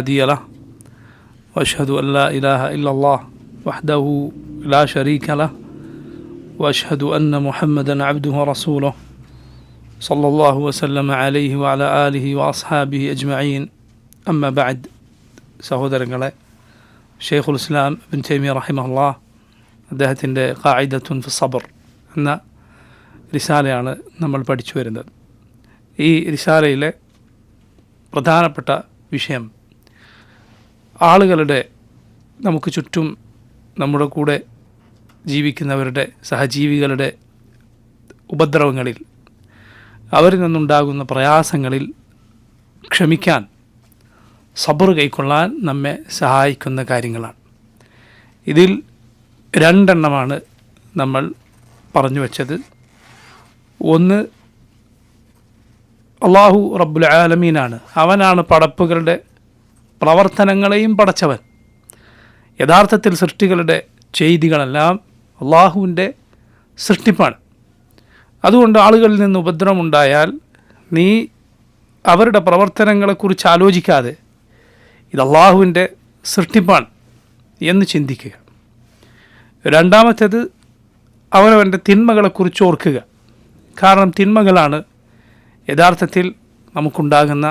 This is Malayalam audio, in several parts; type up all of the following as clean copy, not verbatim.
هادي له وأشهد أن لا إله إلا الله وحده لا شريك له وأشهد أن محمدا عبده ورسوله صلى الله وسلم عليه وعلى آله وأصحابه أجمعين أما بعد സഹോദരങ്ങളെ ഷെയ്ഖുൽ ഇസ്ലാം ഇബ്നു തൈമിയ്യ റഹിമഹുല്ലാഹ് അദ്ദേഹത്തിൻ്റെ ഖാഇദത്തുൻ ഫി സബ്ർ എന്ന റിസാലയാണ് നമ്മൾ പഠിച്ചു വരുന്നത്. ഈ റിസാലയിലെ പ്രധാനപ്പെട്ട വിഷയം ആളുകളുടെ നമുക്ക് ചുറ്റും നമ്മുടെ കൂടെ ജീവിക്കുന്നവരുടെ സഹജീവികളുടെ ഉപദ്രവങ്ങളിൽ അവരിൽ നിന്നുണ്ടാകുന്ന പ്രയാസങ്ങളിൽ ക്ഷമിക്കാൻ സബർ കൈക്കൊള്ളാൻ നമ്മെ സഹായിക്കുന്ന കാര്യങ്ങളാണ്. ഇതിൽ രണ്ടെണ്ണമാണ് നമ്മൾ പറഞ്ഞു വച്ചത്. ഒന്ന്, അള്ളാഹു റബ്ബുൽ ആലമീനാണ്, അവനാണ് പടപ്പുകളുടെ പ്രവർത്തനങ്ങളെയും പടച്ചവൻ. യഥാർത്ഥത്തിൽ സൃഷ്ടികളുടെ ചെയ്തികളെല്ലാം അള്ളാഹുവിൻ്റെ സൃഷ്ടിപ്പാണ്. അതുകൊണ്ട് ആളുകളിൽ നിന്ന് ഉപദ്രവമുണ്ടായാൽ നീ അവരുടെ പ്രവർത്തനങ്ങളെക്കുറിച്ച് ആലോചിക്കാതെ ഇത് അള്ളാഹുവിൻ്റെ സൃഷ്ടിപ്പാണ് എന്ന് ചിന്തിക്കുക. രണ്ടാമത്തേത്, അവനവൻ്റെ തിന്മകളെക്കുറിച്ച് ഓർക്കുക. കാരണം തിന്മകളാണ് യഥാർത്ഥത്തിൽ നമുക്കുണ്ടാകുന്ന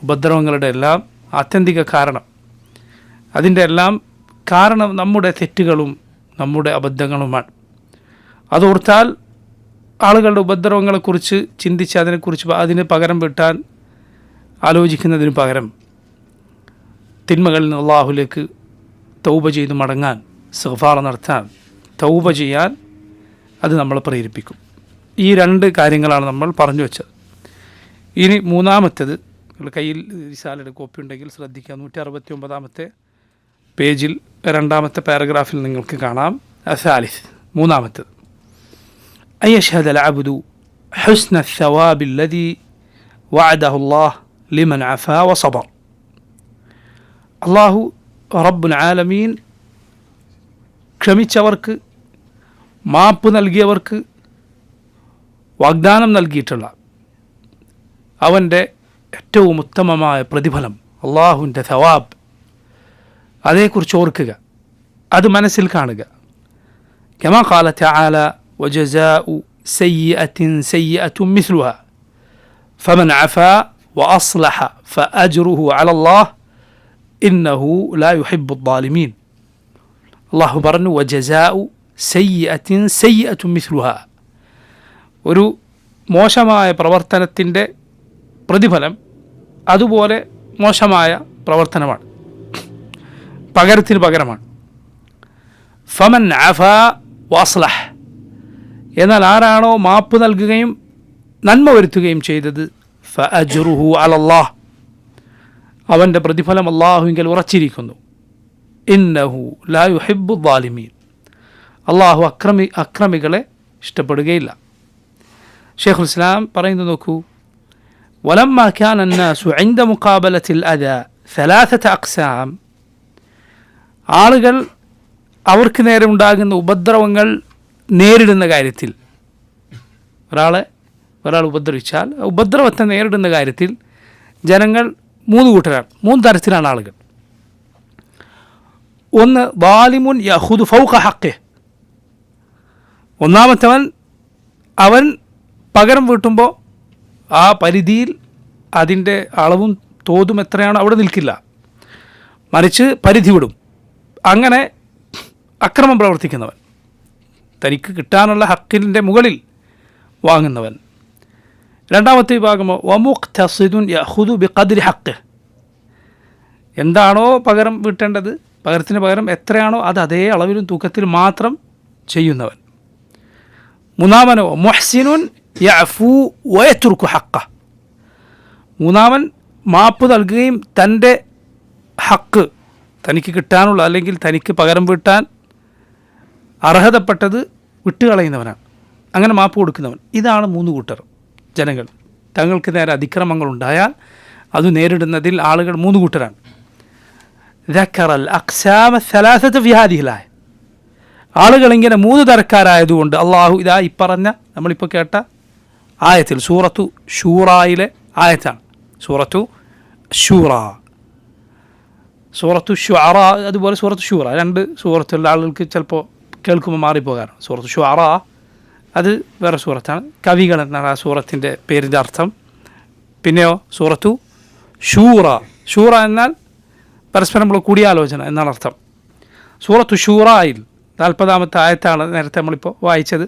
ഉപദ്രവങ്ങളുടെ എല്ലാം ആത്യന്തിക കാരണം. അതിൻ്റെ എല്ലാം കാരണം നമ്മുടെ തെറ്റുകളും നമ്മുടെ അബദ്ധങ്ങളുമാണ്. അതോർത്താൽ ആളുകളുടെ ഉപദ്രവങ്ങളെക്കുറിച്ച് ചിന്തിച്ച് അതിന് പകരം വീട്ടാൻ ആലോചിക്കുന്നതിന് പകരം തിന്മകളിൽ നിന്ന് അള്ളാഹുലേക്ക് തൗബ ചെയ്ത് മടങ്ങാൻ, ഇസ്തിഗ്ഫാർ നടത്താൻ, തൗബ ചെയ്യാൻ അത് നമ്മളെ പ്രേരിപ്പിക്കും. ഈ രണ്ട് കാര്യങ്ങളാണ് നമ്മൾ പറഞ്ഞു വെച്ചത്. ഇനി മൂന്നാമത്തേത്, നിങ്ങളുടെ കയ്യിൽ റിസാലയുടെ കോപ്പി ഉണ്ടെങ്കിൽ ശ്രദ്ധിക്കുക. 169 പേജിൽ രണ്ടാമത്തെ പാരഗ്രാഫിൽ നിങ്ങൾക്ക് കാണാം. അസാലിസ്, മൂന്നാമത്തേത്, أن يشهد العبد حسن الثواب الذي وعده الله لمن عفا وصبر. അള്ളാഹു റബ്ബുൽ ആലമീൻ ക്ഷമിച്ചവർക്ക്, മാപ്പ് നൽകിയവർക്ക് വാഗ്ദാനം നൽകിയിട്ടുള്ള അവൻ്റെ ഏറ്റവും ഉത്തമമായ പ്രതിഫലം, അള്ളാഹുവിൻ്റെ സവാബ്, അതേക്കുറിച്ച് ഓർക്കുക, അത് മനസ്സിൽ കാണുക. കമാ ഖാല തആല وجزاء سيئة سيئة مثلها فمن عفا وأصلح فأجره على الله إنه لا يحب الظالمين. الله പറഞ്ഞു وجزاء سيئة سيئة مثلها. ഒരു മോശമായ പ്രവർത്തനത്തിൻ്റെ പ്രതിഫലം അതുപോലെ മോശമായ പ്രവർത്തനമാണ്, പകരമാണ്. ഫമൻ അഫാ വഅസ്ലഹ്, എന്നാൽ ആരാണോ മാപ്പ് നൽകുകയും നന്മ വരുത്തുകയും ചെയ്തത്, ഫഅജ്റുഹു അലല്ലാഹ്, അവൻ്റെ പ്രതിഫലം അള്ളാഹുവിങ്കൽ ഉറച്ചിരിക്കുന്നു. ഇന്നഹു ലാ യുഹിബ്ബു ദ്ദാലിമീൻ, അള്ളാഹു അക്രമികളെ ഇഷ്ടപ്പെടുകയില്ല. ഷെയ്ഖുൽ ഇസ്ലാം പറയുന്നത് നോക്കൂ. വലമ്മാ കാന അന്നാസു ഇൻദ മുഖാബലത്തിൽ അദാ സലാസത അഖ്സാം, ആളുകൾ അവർക്ക് നേരെ ഉണ്ടാകുന്ന ഉപദ്രവങ്ങൾ നേരിടുന്ന കാര്യത്തിൽ, ഒരാൾ ഉപദ്രവിച്ചാൽ ഉപദ്രവത്തെ നേരിടുന്ന കാര്യത്തിൽ ജനങ്ങൾ മൂന്ന് തരത്തിലാണ് ആളുകൾ. ഒന്ന്, വാലിമുൻ യഖുദു ഫൗഖ ഹഖ്ഖിഹ്, ഒന്നാമത്തവൻ അവൻ പകരം വീട്ടുമ്പോൾ ആ പരിധിയിൽ അതിൻ്റെ അളവും തോതും എത്രയാണോ അവിടെ നിൽക്കില്ല, മറിച്ച് പരിധി വിടും. അങ്ങനെ അക്രമം പ്രവർത്തിക്കുന്നവൻ, തനിക്ക് കിട്ടാനുള്ള ഹക്കിൻ്റെ മുകളിൽ വാങ്ങുന്നവൻ. രണ്ടാമത്തെ വിഭാഗമോ വമുഖ്തസിദുൻ യഖുദു ബിഖദ്രി ഹഖ്ഖിഹ്, എന്താണോ പകരം വീട്ടേണ്ടത്, പകരത്തിന് പകരം എത്രയാണോ അത് അതേ അളവിലും തൂക്കത്തിൽ മാത്രം ചെയ്യുന്നവൻ. മൂന്നാമനോ മുഹ്സിനുൻ യഅഫു വയത്രുകു ഹഖ്ഖഹ്, മൂന്നാമൻ മാപ്പ് നൽകുകയും തൻ്റെ ഹക്ക്, തനിക്ക് കിട്ടാനുള്ള അല്ലെങ്കിൽ തനിക്ക് പകരം വീട്ടാൻ അർഹതപ്പെട്ടത് വിട്ടുകളയുന്നവനാണ്, അങ്ങനെ മാപ്പ് കൊടുക്കുന്നവൻ. ഇതാണ് മൂന്ന് കൂട്ടർ ജനങ്ങൾ. തങ്ങൾക്ക് നേരെ അതിക്രമങ്ങളുണ്ടായാൽ അത് നേരിടുന്നതിൽ ആളുകൾ മൂന്ന് കൂട്ടരാണ്. ദക്കറൽ അഖ്സാമ സലാസത ഫി ഹാദിഹിൽ ആയ, ആളുകളിങ്ങനെ മൂന്ന് തരക്കാരായതുകൊണ്ട് അള്ളാഹു ഇതാ ഈ പറഞ്ഞ നമ്മളിപ്പോൾ കേട്ട ആയത്തിൽ, സൂറത്തു ഷൂറായിലെ ആയത്താണ്, സൂറത്തു ഷൂറ. സൂറത്തു ഷുഅറ, അതുപോലെ സൂറത്തു ഷൂറ, രണ്ട് സൂറത്തുള്ള ആളുകൾക്ക് ചിലപ്പോൾ കേൾക്കുമ്പോൾ മാറിപ്പോകാറുണ്ട്. സൂറത്തു ഷുഅറ അത് വേറെ സൂറത്താണ്, കവികൾ എന്നാണ് ആ സൂറത്തിൻ്റെ പേരിൻ്റെ അർത്ഥം. പിന്നെയോ സൂറത്തു ഷൂറ, ഷൂറ എന്നാൽ പരസ്പരമുള്ള കൂടിയാലോചന എന്നാണ് അർത്ഥം. സൂറത്തു ഷൂറയിൽ 40-ാമത്തെ ആയത്താണ് നേരത്തെ നമ്മളിപ്പോൾ വായിച്ചത്.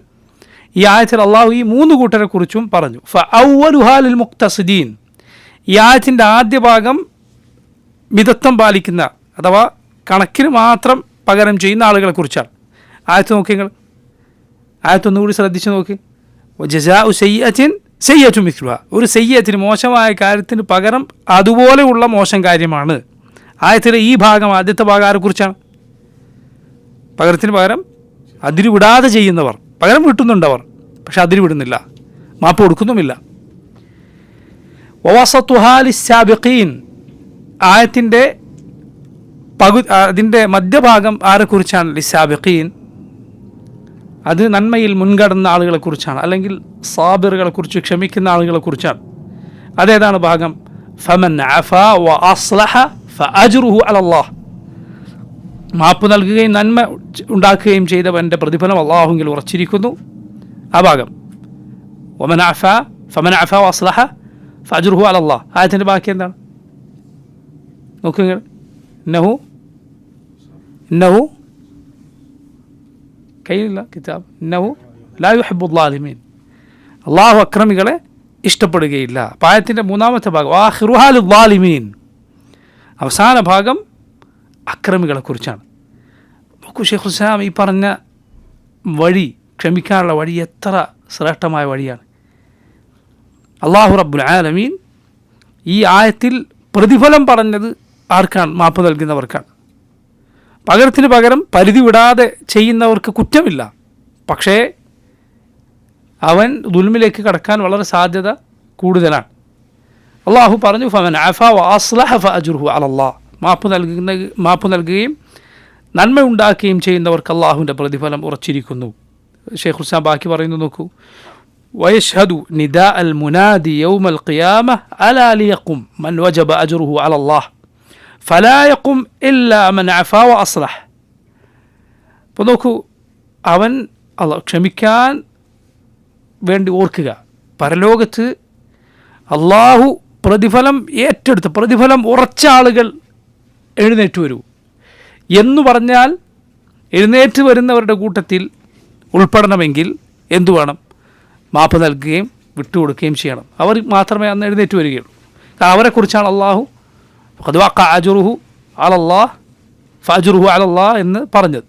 ഈ ആയത്തിൽ അള്ളാഹു ഈ 3 കൂട്ടരെ കുറിച്ചും പറഞ്ഞു. ഫഅവ്വലുഹാ ലിൽ മുഖ്തസിദീൻ, ഈ ആയത്തിൻ്റെ ആദ്യ ഭാഗം മിതത്വം പാലിക്കുന്ന അഥവാ കണക്കിന് മാത്രം പകരം ചെയ്യുന്ന ആളുകളെ കുറിച്ചാണ്. ആയത്ത് നോക്കി, നിങ്ങൾ ആയത്തൊന്നുകൂടി ശ്രദ്ധിച്ച് നോക്കി. ജസാഉ സയ്യിഅത്തിൻ സയ്യിഅത്തുൻ മിസ്ലുഹാ, ഒരു സയ്യിഅത്തിന് മോശമായ കാര്യത്തിന് പകരം അതുപോലെയുള്ള മോശം കാര്യമാണ്. ആയത്തിലെ ഈ ഭാഗം, ആദ്യത്തെ ഭാഗം ആരെക്കുറിച്ചാണ്? പകരത്തിന് പകരം അതിര് വിടാതെ ചെയ്യുന്നവർ, പകരം വീട്ടുന്നുണ്ടവർ, പക്ഷെ അതിര് വിടുന്നില്ല, മാപ്പ് കൊടുക്കുന്നുമില്ല. വവസതുഹാ ലിസ്സാബിഖീൻ, ആയത്തിൻ്റെ അതിൻ്റെ മധ്യഭാഗം ആരെക്കുറിച്ചാണ്? ലിസ്സാബിഖീൻ, അത് നന്മയിൽ മുൻകടന്ന ആളുകളെക്കുറിച്ചാണ്, അല്ലെങ്കിൽ സാബിറുകളെക്കുറിച്ച്, ക്ഷമിക്കുന്ന ആളുകളെക്കുറിച്ചാണ്. അതേതാണ് ഭാഗം? ഫമൻ അഫാ വ അസ്ലഹ ഫഅജ്റുഹു അലല്ലാഹ്, മാപ്പ് നൽകുകയും നന്മ ഉണ്ടാക്കുകയും ചെയ്തവൻ്റെ പ്രതിഫലം അള്ളാഹുവിൽ ഉറച്ചിരിക്കുന്നു. ആ ഭാഗം വമൻ അഫാ ഫമൻ അഫാ വ അസ്ലഹ ഫഅജ്റുഹു അലല്ലാഹ്. ആയത്തിൻ്റെ ബാക്കി എന്താണ് നോക്കുക. ഇന്നഹു കയ്യിലില്ല കിതാബ്, ഇന്നഹു ലാ യുഹിബ്ബുൽ ളാലിമീൻ, അള്ളാഹു അക്രമികളെ ഇഷ്ടപ്പെടുകയില്ല. പായത്തിൻ്റെ 3-ാമത്തെ ഭാഗം ആഖിറുഹാ ലിദ്ദാലിമീൻ, അവസാന ഭാഗം അക്രമികളെക്കുറിച്ചാണ്. നോക്കൂ, ശൈഖുൽ ഇസ്ലാം ഈ പറഞ്ഞ വഴി, ക്ഷമിക്കാനുള്ള വഴി എത്ര ശ്രേഷ്ഠമായ വഴിയാണ്. അള്ളാഹു റബ്ബുൽ ആലമീൻ ഈ ആയത്തിൽ പ്രതിഫലം പറഞ്ഞത് ആർക്കാണ്? മാപ്പ് നൽകുന്നവർക്കാണ്. പകരത്തിന് പകരം പരിധി വിടാതെ ചെയ്യുന്നവർക്ക് കുറ്റമില്ല, പക്ഷേ അവൻ ദുൽമിലേക്ക് കടക്കാൻ വളരെ സാധ്യത കൂടുതലാണ്. അള്ളാഹു പറഞ്ഞു ഫമൻ അഫാ വ അസ്ലഹ ഫഅജ്റുഹു അലല്ലാഹ്, മാപ്പ് നൽകുകയും നന്മ ഉണ്ടാക്കുകയും ചെയ്യുന്നവർക്ക് അള്ളാഹുവിൻ്റെ പ്രതിഫലം ഉറച്ചിരിക്കുന്നു. ശൈഖുൽ ഇസ്ലാം ബാക്കി പറയുന്നു, നോക്കൂ. വയശ്ഹദു നിദാ അൽ മുനാദി യൗമൽ ഖിയാമഹ അലാ ലിയഖും മൻ വജബ അജ്റുഹു അലല്ലാഹ് ഫലാ യഖും ഇല്ലാ മൻ അഫാ വ അസ്ലഹ. അപ്പോൾ നോക്കൂ, അവൻ ക്ഷമിക്കാൻ വേണ്ടി ഓർക്കുക, പരലോകത്ത് അള്ളാഹു പ്രതിഫലം ഏറ്റെടുത്ത്, പ്രതിഫലം ഉറച്ച ആളുകൾ എഴുന്നേറ്റ് വരൂ എന്ന് പറഞ്ഞാൽ, എഴുന്നേറ്റ് വരുന്നവരുടെ കൂട്ടത്തിൽ ഉൾപ്പെടണമെങ്കിൽ എന്തു വേണം? മാപ്പ് നൽകുകയും വിട്ടുകൊടുക്കുകയും ചെയ്യണം. അവർ മാത്രമേ അന്ന് എഴുന്നേറ്റ് വരികയുള്ളൂ. കാരണം അവരെക്കുറിച്ചാണ് അള്ളാഹു ഖദ് വഖഅ അജ്റുഹു അലല്ലാഹ് ഫഅജ്റുഹു അലല്ലാഹ് എന്ന് പറഞ്ഞത്.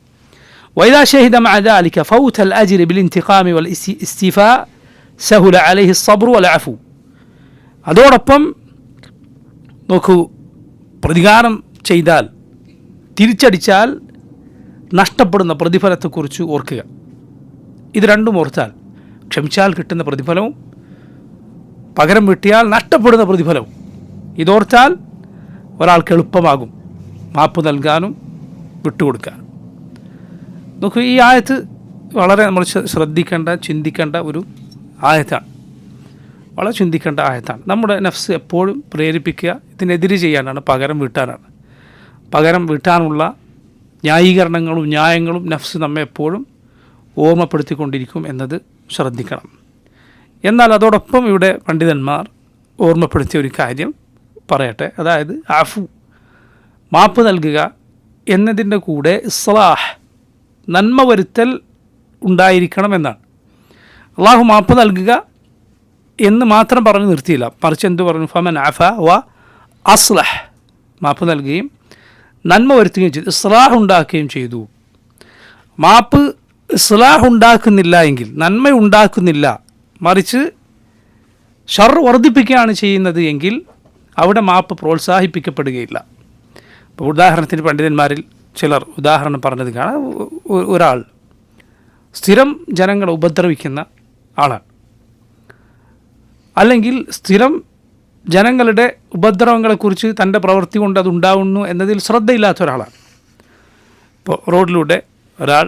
വഇദാ ശഹിദ മഅ ദാലിക ഫൗതൽ അജ്രി ബിൽ ഇന്തിഖാമി വൽ ഇസ്തിഫാ സഹുല അലൈഹി അസ്സബ്റു വൽ അഫു. അതോടൊപ്പം നോക്കൂ, പ്രതികാരം ചെയ്താൽ, തിരിച്ചടിച്ചാൽ നഷ്ടപ്പെടുന്ന പ്രതിഫലത്തെക്കുറിച്ച് ഓർക്കുക. ഇത് രണ്ടും ഓർത്താൽ, ക്ഷമിച്ചാൽ കിട്ടുന്ന പ്രതിഫലവും പകരം വീട്ടിയാൽ നഷ്ടപ്പെടുന്ന പ്രതിഫലവും ഇതോർത്താൽ ഒരാൾക്ക് എളുപ്പമാകും മാപ്പ് നൽകാനും വിട്ടുകൊടുക്കാനും. നോക്കൂ, ഈ ആയത്ത് വളരെ നമ്മൾ ശ്രദ്ധിക്കേണ്ട, ചിന്തിക്കേണ്ട ഒരു ആയത്താണ്. വളരെ ചിന്തിക്കേണ്ട ആയത്താണ്. നമ്മുടെ നഫ്സ് എപ്പോഴും പ്രേരിപ്പിക്കുക ഇതിനെതിരെ ചെയ്യാനാണ്, പകരം വീട്ടാനാണ്. പകരം വീട്ടാനുള്ള ന്യായീകരണങ്ങളും ന്യായങ്ങളും നഫ്സ് നമ്മെ എപ്പോഴും ഓർമ്മപ്പെടുത്തിക്കൊണ്ടിരിക്കും എന്നത് ശ്രദ്ധിക്കണം. എന്നാൽ അതോടൊപ്പം ഇവിടെ പണ്ഡിതന്മാർ ഓർമ്മപ്പെടുത്തിയ ഒരു കാര്യം പറയട്ടെ. അതായത് അഫു, മാപ്പ് നൽകുക എന്നതിൻ്റെ കൂടെ ഇസ്ലാഹ്, നന്മ വരുത്തൽ ഉണ്ടായിരിക്കണം എന്നാണ്. അള്ളാഹു മാപ്പ് നൽകുക എന്ന് മാത്രം പറഞ്ഞ് നിർത്തിയില്ല, മറിച്ച് എന്തു പറഞ്ഞു? ഫമൻ അഫ വ അസ്ലഹ്, മാപ്പ് നൽകുകയും നന്മ വരുത്തുകയും ചെയ്തു, ഇസ്ലാഹ് ഉണ്ടാക്കുകയും ചെയ്തു. മാപ്പ് ഇസ്ലാഹ് ഉണ്ടാക്കുന്നില്ല എങ്കിൽ, നന്മ ഉണ്ടാക്കുന്നില്ല, മറിച്ച് ഷർ വർദ്ധിപ്പിക്കുകയാണ് ചെയ്യുന്നത് എങ്കിൽ അവിടെ മാപ്പ് പ്രോത്സാഹിപ്പിക്കപ്പെടുകയില്ല. ഇപ്പോൾ ഉദാഹരണത്തിന് പണ്ഡിതന്മാരിൽ ചിലർ ഉദാഹരണം പറഞ്ഞത് കാണാം. ഒരാൾ സ്ഥിരം ജനങ്ങളെ ഉപദ്രവിക്കുന്ന ആളാണ്, അല്ലെങ്കിൽ സ്ഥിരം ജനങ്ങളുടെ ഉപദ്രവങ്ങളെക്കുറിച്ച് തൻ്റെ പ്രവൃത്തി കൊണ്ട് അതുണ്ടാവുന്നു എന്നതിൽ ശ്രദ്ധയില്ലാത്ത ഒരാളാണ്. ഇപ്പോൾ റോഡിലൂടെ ഒരാൾ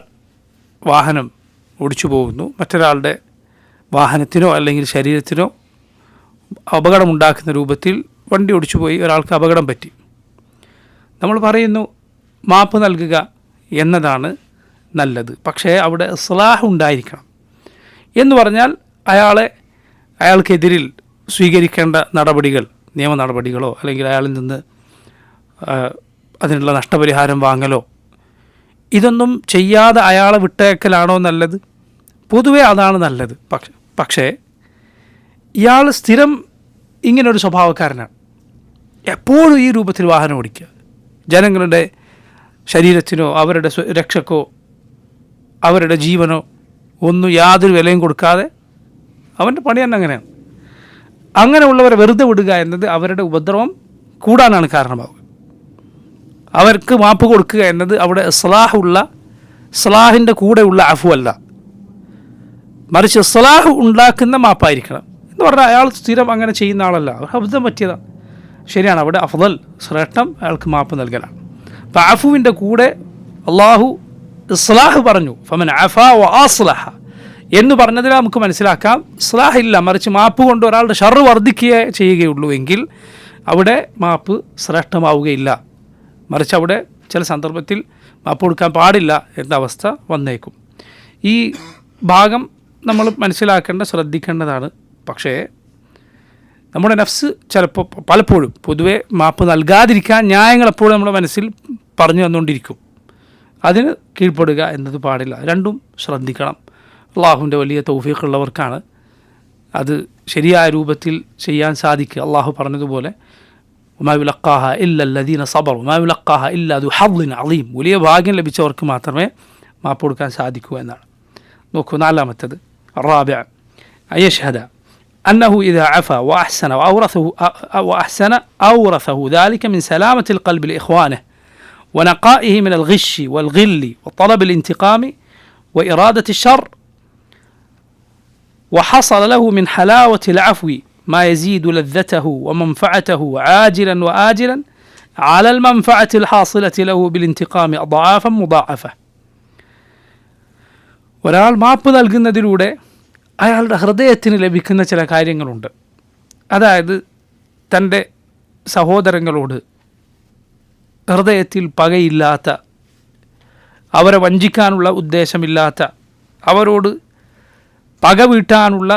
വാഹനം ഓടിച്ചു പോകുന്നു, മറ്റൊരാളുടെ വാഹനത്തിനോ അല്ലെങ്കിൽ ശരീരത്തിനോ അപകടമുണ്ടാക്കുന്ന രൂപത്തിൽ വണ്ടി ഓടിച്ചു പോയി ഒരാൾക്ക് അപകടം പറ്റി. നമ്മൾ പറയുന്നു മാപ്പ് നൽകുക എന്നതാണ് നല്ലത്. പക്ഷേ അവിടെ ഇസ്ലാഹ് ഉണ്ടായിരിക്കണം. എന്ന് പറഞ്ഞാൽ അയാൾക്കെതിരിൽ സ്വീകരിക്കേണ്ട നടപടികൾ, നിയമ നടപടികളോ അല്ലെങ്കിൽ അയാളിൽ നിന്ന് അതിനുള്ള നഷ്ടപരിഹാരം വാങ്ങലോ ഇതൊന്നും ചെയ്യാതെ അയാളെ വിട്ടേക്കലാണോ നല്ലത്? പൊതുവെ അതാണ് നല്ലത്. പക്ഷേ ഇയാൾ സ്ഥിരം ഇങ്ങനൊരു സ്വഭാവക്കാരനാണ്. എപ്പോഴും ഈ രൂപത്തിൽ വാഹനം ഓടിക്കുക, ജനങ്ങളുടെ ശരീരത്തിനോ അവരുടെ രക്ഷക്കോ അവരുടെ ജീവനോ ഒന്നും യാതൊരു വിലയും കൊടുക്കാതെ അവൻ്റെ പണി തന്നെ അങ്ങനെയാണ്. അങ്ങനെയുള്ളവരെ വെറുതെ വിടുക എന്നത് അവരുടെ ഉപദ്രവം കൂടാനാണ് കാരണമാവുക. അവർക്ക് മാപ്പ് കൊടുക്കുക എന്നത് അവിടെ ഇസ്ലാഹിൻ്റെ കൂടെയുള്ള അഫു അല്ല, മറിച്ച് ഇസ്ലാഹ് ഉണ്ടാക്കുന്ന മാപ്പായിരിക്കണം. എന്ന് പറഞ്ഞാൽ അയാൾ സ്ഥിരം അങ്ങനെ ചെയ്യുന്ന ആളല്ല, അവർ അബദ്ധം പറ്റിയതാണ്. ശരിയാണ്, അവിടെ അഫ്ദൽ ശ്രേഷ്ഠം അയാൾക്ക് മാപ്പ് നൽകലാണ്. അപ്പം അഫുവിൻ്റെ കൂടെ അള്ളാഹു ഇസ്ലാഹ് പറഞ്ഞു, ഫമൻ അഫാ വ അസ്ലഹ എന്ന് പറഞ്ഞതിൽ നമുക്ക് മനസ്സിലാക്കാം ഇസ്ലാഹ് ഇല്ല, മറിച്ച് മാപ്പ് കൊണ്ട് ഒരാളുടെ ഷർറ് വർദ്ധിക്കുകയേ ചെയ്യുകയുള്ളൂ എങ്കിൽ അവിടെ മാപ്പ് ശ്രേഷ്ഠമാവുകയില്ല. മറിച്ച് അവിടെ ചില സന്ദർഭത്തിൽ മാപ്പ് കൊടുക്കാൻ പാടില്ല എന്ന അവസ്ഥ വന്നേക്കും. ഈ ഭാഗം നമ്മൾ ശ്രദ്ധിക്കേണ്ടതാണ്. പക്ഷേ നമ്മുടെ നഫ്സ് ചിലപ്പോൾ പലപ്പോഴും പൊതുവെ മാപ്പ് നൽകാതിരിക്കാൻ ന്യായങ്ങൾ എപ്പോഴും നമ്മുടെ മനസ്സിൽ പറഞ്ഞു തന്നുകൊണ്ടിരിക്കും. അതിന് കീഴ്പ്പെടുക എന്നത് പാടില്ല. രണ്ടും ശ്രദ്ധിക്കണം. അള്ളാഹുവിൻ്റെ വലിയ തൗഫീഖുള്ളവർക്കാണ് അത് ശരിയായ രൂപത്തിൽ ചെയ്യാൻ സാധിക്കുക. അള്ളാഹു പറഞ്ഞതുപോലെ വമാ യുലഖാഹ ഇല്ലല്ലദീന സബറു വമാ യുലഖാഹ ഇല്ലാ ദു ഹദ്ദിൻ അളീം, വലിയ ഭാഗ്യം ലഭിച്ചവർക്ക് മാത്രമേ മാപ്പ് കൊടുക്കാൻ സാധിക്കൂ എന്നാണ്. നോക്കൂ, നാലാമത്തത് الرابع أن يشهد أنه إذا عفا وأحسن أورثه ذلك من سلامة القلب لإخوانه ونقائه من الغش والغل وطلب الانتقام وإرادة الشر، وحصل له من حلاوة العفو ما يزيد لذته ومنفعته عاجلا وآجلا على المنفعة الحاصلة له بالانتقام أضعافا مضاعفة. ഒരാൾ മാപ്പ് നൽകുന്നതിലൂടെ അയാളുടെ ഹൃദയത്തിന് ലഭിക്കുന്ന ചില കാര്യങ്ങളുണ്ട്. അതായത് തൻ്റെ സഹോദരങ്ങളോട് ഹൃദയത്തിൽ പകയില്ലാത്ത, അവരെ വഞ്ചിക്കാനുള്ള ഉദ്ദേശമില്ലാത്ത, അവരോട് പക വീട്ടാനുള്ള,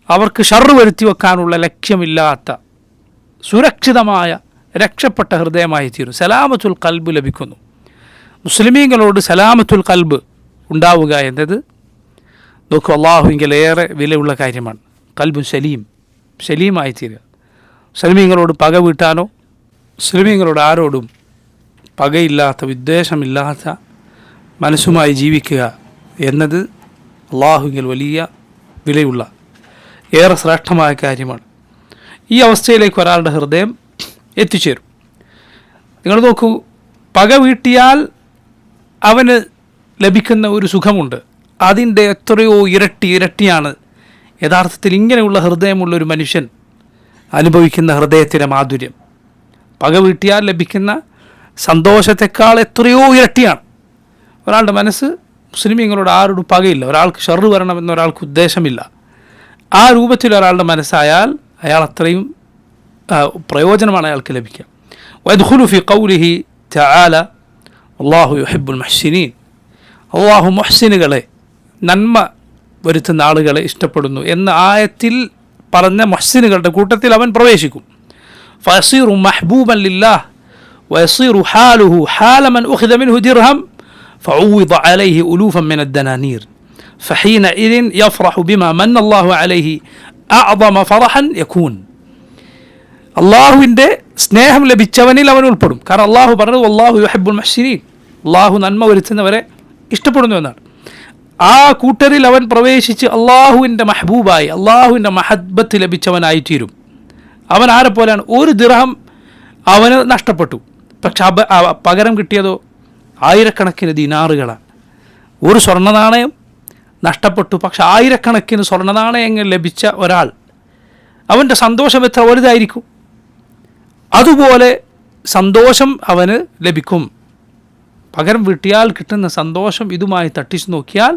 അവർക്ക് ഷർറ് വരുത്തി വെക്കാനുള്ള ലക്ഷ്യമില്ലാത്ത സുരക്ഷിതമായ രക്ഷപ്പെട്ട ഹൃദയമായി തീരും. സലാമത്തുൽ ഖൽബ് ലഭിക്കുന്നു. മുസ്ലിമീങ്ങളോട് സലാമത്തുൽ ഖൽബ് ഉണ്ടാവുക എന്നത് നോക്കൂ അള്ളാഹുവിങ്കലേറെ വിലയുള്ള കാര്യമാണ്. ഖൽബുൻ സലീമായി തീരുക. മുസ്ലിമീങ്ങളോട് പക വീട്ടാനോ മുസ്ലിമീങ്ങളോട് ആരോടും പകയില്ലാത്ത, വിദ്വേഷമില്ലാത്ത മനസ്സുമായി ജീവിക്കുക എന്നത് അള്ളാഹുവിങ്കൽ വലിയ വിലയുള്ള ഏറെ ശ്രേഷ്ഠമായ കാര്യമാണ്. ഈ അവസ്ഥയിലേക്ക് ഒരാളുടെ ഹൃദയം എത്തിച്ചേരും. നിങ്ങൾ നോക്കൂ, പക വീട്ടിയാൽ അവന് ലഭിക്കുന്ന ഒരു സുഖമുണ്ട്, അതിൻ്റെ എത്രയോ ഇരട്ടിയാണ് യഥാർത്ഥത്തിൽ ഇങ്ങനെയുള്ള ഹൃദയമുള്ളൊരു മനുഷ്യൻ അനുഭവിക്കുന്ന ഹൃദയത്തിൻ്റെ മാധുര്യം. പക വീട്ടിയാൽ ലഭിക്കുന്ന സന്തോഷത്തെക്കാൾ എത്രയോ ഇരട്ടിയാണ്. ഒരാളുടെ മനസ്സ് മുസ്ലിമീങ്ങളോട് ആരോടും പകയില്ല, ഒരാൾക്ക് ഷർറ് വരണമെന്ന് ഒരാൾക്ക് ഉദ്ദേശമില്ല, ആ രൂപത്തിൽ ഒരാളുടെ മനസ്സായാൽ അയാൾ അത്രയും പ്രയോജനമാണ് അയാൾക്ക് ലഭിക്കുക. വയദ്ഖുലു ഫി ഖൗലിഹി തആല അല്ലാഹു യുഹിബ്ബുൽ മുഹ്സിനീൻ, അള്ളാഹു മുഹ്സിനുകളെ, നന്മ വരുത്തുന്ന ആളുകളെ ഇഷ്ടപ്പെടുന്നു എന്ന ആയത്തിൽ പറഞ്ഞ മുഹ്സിനുകളുടെ കൂട്ടത്തിൽ അവൻ പ്രവേശിക്കും. ഫയസീറു മഹ്ബൂബൻ ലില്ലാഹ് വയസീറു ഹാലുഹു ഹാല മൻ ഉഖിദ മിൻഹു ദിർഹം ഫഉവിദ അലൈഹി ഉലൂഫൻ മിന الدنانير فحينئذ يفرح بما من الله عليه أعظم فرحا يكون. അള്ളാഹുവിൻ്റെ സ്നേഹം ലഭിച്ചവനിൽ അവൻ ഉൾപ്പെടും. കാരണം അള്ളാഹു പറഞ്ഞത് അല്ലാഹു യുഹിബ്ബുൽ മുഹ്സിനീൻ, അള്ളാഹു നന്മ വരുത്തുന്നവരെ ഇഷ്ടപ്പെടുന്നു എന്നാണ്. ആ കൂട്ടരിൽ അവൻ പ്രവേശിച്ച് അള്ളാഹുവിൻ്റെ മഹബൂബായി, അള്ളാഹുവിൻ്റെ മഹബത്ത് ലഭിച്ചവനായി തീരും. അവൻ ആരെ പോലെയാണ്? ഒരു ദിർഹം അവന് നഷ്ടപ്പെട്ടു, പക്ഷെ പകരം കിട്ടിയതോ ആയിരക്കണക്കിന് ദിനാറുകളാണ്. ഒരു സ്വർണ്ണ നാണയം നഷ്ടപ്പെട്ടു, പക്ഷെ ആയിരക്കണക്കിന് സ്വർണ്ണ നാണയങ്ങൾ ലഭിച്ച ഒരാൾ, അവൻ്റെ സന്തോഷം എത്ര വലുതായിരിക്കും. അതുപോലെ സന്തോഷം അവന് ലഭിക്കും. പകരം വീട്ടിയാൽ കിട്ടുന്ന സന്തോഷം ഇതുമായി തട്ടിച്ചു നോക്കിയാൽ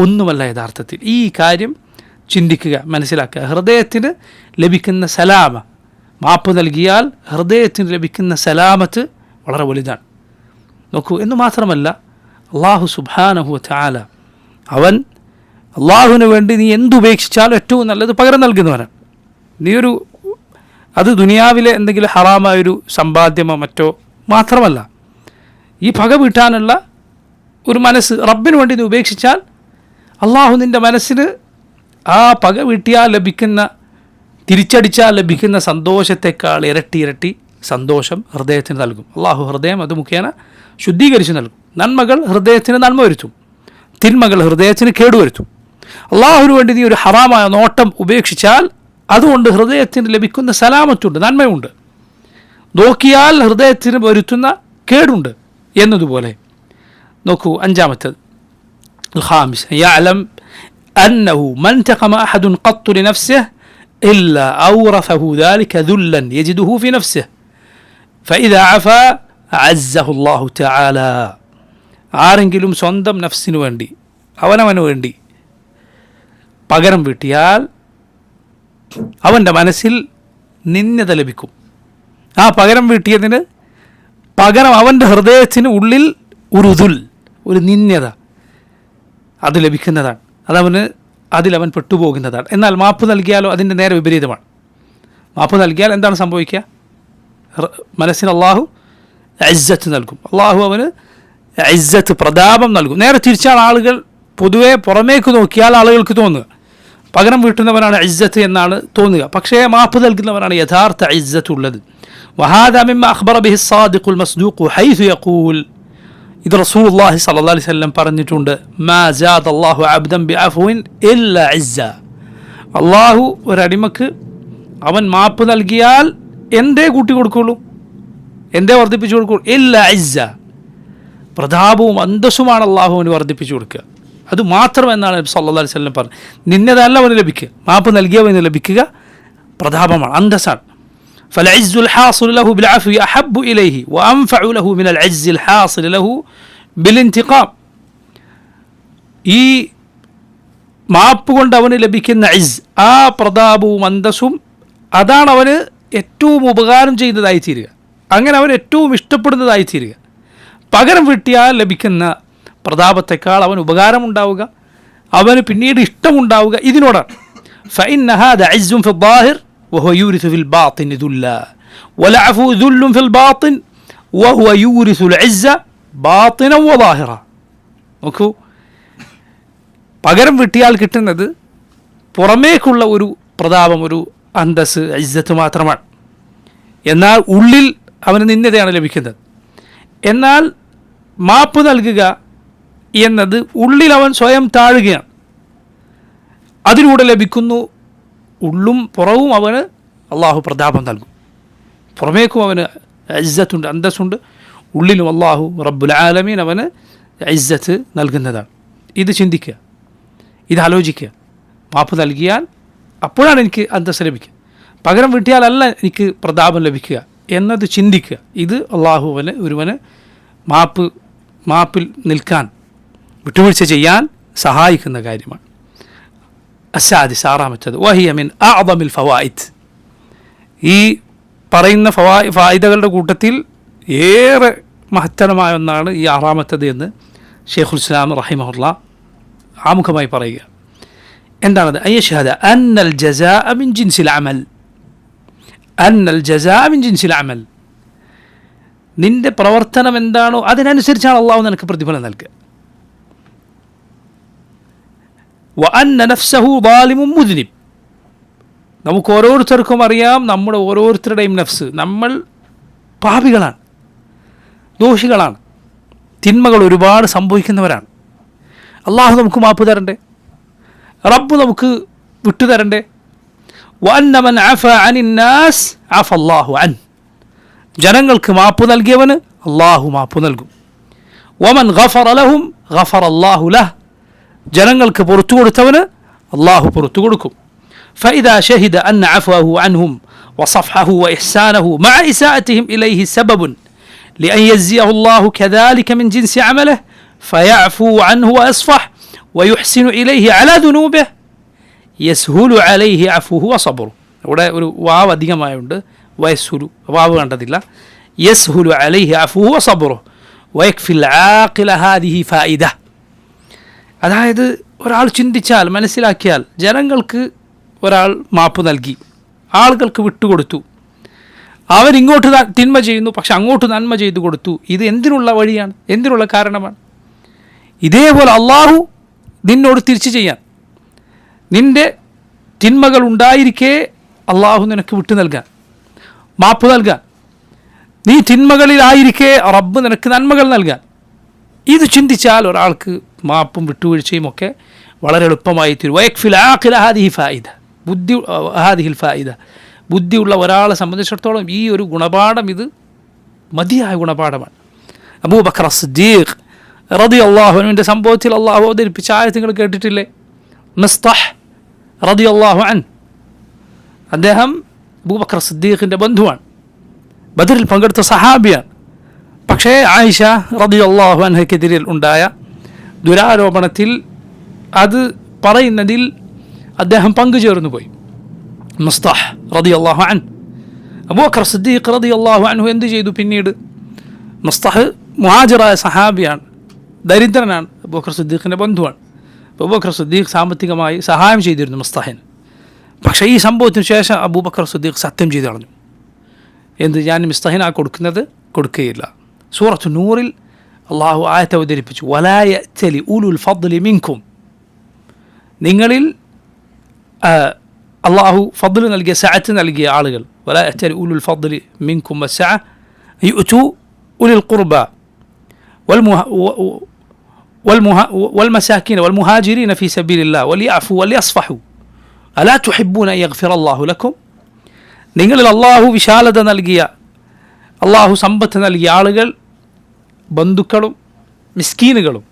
ഒന്നുമല്ല യഥാർത്ഥത്തിൽ. ഈ കാര്യം ചിന്തിക്കുക, മനസ്സിലാക്കുക. ഹൃദയത്തിന് ലഭിക്കുന്ന സലാമ, മാപ്പ് നൽകിയാൽ ഹൃദയത്തിന് ലഭിക്കുന്ന സലാമത്ത് വളരെ വലുതാണ്. നോക്കൂ, എന്ന് മാത്രമല്ല അല്ലാഹു സുബ്ഹാനഹു വ തആല അവൻ അള്ളാഹുവിന് വേണ്ടി നീ എന്തുപേക്ഷിച്ചാലും ഏറ്റവും നല്ലത് പകരം നൽകുന്നവനാണ്. അത് ദുനിയാവിലെ എന്തെങ്കിലും ഹറാമായൊരു സമ്പാദ്യമോ മറ്റോ മാത്രമല്ല, ഈ പക വീട്ടാനുള്ള ഒരു മനസ്സ് റബ്ബിന് വേണ്ടി നീ ഉപേക്ഷിച്ചാൽ അള്ളാഹു നിൻ്റെ മനസ്സിന് ആ പക വീട്ടിയാൽ ലഭിക്കുന്ന, തിരിച്ചടിച്ചാൽ ലഭിക്കുന്ന സന്തോഷത്തെക്കാൾ ഇരട്ടി ഇരട്ടി സന്തോഷം ഹൃദയത്തിന് നൽകും. അള്ളാഹു ഹൃദയം അത് മുഖേന ശുദ്ധീകരിച്ച് നൽകും. നന്മകൾ ഹൃദയത്തിന് നന്മ വരുത്തും, തിന്മകൾ ഹൃദയത്തിന് കേടുവരുത്തും. അള്ളാഹുവിന് വേണ്ടി നീ ഒരു ഹറാമായ നോട്ടം ഉപേക്ഷിച്ചാൽ അതുകൊണ്ട് ഹൃദയത്തിന് ലഭിക്കുന്ന സലാമത്തുണ്ട്, നന്മയുണ്ട്. നോക്കിയാൽ ഹൃദയത്തിന് വരുത്തുന്ന കേടുണ്ട് എന്നതുപോലെ. നോക്കൂ, അഞ്ചാമത്തേത് الخامس يعلم أنه ما انتقم أحد قط لنفسه إلا أورثه ذلك ذلا يجده في نفسه فإذا عفا عزه الله تعالى. ആരെങ്കിലും സ്വന്തം നഫ്സിന് വേണ്ടി അവനവന് വേണ്ടി പകരം വീട്ടിയാൽ അവൻ്റെ മനസ്സിൽ നിന്ദത ലഭിക്കും. ആ പകരം വീട്ടിയതിന് പകരം അവൻ്റെ ഹൃദയത്തിന് ഉള്ളിൽ ഒരു നിന്ദത അത് ലഭിക്കുന്നതാണ്. അതിലവൻ പെട്ടുപോകുന്നതാണ്. എന്നാൽ മാപ്പ് നൽകിയാലോ അതിൻ്റെ നേരെ വിപരീതമാണ്. മാപ്പ് നൽകിയാൽ എന്താണ് സംഭവിക്കുക? മനസ്സിന് അള്ളാഹു ഇസ്സത്ത് നൽകും. അള്ളാഹു അവന് ഇസ്സത്ത്, പ്രതാപം നൽകും. നേരെ തിരിച്ചാൽ ആളുകൾ പൊതുവെ പുറമേക്ക് നോക്കിയാൽ ആളുകൾക്ക് തോന്നുക പകരം വീട്ടുന്നവനാണ് ഇസ്സത്ത് എന്നാണ് തോന്നുക. പക്ഷേ മാപ്പ് നൽകുന്നവനാണ് യഥാർത്ഥ ഇസ്സത്ത് ഉള്ളത്. വഹാദാ മിമ്മ അഖ്ബറ ബിഹി സ്സാദിഖുൽ മസ്ദൂഖു ഹൈസു യഖൂൽ, ഇത് റസൂലുള്ളാഹി സ്വല്ലല്ലാഹി അലൈഹി വസല്ലം പറഞ്ഞിട്ടുണ്ട്. മാ സാദ അല്ലാഹു അബ്ദൻ ബിഅഫ്വിൻ ഇല്ലാ ഇസ്സ. അള്ളാഹു ഒരടിമക്ക് അവൻ മാപ്പ് നൽകിയാൽ എന്തേ കൂട്ടി കൊടുക്കുള്ളൂ, എന്തേ വർദ്ധിപ്പിച്ചു കൊടുക്കുള്ളൂ? ഇല്ലാ ഇസ്സ, പ്രതാപവും അന്തസ്സുമാണ് അള്ളാഹുവിന് വർദ്ധിപ്പിച്ചു കൊടുക്കുക. അത് മാത്രമെന്നാണ് നബി സല്ലല്ലാഹു അലൈഹി വസല്ലം പറഞ്ഞത്. നിന്നതല്ല അവന് ലഭിക്കുക, മാപ്പ് നൽകിയവന് ലഭിക്കുക പ്രതാപമാണ്, അന്തസ്സാണ്. فالعز الحاصل له بالعفو أحب إليه وأنفع له من العز الحاصل له بالانتقام. ഈ മാപ്പ് കൊണ്ട് അവന് ലഭിക്കുന്ന ഇസ്, ആ പ്രതാപവും അന്തസ്സും, അതാണ് അവന് ഏറ്റവും ഉപകാരം ചെയ്യുന്നതായി തീരുക. അങ്ങനെ അവൻ ഏറ്റവും ഇഷ്ടപ്പെടുന്നതായി തീരുക. പകരം വീട്ടിയാൽ ലഭിക്കുന്ന പ്രതാപത്തെക്കാൾ അവന് ഉപകാരമുണ്ടാവുക, അവന് പിന്നീട് ഇഷ്ടമുണ്ടാവുക ഇതിനോടാണ്. فإن هذا عز في الظاهر وهو يورث في الباطن ذلا والعفو ذل في الباطن وهو يورث العز باطنا وظاهرا. നോക്കൂ, പകരം വീട്ടിയാൽ കിട്ടുന്നത് പുറമേക്കുള്ള ഒരു പ്രതാപം, ഒരു അന്തസ്, ഇസ്സത്ത് മാത്രമാണ്. എന്നാൽ ഉള്ളിൽ അവന് നിന്ദതയാണ് ലഭിക്കുന്നത്. എന്നാൽ മാപ്പ് നൽകുക എന്നത് ഉള്ളിൽ അവൻ സ്വയം താഴുകയാണ്, അതിലൂടെ ലഭിക്കുന്നു ഉള്ളും പുറവും അവന് അള്ളാഹു പ്രതാപം നൽകും. പുറമേക്കും അവന് ഇസ്സത്തുണ്ട്, അന്തസ്സുണ്ട്, ഉള്ളിലും അള്ളാഹു റബ്ബുൽ ആലമീൻ അവന് ഇസ്സത്ത് നൽകുന്നതാണ്. ഇത് ചിന്തിക്കുക, ഇത് ആലോചിക്കുക. മാപ്പ് നൽകിയാൽ അപ്പോഴാണ് എനിക്ക് അന്തസ്സ് ലഭിക്കുക, പകരം വീട്ടിയാലല്ല എനിക്ക് പ്രതാപം ലഭിക്കുക എന്നത് ചിന്തിക്കുക. ഇത് അള്ളാഹുവിന് ഒരുവന് മാപ്പിൽ നിൽക്കാൻ, വിട്ടുവീഴ്ച ചെയ്യാൻ സഹായിക്കുന്ന കാര്യമാണ്. അസ്സാദിസ്, ആറാമത്തേത് വഹിയ മിൻ അഅ്ദമിൽ ഫവായിദ്. ഈ പറയുന്ന ഫായിദകളുടെ കൂട്ടത്തിൽ ഏറെ മഹത്തരമായ ഒന്നാണ് ഈ ആറാമത്തേത് എന്ന് ഷെയ്ഖുൽ ഇസ്ലാം റഹിമഹുല്ലാ ആമുഖമായി പറയുക. എന്താണത്? അയ്യശ്ഹദ അന്നൽ ജസാഅ മിൻ ജിൻസിൽ അമൽ. അന്നൽ ജസാഅ മിൻ ജിൻസിൽ അമൽ, നിന്റെ പ്രവർത്തനം എന്താണോ അതിനനുസരിച്ചാണ് അള്ളാഹു നിനക്ക് പ്രതിഫലം നൽകുക. വഅന്ന നഫ്സഹു ളാലിമുൻ മുദ്നിബ്, നമുക്ക് ഓരോരുത്തർക്കും അറിയാം നമ്മുടെ ഓരോരുത്തരുടെയും നഫ്സ്, നമ്മൾ പാപികളാണ്, ദോഷികളാണ്, തിന്മകൾ ഒരുപാട് സംഭവിക്കുന്നവരാണ്. അള്ളാഹു നമുക്ക് മാപ്പ് തരണ്ടേ, റബ്ബ് നമുക്ക് വിട്ടുതരണ്ടേ. വഅന്ന മൻ അഫ അനിൻ നാസ് അഫ അല്ലാഹു അൻ, ജനങ്ങൾക്ക് മാപ്പ് നൽകിയവന് അള്ളാഹു മാപ്പ് നൽകും. വമൻ ഗഫറ ലഹും ഗഫറ അല്ലാഹു ലഹ്, ജനങ്ങൾക്ക് പുറത്തു കൊടുത്തവന് അള്ളാഹു പുറത്തു കൊടുക്കും. فإذا شهد أن عفوه عنهم وصفحه وإحسانه مع إساءتهم إليه سبب لأن يجزيه الله كذلك من جنس عمله فيعفو عنه ويصفح ويحسن إليه على ذنوبه يسهل عليه عفوه وصبره. ഇവിടെ ഒരു വാവ് അധികമായുണ്ട്, വയസ്സുരു വാവ് കണ്ടതില്ല. യസ്ഹുലു അലൈഹി അഫ്വുഹു വസബ്റുഹു വയക്ഫിൽ ആഖില ഹാദിഹി ഫായിദ. അതായത് ഒരാൾ ചിന്തിച്ചാൽ, മനസ്സിലാക്കിയാൽ, ജനങ്ങൾക്ക് ഒരാൾ മാപ്പ് നൽകി, ആളുകൾക്ക് വിട്ടുകൊടുത്തു, അവരിങ്ങോട്ട് തിന്മ ചെയ്യുന്നു പക്ഷെ അങ്ങോട്ട് നന്മ ചെയ്തു കൊടുത്തു. ഇത് എന്തിനുള്ള വഴിയാണ്, എന്തിനുള്ള കാരണമാണ്? ഇതേപോലെ അള്ളാഹു നിന്നോട് തിരിച്ചു ചെയ്യാൻ, നിൻ്റെ തിന്മകൾ ഉണ്ടായിരിക്കെ അള്ളാഹു നിനക്ക് വിട്ടു നൽകാൻ, മാപ്പ് നൽകാൻ, നീ തിന്മകളിലായിരിക്കെ റബ്ബ് നിനക്ക് നന്മകൾ നൽകാൻ. ഇത് ചിന്തിച്ചാൽ ഒരാൾക്ക് മാപ്പും വിട്ടുവീഴ്ചയും ഒക്കെ വളരെ എളുപ്പമായി തീരും. വയക്ഫിൽ ആഖില ഹാദിഹി ഫായിദ, ഹാദിഹിൽ ഫായിദ. ബുദ്ധിയുള്ള ഒരാളെ സംബന്ധിച്ചിടത്തോളം ഈ ഒരു ഗുണപാഠം ഇത് മതിയായ ഗുണപാഠമാണ്. അബൂബക്കർ സിദ്ദീഖ് റളിയല്ലാഹു അൻഹുവിൻ്റെ സംഭവത്തിൽ അള്ളാഹു അവതരിപ്പിച്ച ആയത്ത് നിങ്ങൾ കേട്ടിട്ടില്ലേ? മിസ്തഹ് റളിയല്ലാഹു അൻഹു, അദ്ദേഹം അബൂബക്കർ സിദ്ദീഖിൻ്റെ ബന്ധുവാണ്, ബദറിൽ പങ്കെടുത്ത സഹാബിയാണ്. പക്ഷേ ആയിഷ റളിയല്ലാഹു അൻഹയ്ക്കെതിരെ ഉണ്ടായ ദുരാരോപണത്തിൽ അത് പറയുന്നതിൽ അദ്ദേഹം പങ്കുചേർന്നു പോയി. മിസ്തഹ് റളിയല്ലാഹു അൻഹു, അബൂബക്കർ സിദ്ദീഖ് റളിയല്ലാഹു അൻഹു എന്ത് ചെയ്തു പിന്നീട്? മിസ്തഹ് മുഹാജിറായ സഹാബിയാണ്, ദരിദ്രനാണ്, അബൂബക്കർ സിദ്ദീഖിൻ്റെ ബന്ധുവാണ്. അബൂബക്കർ സിദ്ദീഖ് സാമ്പത്തികമായി സഹായം ചെയ്തിരുന്നു മിസ്തഹിന്. പക്ഷേ ഈ സംഭവത്തിന് ശേഷം അബൂബക്കർ സിദ്ദീഖ് സത്യം ചെയ്ത് കളഞ്ഞു. എന്ത്? ഞാൻ മിസ്തഹിനാ കൊടുക്കുന്നത് കൊടുക്കുകയില്ല. സൂറത്തു നൂറിൽ അള്ളാഹു ആയത്ത് അവതരിപ്പിച്ചു, വലാ യഅ്തലി ഉലുൽ ഫദ്ലി മിൻകും, നിങ്ങളിൽ അള്ളാഹു ഫദ്ൽ നൽകിയ, സഅത്ത് നൽകിയ ആളുകൾ, വലാ യഅ്തലി ഉലുൽ ഫദ്ലി മിൻകും വസ്സഅ യുഅ്തു ഉലിൽ ഖുർബ والمساكين والمهاجرين في سبيل الله وليعفوا وليصفحوا ألا تحبون أن يغفر الله لكم. നിങ്ങളിൽ അള്ളാഹു വിശാലത നൽകിയ, അള്ളാഹു സമ്പത്ത് നൽകിയ ആളുകൾ ബന്ധുക്കളും മിസ്കീനുകളും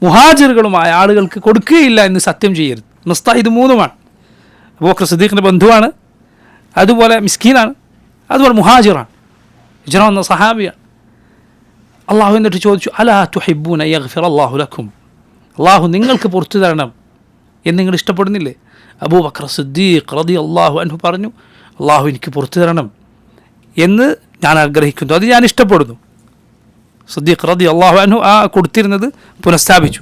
മുഹാജിറുകളുമായ ആളുകൾക്ക് കൊടുക്കുകയില്ല എന്ന് സത്യം ചെയ്യരുത്. മിസ്തഹ് ഇത് മൂന്നുമാണ്. അബൂബക്കർ സിദ്ദീഖിൻ്റെ ബന്ധുവാണ്, അതുപോലെ മിസ്കീനാണ്, അതുപോലെ മുഹാജിറാണ്, ഹിജ്റ എന്ന സഹാബിയാണ്. അള്ളാഹു എന്നിട്ട് ചോദിച്ചു, അലാ തുഹിബ്ബൂന യഗ്ഫിറ അല്ലാഹു ലക്കും, അള്ളാഹു നിങ്ങൾക്ക് പുറത്തു തരണം എന്ന് നിങ്ങൾ ഇഷ്ടപ്പെടുന്നില്ലേ? അബൂബക്കർ സിദ്ദീഖ് റളിയല്ലാഹു അൻഹു പറഞ്ഞു, അള്ളാഹു എനിക്ക് പുറത്തു തരണം എന്ന് ഞാൻ ആഗ്രഹിക്കുന്നു, അത് ഞാൻ ഇഷ്ടപ്പെടുന്നു. സിദ്ദീഖ് റളിയല്ലാഹു അൻഹു ആ കൊടുത്തിരുന്നത് പുനഃസ്ഥാപിച്ചു,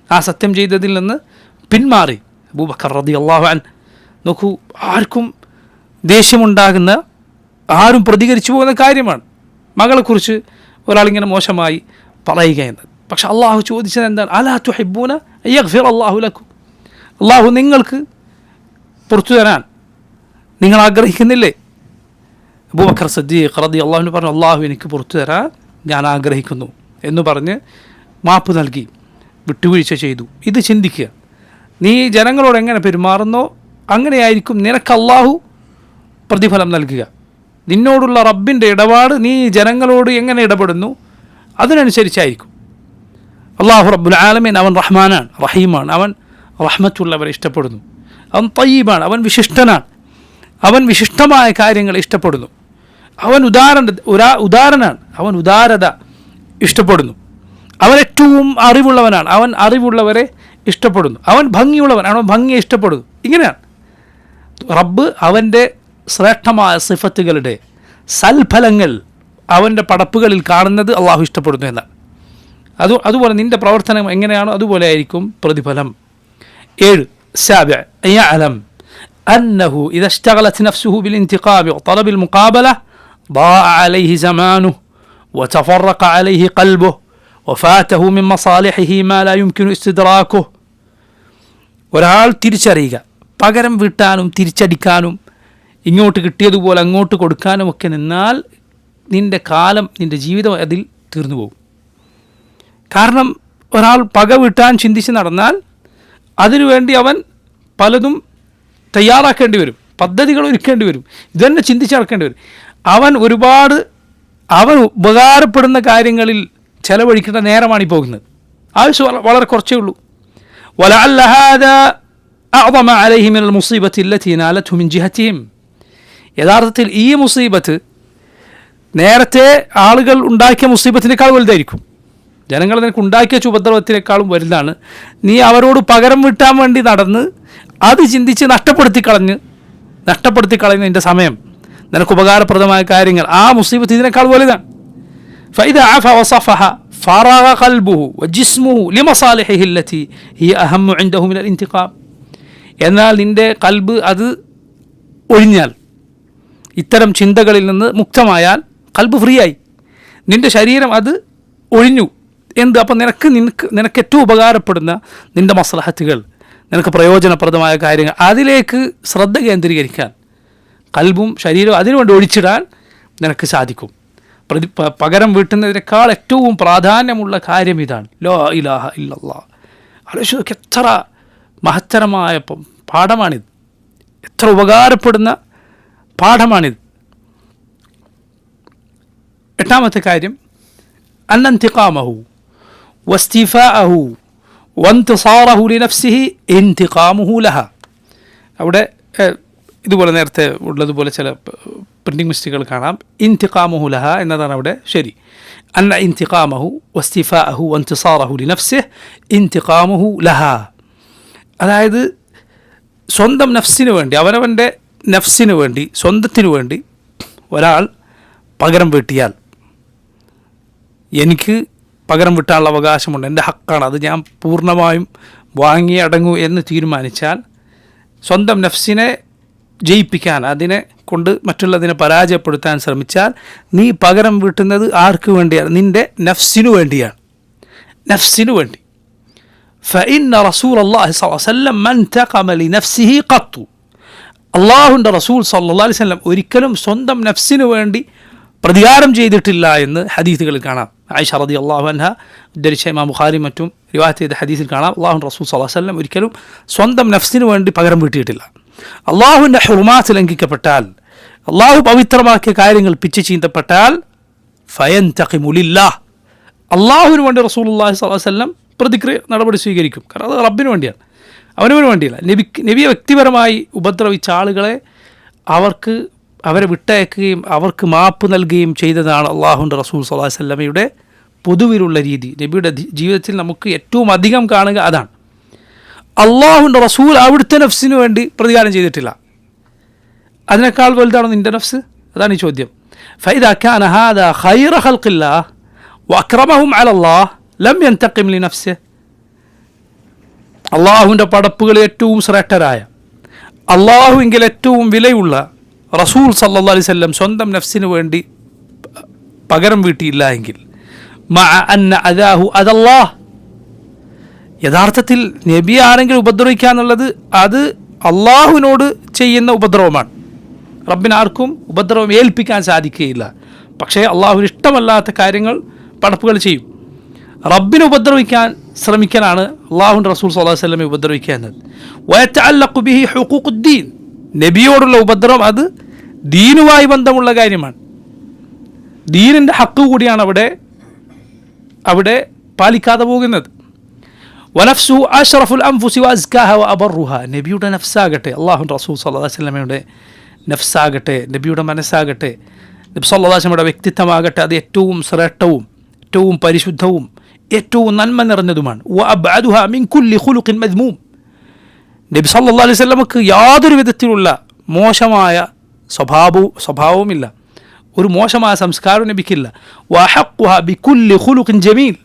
ആ സത്യം ചെയ്തതിൽ നിന്ന് പിന്മാറി. അബൂബക്കർ റളിയല്ലാഹു അൻഹു, നോക്കൂ, ആർക്കും ദേഷ്യമുണ്ടാകുന്ന, ആരും പ്രതികരിച്ചു പോകുന്ന കാര്യമാണ് മകളെക്കുറിച്ച് ഒരാളിങ്ങനെ മോശമായി പറയുക എന്നത്. പക്ഷെ അള്ളാഹു ചോദിച്ചത് എന്താണ്? അലാ തുഹിബ്ബൂന യഗ്ഫിറ അല്ലാഹു ലക്കും, അള്ളാഹു നിങ്ങൾക്ക് പുറത്തു തരാൻ നിങ്ങൾ ആഗ്രഹിക്കുന്നില്ലേ? അബൂബക്കർ സിദ്ദീഖ് റളിയല്ലാഹു അൻഹു പറഞ്ഞു, അള്ളാഹു എനിക്ക് പുറത്തു തരാൻ ഞാൻ ആഗ്രഹിക്കുന്നു എന്ന് പറഞ്ഞ് മാപ്പ് നൽകി, വിട്ടുവീഴ്ച ചെയ്തു. ഇത് ചിന്തിക്കുക, നീ ജനങ്ങളോട് എങ്ങനെ പെരുമാറുന്നോ അങ്ങനെയായിരിക്കും നിനക്ക് അള്ളാഹു പ്രതിഫലം നൽകുക. നിന്നോടുള്ള റബ്ബിൻ്റെ ഇടപാട്, നീ ജനങ്ങളോട് എങ്ങനെ ഇടപെടുന്നു അതിനനുസരിച്ചായിരിക്കും. അള്ളാഹു റബ്ബുൽ ആലമീൻ അവൻ റഹ്മാനാണ്, റഹീമാണ്, അവൻ റഹ്മത്തുള്ളവരെ ഇഷ്ടപ്പെടുന്നു, അവൻ തയ്യിബാണ്, അവൻ വിശിഷ്ടനാണ്, അവൻ വിശിഷ്ടമായ കാര്യങ്ങൾ ഇഷ്ടപ്പെടുന്നു, അവൻ ഉദാരനാണ്, അവൻ ഉദാരത ഇഷ്ടപ്പെടുന്നു, അവൻ ഏറ്റവും അറിവുള്ളവനാണ്, അവൻ അറിവുള്ളവരെ ഇഷ്ടപ്പെടുന്നു, അവൻ ഭംഗിയുള്ളവനാണ്, അവൻ ഭംഗിയെ ഇഷ്ടപ്പെടുന്നു. ഇങ്ങനെയാണ് റബ്ബ് അവൻ്റെ ശ്രേഷ്ഠമായ സിഫത്തുകളുടെ സൽഫലങ്ങൾ അവൻ്റെ പടപ്പുകളിൽ കാണുന്നത് അള്ളാഹു ഇഷ്ടപ്പെടുന്നു എന്നാണ്. അതുപോലെ നിൻ്റെ പ്രവർത്തനം എങ്ങനെയാണോ അതുപോലെ ആയിരിക്കും പ്രതിഫലം. 7 السابع أن يعلم أنه إذا اشتغلت نفسه بالانتقام وطلب المقابلة ضاع عليه زمانه وتفرق عليه قلبه وفاته من مصالحه ما لا يمكن استدراكه. ഒരാൾ തിരിച്ചറിയുക, പകരം വീട്ടാനും തിരിച്ചടിക്കാനും ഇങ്ങോട്ട് കിട്ടിയതുപോലെ അങ്ങോട്ട് കൊടുക്കാനും ഒക്കെ നിന്നാൽ നിൻ്റെ കാലം, നിൻ്റെ ജീവിതം അതിൽ തീർന്നു പോകും. കാരണം ഒരാൾ പക വീട്ടാൻ ചിന്തിച്ച് നടന്നാൽ അതിനുവേണ്ടി അവൻ പലതും തയ്യാറാക്കേണ്ടി വരും, പദ്ധതികൾ ഒരുക്കേണ്ടി വരും, ഇതുതന്നെ ചിന്തിച്ചിറക്കേണ്ടി വരും. അവൻ ഉപകാരപ്പെടുന്ന കാര്യങ്ങളിൽ ചെലവഴിക്കേണ്ട നേരമാണ് ഈ പോകുന്നത്. ആവശ്യം വളരെ കുറച്ചേ ഉള്ളൂ. വലഅല്ല ഹാദാ അഅ്ളമ അലൈഹി മിനൽ മുസീബത്തി അല്ലതി നാലത്ഹു മിൻ ജിഹതിഹിം. യഥാർത്ഥത്തിൽ ഈ മുസീബത്ത് നേരത്തെ ആളുകൾ ഉണ്ടാക്കിയ മുസീബത്തിനേക്കാൾ വലുതായിരിക്കും. ജനങ്ങൾ നിനക്ക് ഉണ്ടാക്കിയ ഉപദ്രവത്തിനേക്കാളും വലുതാണ്. നീ അവരോട് പകരം വീട്ടാൻ വേണ്ടി നടന്ന് അത് ചിന്തിച്ച് നഷ്ടപ്പെടുത്തി കളഞ്ഞ് നിൻ്റെ സമയം നിനക്ക് ഉപകാരപ്രദമായ കാര്യങ്ങൾ, ആ മുസീബത്ത് ഇതിനേക്കാൾ വലുതാണ്. فإذا عفا وصفح فرغ قلبه وجسمه لمصالحه التي هي أهم عنده من الانتقام. എന്നാൽ നിന്റെ കൽബ് അത് ഒഴിഞ്ഞാൽ, ഇത്തരം ചിന്തകളിൽ നിന്ന് മുക്തമായാൽ, കൽബ് ഫ്രീ ആയി, നിന്റെ ശരീരം അത് ഒഴിഞ്ഞു. എന്ത്? അപ്പം നിനക്ക് ഏറ്റവും ഉപകാരപ്പെടുന്ന നിന്റെ മസ്ലഹത്തുകൾ, നിനക്ക് പ്രയോജനപ്രദമായ കാര്യങ്ങൾ, അതിലേക്ക് ശ്രദ്ധ കേന്ദ്രീകരിക്കാൻ കൽബും ശരീരവും അതിനുവേണ്ടി ഒഴിച്ചിടാൻ നിനക്ക് സാധിക്കും. പകരം വീട്ടുന്നതിനേക്കാൾ ഏറ്റവും പ്രാധാന്യമുള്ള കാര്യം ഇതാണ്, ലാ ഇലാഹ ഇല്ലല്ലാഹ്. ആലോചിച്ച് എത്ര മഹത്തരമായ പാഠമാണിത്, എത്ര ഉപകാരപ്പെടുന്ന പാഠമാണിത്. എട്ടാമത്തെ കാര്യം, അന്നന്തിഖാമഹു വസ്തിഫാഅഹു വന്തിസാറഹു ലിനഫ്സിഹി ഇന്തിഖാമുഹു ലഹ. അവിടെ ഇതുപോലെ നേരത്തെ ഉള്ളതുപോലെ ചില പ്രിൻറ്റിംഗ് മിസ്റ്റേക്കുകൾ കാണാം. ഇന്തിഖാമുഹു ലഹ എന്നതാണ് അവിടെ ശരി. അന്ന ഇന്തിഖാമഹു വസ്തിഫാഅഹു വന്തിസാറഹു ലിനഫ്സിഹി ഇന്തിഖാമുഹു ലഹ. അതായത് സ്വന്തം നഫ്സിന് വേണ്ടി, അവനവൻ്റെ നഫ്സിന് വേണ്ടി, സ്വന്തത്തിനു വേണ്ടി ഒരാൾ പകരം വീട്ടിയാൽ, എനിക്ക് പകരം വീട്ടാനുള്ള അവകാശമുണ്ട്, എൻ്റെ ഹക്കാണ്, അത് ഞാൻ പൂർണ്ണമായും വാങ്ങി അടങ്ങൂ എന്ന് തീരുമാനിച്ചാൽ, സ്വന്തം നഫ്സിനെ ജയിപ്പിക്കാൻ, അതിനെ കൊണ്ട് മറ്റുള്ളതിനെ പരാജയപ്പെടുത്താൻ ശ്രമിച്ചാൽ, നീ പകരം വീട്ടുന്നത് ആർക്ക് വേണ്ടിയാണ്? നിൻ്റെ നഫ്സിനു വേണ്ടിയാണ്. നഫ്സിനു വേണ്ടി. فإن رسول الله صلى الله عليه وسلم من انتقم لنفسه قط. അള്ളാഹുവിൻ്റെ റസൂൽ സല്ലല്ലാഹു അലൈഹി വസല്ലം ഒരിക്കലും സ്വന്തം നഫ്സിനു വേണ്ടി പ്രതികാരം ചെയ്തിട്ടില്ല എന്ന് ഹദീസുകളിൽ കാണാം. ആയിഷ റളിയല്ലാഹു അൻഹ ഉദ്ധരിച്ച ഇമാം ബുഖാരി മറ്റും റിവായത്ത് ചെയ്ത ഹദീസിൽ കാണാം, അള്ളാഹുവിൻ്റെ റസൂൽ സല്ലല്ലാഹു അലൈഹി വസല്ലം ഒരിക്കലും സ്വന്തം നഫ്സിനു വേണ്ടി പകരം വീട്ടിയിട്ടില്ല. അള്ളാഹുവിൻ്റെ ഹുർമാത്ത് ലംഘിക്കപ്പെട്ടാൽ, അള്ളാഹു പവിത്രമാക്കിയ കാര്യങ്ങൾ പിച്ച് ചീന്തപ്പെട്ടാൽ, ഫയന്തഖിമു ലില്ലാഹ്, അള്ളാഹുവിന് വേണ്ടി റസൂലുള്ളാഹി സ്വല്ലല്ലാഹു അലൈഹി വസല്ലം പ്രതിക്രിയ നടപടി സ്വീകരിക്കും. കാരണം അത് റബ്ബിന് വേണ്ടിയാണ്, അവനവന് വേണ്ടിയല്ല. നബിയെ വ്യക്തിപരമായി ഉപദ്രവിച്ച ആളുകളെ അവരെ വിട്ടയക്കുകയും അവർക്ക് മാപ്പ് നൽകുകയും ചെയ്തതാണ് അള്ളാഹുവിൻ്റെ റസൂൽ സ്വല്ലല്ലാഹു അലൈഹി വസല്ലമയുടെ പൊതുവിലുള്ള രീതി. നബിയുടെ ജീവിതത്തിൽ നമുക്ക് ഏറ്റവും അധികം കാണുക അതാണ്. അള്ളാഹുവിൻ്റെ റസൂൽ അവിടുത്തെ നഫ്സിന് വേണ്ടി പ്രതികാരം ചെയ്തിട്ടില്ല. അതിനേക്കാൾ വലുതാണോ നിൻ്റെ നഫ്സ്? അതാണ് ഈ ചോദ്യം. ഫൈദാ കാന ഹാദാ ഖൈറ ഖൽഖില്ലാഹ് വഅക്റമഹും അലല്ലാഹ് ലം യന്തഖിം ലിനഫ്സിഹി. അള്ളാഹുവിൻ്റെ പടപ്പുകളിൽ ഏറ്റവും ശ്രേഷ്ഠരായ, അള്ളാഹുവിങ്കിൽ ഏറ്റവും വിലയുള്ള റസൂൽ സല്ലല്ലാഹു അലൈഹി വസല്ലം സ്വന്തം നഫ്സിന് വേണ്ടി പകരം വീട്ടിയില്ല എങ്കിൽ, മഅ അന്ന അദാഹു അദല്ലാഹ്, യഥാർത്ഥത്തിൽ നബി ആരെങ്കിലും ഉപദ്രവിക്കുക എന്നുള്ളത് അത് അള്ളാഹുവിനോട് ചെയ്യുന്ന ഉപദ്രവമാണ്. റബ്ബിനാർക്കും ഉപദ്രവം ഏൽപ്പിക്കാൻ സാധിക്കുകയില്ല. പക്ഷേ അള്ളാഹുവിന് ഇഷ്ടമല്ലാത്ത കാര്യങ്ങൾ പടപ്പുകൾ ചെയ്യും. റബ്ബിനെ ഉപദ്രവിക്കാൻ ശ്രമിക്കാനാണ് അള്ളാഹുവിൻ്റെ റസൂൽ സ്വല്ലല്ലാഹു അലൈഹി വസല്ലമയെ ഉപദ്രവിക്കുക എന്നത്. വയതഅല്ലഖു ബിഹി ഹുഖൂഖുദ്ദീൻ, നബിയോടുള്ള ഉപദ്രവം അത് ദീനുമായി ബന്ധമുള്ള കാര്യമാണ്. ദീനിൻ്റെ ഹക്ക് കൂടിയാണ് അവിടെ പാലിക്കാതെ പോകുന്നത്. വനഫ്സുഹു അഷ്റഫുൽ അൻഫുസി വഅസ്കാഹ വഅബറുഹ, നബിയുടെ നഫ്സാകട്ടെ, അള്ളാഹുവിൻ്റെ റസൂൽ സ്വല്ലല്ലാഹു അലൈഹി വസല്ലമയുടെ നഫ്സാകട്ടെ, നബിയുടെ മനസ്സാകട്ടെ, നബി സല്ലല്ലാഹു അലൈഹി വസല്ലമയുടെ വ്യക്തിത്വമാകട്ടെ, അത് ഏറ്റവും ശ്രേഷ്ഠവും ഏറ്റവും പരിശുദ്ധവും ഏറ്റവും നന്മ നിറഞ്ഞതുമാണ്. വഅബ്അദുഹ മിൻ കുല്ലി ഖുലുഖിൻ മദ്മൂം, നബി സല്ലല്ലാഹു അലൈഹി വസല്ലമക്ക് യാതൊരു വിധത്തിലുള്ള മോശമായ സ്വഭാവവുമില്ല, ഒരു മോശമായ സംസ്കാരവും നബിക്കില്ല. വഅഹഖുഹ ബികുല്ലി ഖുലുഖിൻ ജമീൽ,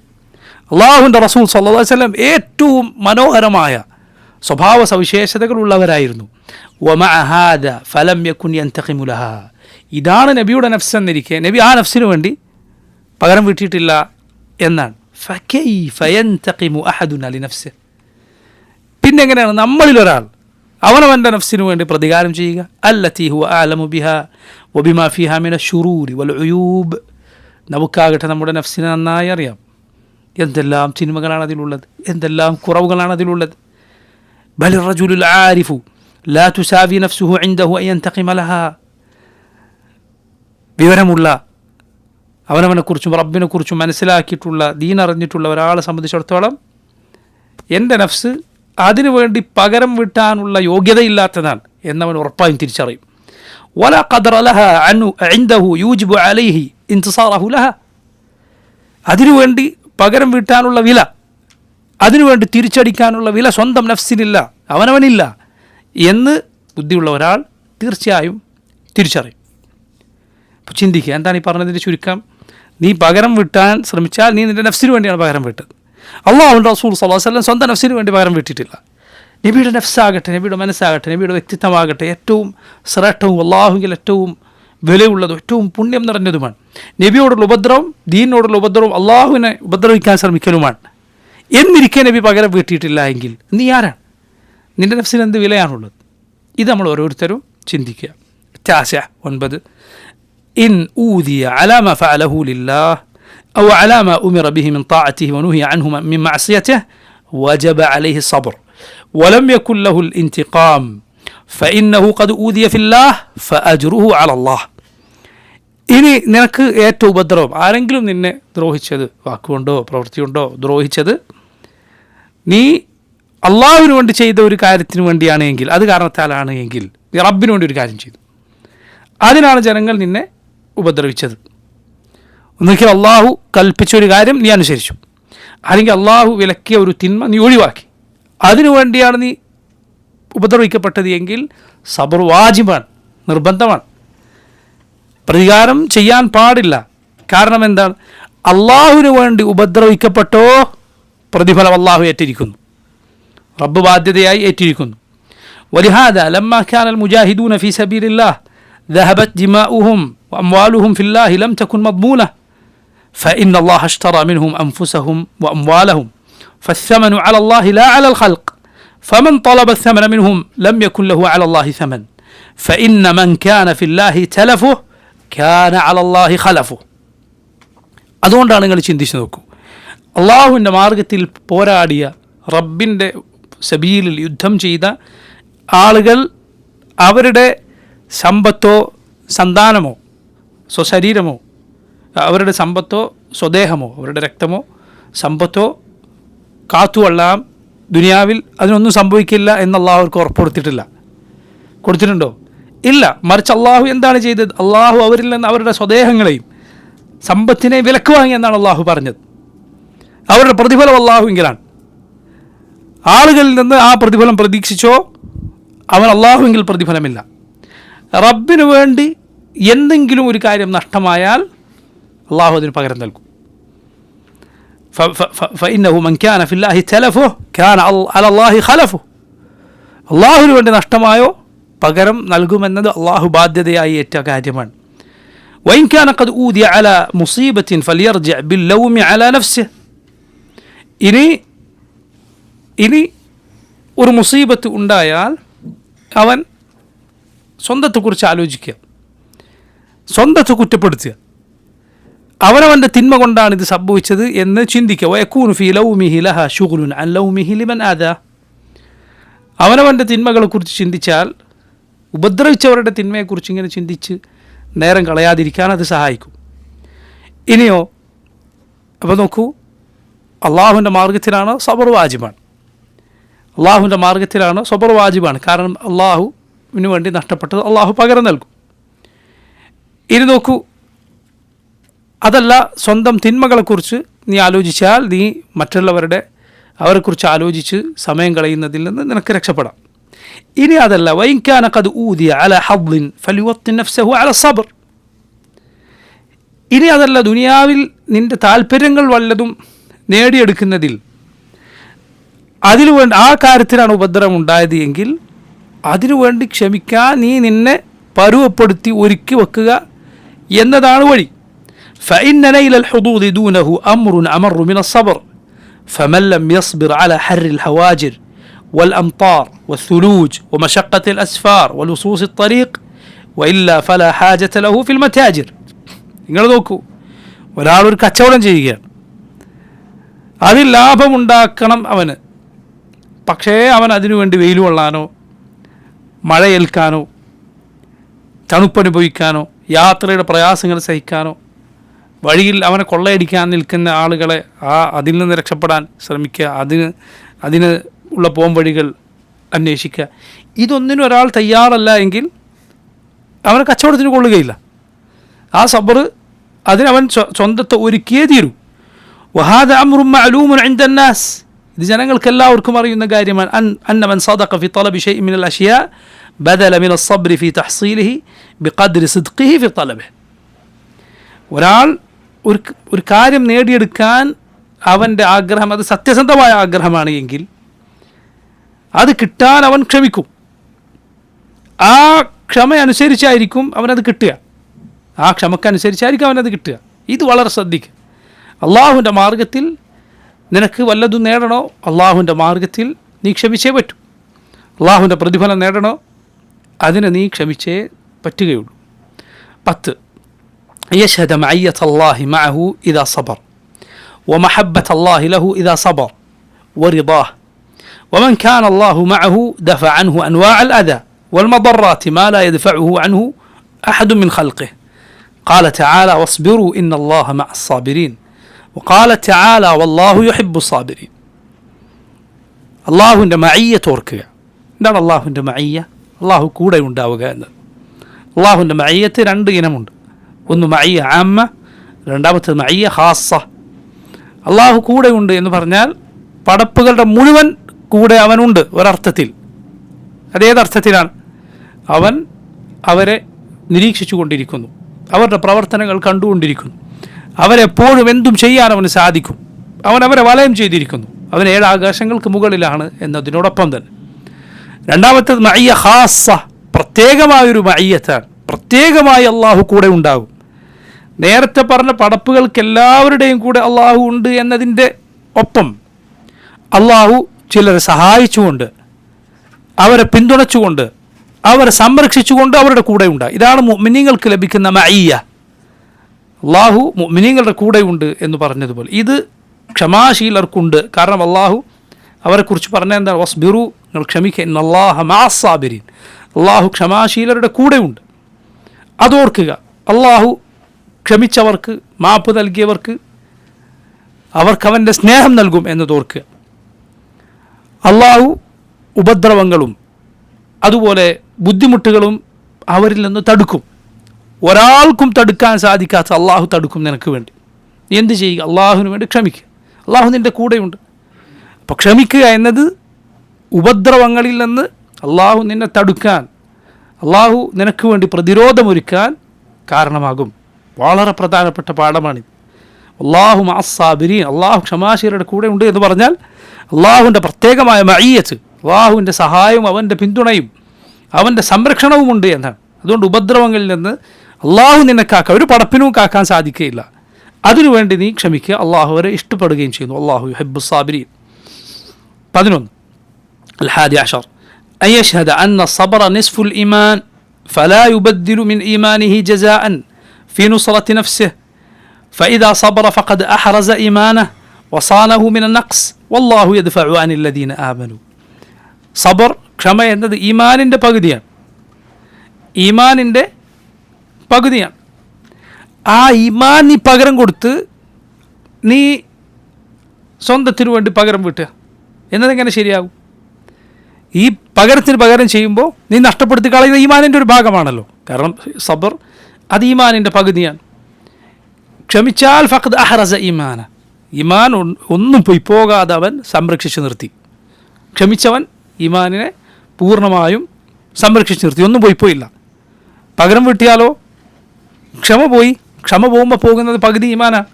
അള്ളാഹുവിൻ്റെ റസൂൽ സല്ലല്ലാഹു അലൈഹി വസല്ലം ഏറ്റവും മനോഹരമായ സ്വഭാവ സവിശേഷതകളുള്ളവരായിരുന്നു. വമഅ ഹാദാ ഫലം യകുൻ യന്തഖിമു ലഹാ, ഇതാണ് നബിയുടെ നഫ്സ് എന്നിരിക്കെ നബി ആ നഫ്സിനു വേണ്ടി പകരം വീട്ടിയിട്ടില്ല എന്നാണ്. ഫകൈഫ യന്തഖിമു അഹദുന ലിനഫ്സിഹി, പിന്നെ എങ്ങനെയാണ് നമ്മളിലൊരാൾ അവനവൻ്റെ നഫ്സിനു വേണ്ടി പ്രതികാരം ചെയ്യുക? അല്ലത്തി ഹുവ അഅലമു ബിഹാ വബിമാ ഫീഹാ മിന ശുറൂരി വൽ ഉയൂബ്, നമുക്കാകട്ടെ നമ്മുടെ നഫ്സിനെ നന്നായി അറിയാം, എന്തെല്ലാം തിന്മകളാണ് അതിലുള്ളത്, എന്തെല്ലാം കുറവുകളാണ് അതിലുള്ളത്. ബൽ റജുലുൽ ആരിഫു ലാ തുസാവി നഫ്സുഹു ഇൻദഹു അൻ യന്തഖിമ ലഹാ, വിവരമുള്ള, അവനവനെക്കുറിച്ചും റബ്ബിനെക്കുറിച്ചും മനസ്സിലാക്കിയിട്ടുള്ള, ദീനറിഞ്ഞിട്ടുള്ള ഒരാളെ സംബന്ധിച്ചിടത്തോളം എൻ്റെ നഫ്സ് അതിനു വേണ്ടി പകരം വീട്ടാനുള്ള യോഗ്യതയില്ലാത്തതാണ് എന്നവൻ ഉറപ്പായും തിരിച്ചറിയും. വലാ ഖദറ ലഹാ ഇൻദഹു യൂജിബു അലൈഹി ഇന്തിസാറഹു ലഹാ, അതിനുവേണ്ടി പകരം വീട്ടാനുള്ള വില, അതിനുവേണ്ടി തിരിച്ചടിക്കാനുള്ള വില സ്വന്തം നഫ്സിനില്ല, അവനവനില്ല എന്ന് ബുദ്ധിയുള്ള ഒരാൾ തീർച്ചയായും തിരിച്ചറിയും. ചിന്തിക്കുക, എന്താണ് ഈ പറഞ്ഞതിൻ്റെ ചുരുക്കം? നീ പകരം വീട്ടാൻ ശ്രമിച്ചാൽ നീ നിൻ്റെ നഫ്സിന് വേണ്ടിയാണ് പകരം വീട്ടത്. അള്ളാഹുവിൻ്റെ റസൂൽ സ്വല്ലല്ലാഹു അലൈഹി വസല്ലം സ്വന്തം നഫ്സിന് വേണ്ടി പകരം വീട്ടിയിട്ടില്ല. നബിയുടെ നഫ്സാകട്ടെ, നബിയുടെ മനസ്സാകട്ടെ, നബിയുടെ വ്യക്തിത്വമാകട്ടെ ഏറ്റവും ശ്രേഷ്ഠവും അള്ളാഹുവിൽ ഏറ്റവും വിലയുള്ളതും ഏറ്റവും പുണ്യം നിറഞ്ഞതുമാണ്. നബിയോടുള്ള ഉപദ്രവം, ദീനിനോടുള്ള ഉപദ്രവം അള്ളാഹുവിനെ ഉപദ്രവിക്കാൻ ശ്രമിക്കലുമാണ്. എന്നിരിക്കെ നബി പകരം വീട്ടിയിട്ടില്ല എങ്കിൽ നീ ആരാണ്? നിൻ്റെ നഫ്സിന് എന്ത് വിലയാണുള്ളത്? ഇത് നമ്മൾ ഓരോരുത്തരും ചിന്തിക്കുക. 9 إن أوذي على ما فعله لله أو على ما أمر به من طاعته ونهي عنه من معصيته وجب عليه الصبر ولم يكن له الانتقام فإنه قد أوذي في الله فأجره على الله. ഇനി നിനക്ക് ഏറ്റവും ഉപദ്രവം, ആരെങ്കിലും നിന്നെ ദ്രോഹിച്ചത്, വാക്കുകൊണ്ടോ പ്രവൃത്തി കൊണ്ടോ ദ്രോഹിച്ചത്, നീ അള്ളാഹുവിന് വേണ്ടി ചെയ്ത ഒരു കാര്യത്തിന് വേണ്ടിയാണ് എങ്കിൽ, അത് കാരണത്താലാണ് എങ്കിൽ, നീ റബ്ബിന് വേണ്ടി ഒരു കാര്യം ചെയ്തു, അതിനാണ് ജനങ്ങൾ നിന്നെ ഉപദ്രവിച്ചത്. ഒന്നുകിൽ അള്ളാഹു കൽപ്പിച്ച ഒരു കാര്യം നീ അനുസരിച്ചു, അല്ലെങ്കിൽ അള്ളാഹു വിലക്കിയ ഒരു തിന്മ നീ ഒഴിവാക്കി, അതിനു വേണ്ടിയാണ് നീ ഉപദ്രവിക്കപ്പെട്ടത് എങ്കിൽ സബർ വാജിബാണ്, നിർബന്ധമാണ്. പ്രതികാരം ചെയ്യാൻ പാടില്ല. കാരണം എന്താണ്? അള്ളാഹുവിന് വേണ്ടി ഉപദ്രവിക്കപ്പെട്ടോ പ്രതിഫലം അള്ളാഹു ഏറ്റിരിക്കുന്നു, റബ്ബ് ബാധ്യതയായി ഏറ്റിരിക്കുന്നു. ولهذا لما كان المجاهدون في سبيل الله ذهبت دماؤهم وأموالهم في الله لم تكن مضمونة فإن الله اشترى منهم أنفسهم وأموالهم فالثمن على الله لا على الخلق فمن طلب الثمن منهم لم يكن له على الله ثمن فإن من كان في الله تلفه كان على الله خلفه. അതുകൊണ്ടാണ് നിങ്ങൾ ചിന്തിച്ചു നോക്കൂ, അള്ളാഹുവിൻ്റെ മാർഗത്തിൽ പോരാടിയ, റബ്ബിൻ്റെ സബീലിൽ യുദ്ധം ചെയ്ത ആളുകൾ അവരുടെ സമ്പത്തോ സന്താനമോ സ്വശരീരമോ, അവരുടെ സമ്പത്തോ സ്വദേഹമോ, അവരുടെ രക്തമോ സമ്പത്തോ കാത്തുകൊള്ളാം, ദുനിയാവിൽ അതിനൊന്നും സംഭവിക്കില്ല എന്ന് അള്ളാഹു അവർക്ക് ഉറപ്പ് കൊടുത്തിട്ടുണ്ടോ? ഇല്ല. മറിച്ച് അള്ളാഹു എന്താണ് ചെയ്തത്? അള്ളാഹു അവരിൽ നിന്ന് അവരുടെ സ്വദേഹങ്ങളെയും സമ്പത്തിനെ വിലക്ക് വാങ്ങി എന്നാണ് അള്ളാഹു പറഞ്ഞത്. അവരുടെ പ്രതിഫലം അള്ളാഹുവിങ്കലാണ്. ആളുകളിൽ നിന്ന് ആ പ്രതിഫലം പ്രതീക്ഷിച്ചോ അവൻ അള്ളാഹുവിങ്കിൽ പ്രതിഫലമില്ല. റബ്ബിന് വേണ്ടി എന്തെങ്കിലും ഒരു കാര്യം നഷ്ടമായാൽ അള്ളാഹു അതിന് പകരം നൽകും. فإنه من كان في الله تلفه كان على الله خلفه. അള്ളാഹുവിന് വേണ്ടി നഷ്ടമായോ പകരം നൽകുമെന്നത് അള്ളാഹു ബാധ്യതയായി ഏറ്റ കാര്യമാണ്. وإن كان قد أوذي على مصيبة فليرجع باللوم على نفسه. ഇനി ഒരു മുസീബത്ത് ഉണ്ടായാൽ അവൻ സ്വന്തത്തെക്കുറിച്ച് ആലോചിക്കുക, സ്വന്തത്തെ കുറ്റപ്പെടുത്തുക, അവനവൻ്റെ തിന്മ കൊണ്ടാണ് ഇത് സംഭവിച്ചത് എന്ന് ചിന്തിക്കുക. വയക്കൂനു ഫീ ലൗമിഹി ലഹാ ശുഗ്ലുൻ അൻ ലൗമിഹി ലിമൻ ആദാ. അവനവൻ്റെ തിന്മകളെക്കുറിച്ച് ചിന്തിച്ചാൽ ഉപദ്രവിച്ചവരുടെ തിന്മയെക്കുറിച്ച് ഇങ്ങനെ ചിന്തിച്ച് നേരം കളയാതിരിക്കാൻ അത് സഹായിക്കും. ഇനിയോ, അപ്പോൾ നോക്കൂ, അള്ളാഹുവിൻ്റെ മാർഗത്തിലാണ് സബർ വാജിബാണ്. അള്ളാഹുവിൻ്റെ മാർഗത്തിലാണ് സബർ വാജിബാണ്. കാരണം അള്ളാഹുവിന് വേണ്ടി നഷ്ടപ്പെട്ടത് അള്ളാഹു പകരം നൽകും. ഇനി നോക്കൂ, അതല്ല, സ്വന്തം തിന്മകളെക്കുറിച്ച് നീ ആലോചിച്ചാൽ നീ അവരെക്കുറിച്ച് ആലോചിച്ച് സമയം കളയുന്നതിൽ നിന്ന് നിനക്ക് രക്ഷപ്പെടാം. ഇനി അതല്ല, വഇൻ കാന ഖദ് ഊദിയ അലാ ഹദ്ദിൻ ഫലിവത്തി നഫ്സഹു അലാ സബ്ർ. ഇനി അതല്ല, ദുനിയാവിൽ നിൻ്റെ താല്പര്യങ്ങൾ വല്ലതും നേടിയെടുക്കുന്നതിൽ അതിനുവേണ്ടി ആ കാര്യത്തിലാണ് ഉപദ്രവം ഉണ്ടായത് എങ്കിൽ അതിനുവേണ്ടി ക്ഷമിക്കാൻ നീ നിന്നെ പരുവപ്പെടുത്തി ഒരുക്കി വെക്കുക എന്നതാണ് വഴി. فإن نيل الحظوظ دونه أمر أمر من الصبر فمن لم يصبر على حر الهواجر والأمطار والثلوج ومشقة الأسفار ولصوص الطريق وإلا فلا حاجة له في المتاجر. നിങ്ങൾ നോക്കൂ, ഒരാളൊരു കച്ചവടം ചെയ്യുകയാണ്, അതിൽ ലാഭമുണ്ടാക്കണം അവന്. പക്ഷേ അവൻ അതിനുവേണ്ടി വെയിൽ കൊള്ളാനോ മഴയേൽക്കാനോ തണുപ്പനുഭവിക്കാനോ യാത്രയുടെ പ്രയാസങ്ങൾ സഹിക്കാനോ വഴിയിൽ അവനെ കൊള്ളയടിക്കാൻ നിൽക്കുന്ന ആളുകളെ അതിൽ നിന്ന് രക്ഷപ്പെടാൻ ശ്രമിക്കുക, അതിന് ഉള്ള പോംവഴികൾ അന്വേഷിക്കുക. ഇതൊന്നിനും ഒരാൾ തയ്യാറല്ല എങ്കിൽ അവനെ കച്ചവടത്തിന് കൊള്ളുകയില്ല. ആ സബർ അതിനവൻ സ്വന്തത്തെ ഒരുക്കിയേ തീരൂ. വഹാദ അംറുൻ മഅലൂമുൻ ഇൻദ അന്നാസ്. ഇത് ജനങ്ങൾക്ക് എല്ലാവർക്കും അറിയുന്ന കാര്യമാണ്. അന്ന മൻ സദഖ ഫി തലബി ശൈഇൻ മിനൽ അഷ്യാ ബദല മിനൽ സബ്രി ഫി തഹ്സീലിഹി ബിഖദ്രി സിദ്ഖിഹി ഫി തലബിഹി. ഒരാൾ ഒരു കാര്യം നേടിയെടുക്കാൻ അവൻ്റെ ആഗ്രഹം അത് സത്യസന്ധമായ ആഗ്രഹമാണ് എങ്കിൽ അത് കിട്ടാൻ അവൻ ക്ഷമിക്കും. ആ ക്ഷമ അനുസരിച്ചായിരിക്കും അവനത് കിട്ടുക. ആ ക്ഷമക്കനുസരിച്ചായിരിക്കും അവനത് കിട്ടുക. ഇത് വളരെ ശ്രദ്ധിക്കുക. അള്ളാഹുവിൻ്റെ മാർഗത്തിൽ നിനക്ക് വല്ലതും നേടണോ, അള്ളാഹുവിൻ്റെ മാർഗത്തിൽ നീ ക്ഷമിച്ചേ പറ്റൂ. അള്ളാഹുവിൻ്റെ പ്രതിഫലം നേടണോ, അതിന് നീ ക്ഷമിച്ചേ പറ്റുകയുള്ളൂ. 10 يشهد معية الله معه إذا صبر ومحبة الله له إذا صبر ورضاه ومن كان الله معه دفع عنه أنواع الأذى والمضرات ما لا يدفعه عنه أحد من خلقه قال تعالى واصبروا إن الله مع الصابرين وقال تعالى والله يحب الصابرين. അള്ളാഹുവിൻ്റെ മഅയ്യത്ത് ഓർക്കുക. എന്താണ് അള്ളാഹുവിൻ്റെ മഅയ്യ? അള്ളാഹു കൂടെ ഉണ്ടാവുക എന്നത്. അള്ളാഹുവിൻ്റെ മഅയ്യത്ത് 2 ഇനമുണ്ട്. ഒന്ന് മഅയ്യ ആമ്മ, രണ്ടാമത്തേത് മഅയ്യ ഖാസ്സ. അള്ളാഹു കൂടെയുണ്ട് എന്ന് പറഞ്ഞാൽ പടപ്പുകളുടെ മുഴുവൻ കൂടെ അവനുണ്ട് ഒരർത്ഥത്തിൽ. അതേതർത്ഥത്തിലാണ്? അവൻ അവരെ നിരീക്ഷിച്ചു കൊണ്ടിരിക്കുന്നു, അവരുടെ പ്രവർത്തനങ്ങൾ കണ്ടുകൊണ്ടിരിക്കുന്നു, അവരെപ്പോഴും എന്തും ചെയ്യാൻ അവന് സാധിക്കും, അവൻ അവരെ വലയം ചെയ്തിരിക്കുന്നു, അവൻ 7 ആകാശങ്ങൾക്ക് മുകളിലാണ് എന്നതിനോടൊപ്പം തന്നെ. രണ്ടാമത്തേത് മഅയ്യ ഖാസ്സ, പ്രത്യേകമായൊരു മഅയ്യത്താണ്. പ്രത്യേകമായി അള്ളാഹു കൂടെ ഉണ്ടാകും. നേരത്തെ പറഞ്ഞ പടപ്പുകൾക്ക് എല്ലാവരുടെയും കൂടെ അള്ളാഹു ഉണ്ട് എന്നതിൻ്റെ ഒപ്പം അള്ളാഹു ചിലരെ സഹായിച്ചുകൊണ്ട്, അവരെ പിന്തുണച്ചുകൊണ്ട്, അവരെ സംരക്ഷിച്ചുകൊണ്ട് അവരുടെ കൂടെ ഉണ്ട്. ഇതാണ് മുഅ്മിനീങ്ങൾക്ക് ലഭിക്കുന്ന മഅയ്യ. അള്ളാഹു മുഅ്മിനീങ്ങളുടെ കൂടെയുണ്ട് എന്ന് പറഞ്ഞതുപോലെ ഇത് ക്ഷമാശീലർക്കുണ്ട്. കാരണം അള്ളാഹു അവരെക്കുറിച്ച് പറഞ്ഞ എന്താണ്? വസ്ബിറു, നിങ്ങൾ ക്ഷമിക്കുക, ഇന്നല്ലാഹ മഅസ്സാബിരീൻ, അള്ളാഹു ക്ഷമാശീലരുടെ കൂടെയുണ്ട്. അതോർക്കുക. അള്ളാഹു ക്ഷമിച്ചവർക്ക്, മാപ്പ് നൽകിയവർക്ക് അവർക്കവൻ്റെ സ്നേഹം നൽകും എന്നതോർക്കുക. അള്ളാഹു ഉപദ്രവങ്ങളും അതുപോലെ ബുദ്ധിമുട്ടുകളും അവരിൽ നിന്ന് തടുക്കും. ഒരാൾക്കും തടുക്കാൻ സാധിക്കാത്ത അള്ളാഹു തടുക്കും നിനക്ക് വേണ്ടി. നീ എന്ത് ചെയ്യുക? അള്ളാഹുവിന് വേണ്ടി ക്ഷമിക്കുക. അള്ളാഹു നിൻ്റെ കൂടെയുണ്ട്. അപ്പോൾ ക്ഷമിക്കുക എന്നത് ഉപദ്രവങ്ങളിൽ നിന്ന് അള്ളാഹു നിന്നെ തടുക്കാൻ, അള്ളാഹു നിനക്ക് വേണ്ടി പ്രതിരോധമൊരുക്കാൻ കാരണമാകും. വളരെ പ്രധാനപ്പെട്ട പാഠമാണിത്. അള്ളാഹു മഅസ്സാബിരീൻ, അള്ളാഹു ക്ഷമാശീലരുടെ കൂടെ ഉണ്ട് എന്ന് പറഞ്ഞാൽ അള്ളാഹുവിൻ്റെ പ്രത്യേകമായ മഅയ്യത്ത്, അള്ളാഹുവിൻ്റെ സഹായവും അവൻ്റെ പിന്തുണയും അവൻ്റെ സംരക്ഷണവുമുണ്ട് എന്നാണ്. അതുകൊണ്ട് ഉപദ്രവങ്ങളിൽ നിന്ന് അള്ളാഹു നിന്നെ കാക്കാൻ, ഒരു പടപ്പിനും കാക്കാൻ സാധിക്കുകയില്ല. അതിനുവേണ്ടി നീ ക്ഷമിക്കുക. അള്ളാഹു അവരെ ഇഷ്ടപ്പെടുകയും ചെയ്യുന്നു. അള്ളാഹു യുഹിബ്ബുസ് സാബിരീൻ. 11 الحادي عشر أن يشهد أن الصبر نصف الإيمان فلا يبدل من إيمانه جزاء في نصرة نفسه فإذا صبر فقد أحرز إيمانه وصانه من النقص والله يدفع عن الذين آمنوا. صبر ക്ഷമ എന്നത് ഈമാനിൻ്റെ പകുതിയാണ്. ഈമാനിൻ്റെ പകുതിയാണ്. ആ ഈമാൻ നീ പകരം കൊടുത്ത് നീ സ്വന്തത്തിനു വേണ്ടി പകരം വീട്ടുക എന്നതെങ്ങനെ ശരിയാകും? ഈ പകരത്തിന് പകരം ചെയ്യുമ്പോൾ നീ നഷ്ടപ്പെടുത്തി കളയുന്ന ഈമാനിൻ്റെ ഒരു ഭാഗമാണല്ലോ. കാരണം സബർ അത് ഈമാനിൻ്റെ പകുതിയാണ്. ക്ഷമിച്ചാൽ ഫഖദ് അഹ്റസ ഈമാന, ഈമാൻ ഒന്നും പോയി പോകാതെ അവൻ സംരക്ഷിച്ചു നിർത്തി. ക്ഷമിച്ചവൻ ഈമാനിനെ പൂർണ്ണമായും സംരക്ഷിച്ചു നിർത്തി, ഒന്നും പോയില്ല. പകരം വീട്ടിയാലോ ക്ഷമ പോയി. ക്ഷമ പോകുമ്പോൾ പോകുന്നത് പകുതി ഈമാനാണ്.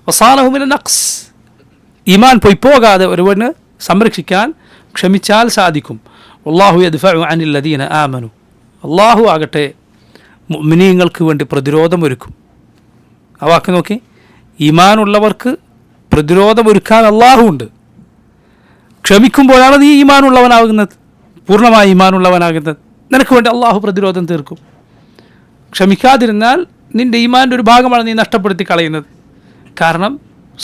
വസാനഹു മിന നഖ്സ്, ഈമാൻ പോയി പോകാതെ ഒരുവന് സംരക്ഷിക്കാൻ ക്ഷമിച്ചാൽ സാധിക്കും. വല്ലാഹു യദ്ഫഉ അനിൽ ലദീന ആമനു, അള്ളാഹു ആകട്ടെ മുഅ്മിനീങ്ങൾക്ക് വേണ്ടി പ്രതിരോധമൊരുക്കും. ആ വാക്ക് നോക്കി, ഈമാനുള്ളവർക്ക് പ്രതിരോധമൊരുക്കാൻ അള്ളാഹു ഉണ്ട്. ക്ഷമിക്കുമ്പോഴാണ് നീ ഈമാനുള്ളവനാകുന്നത്, പൂർണ്ണമായി ഈമാനുള്ളവനാകുന്നത്. നിനക്ക് വേണ്ടി അള്ളാഹു പ്രതിരോധം തീർക്കും. ക്ഷമിക്കാതിരുന്നാൽ നിൻ്റെ ഈമാൻ്റെ ഒരു ഭാഗമാണ് നീ നഷ്ടപ്പെടുത്തി കളയുന്നത്. കാരണം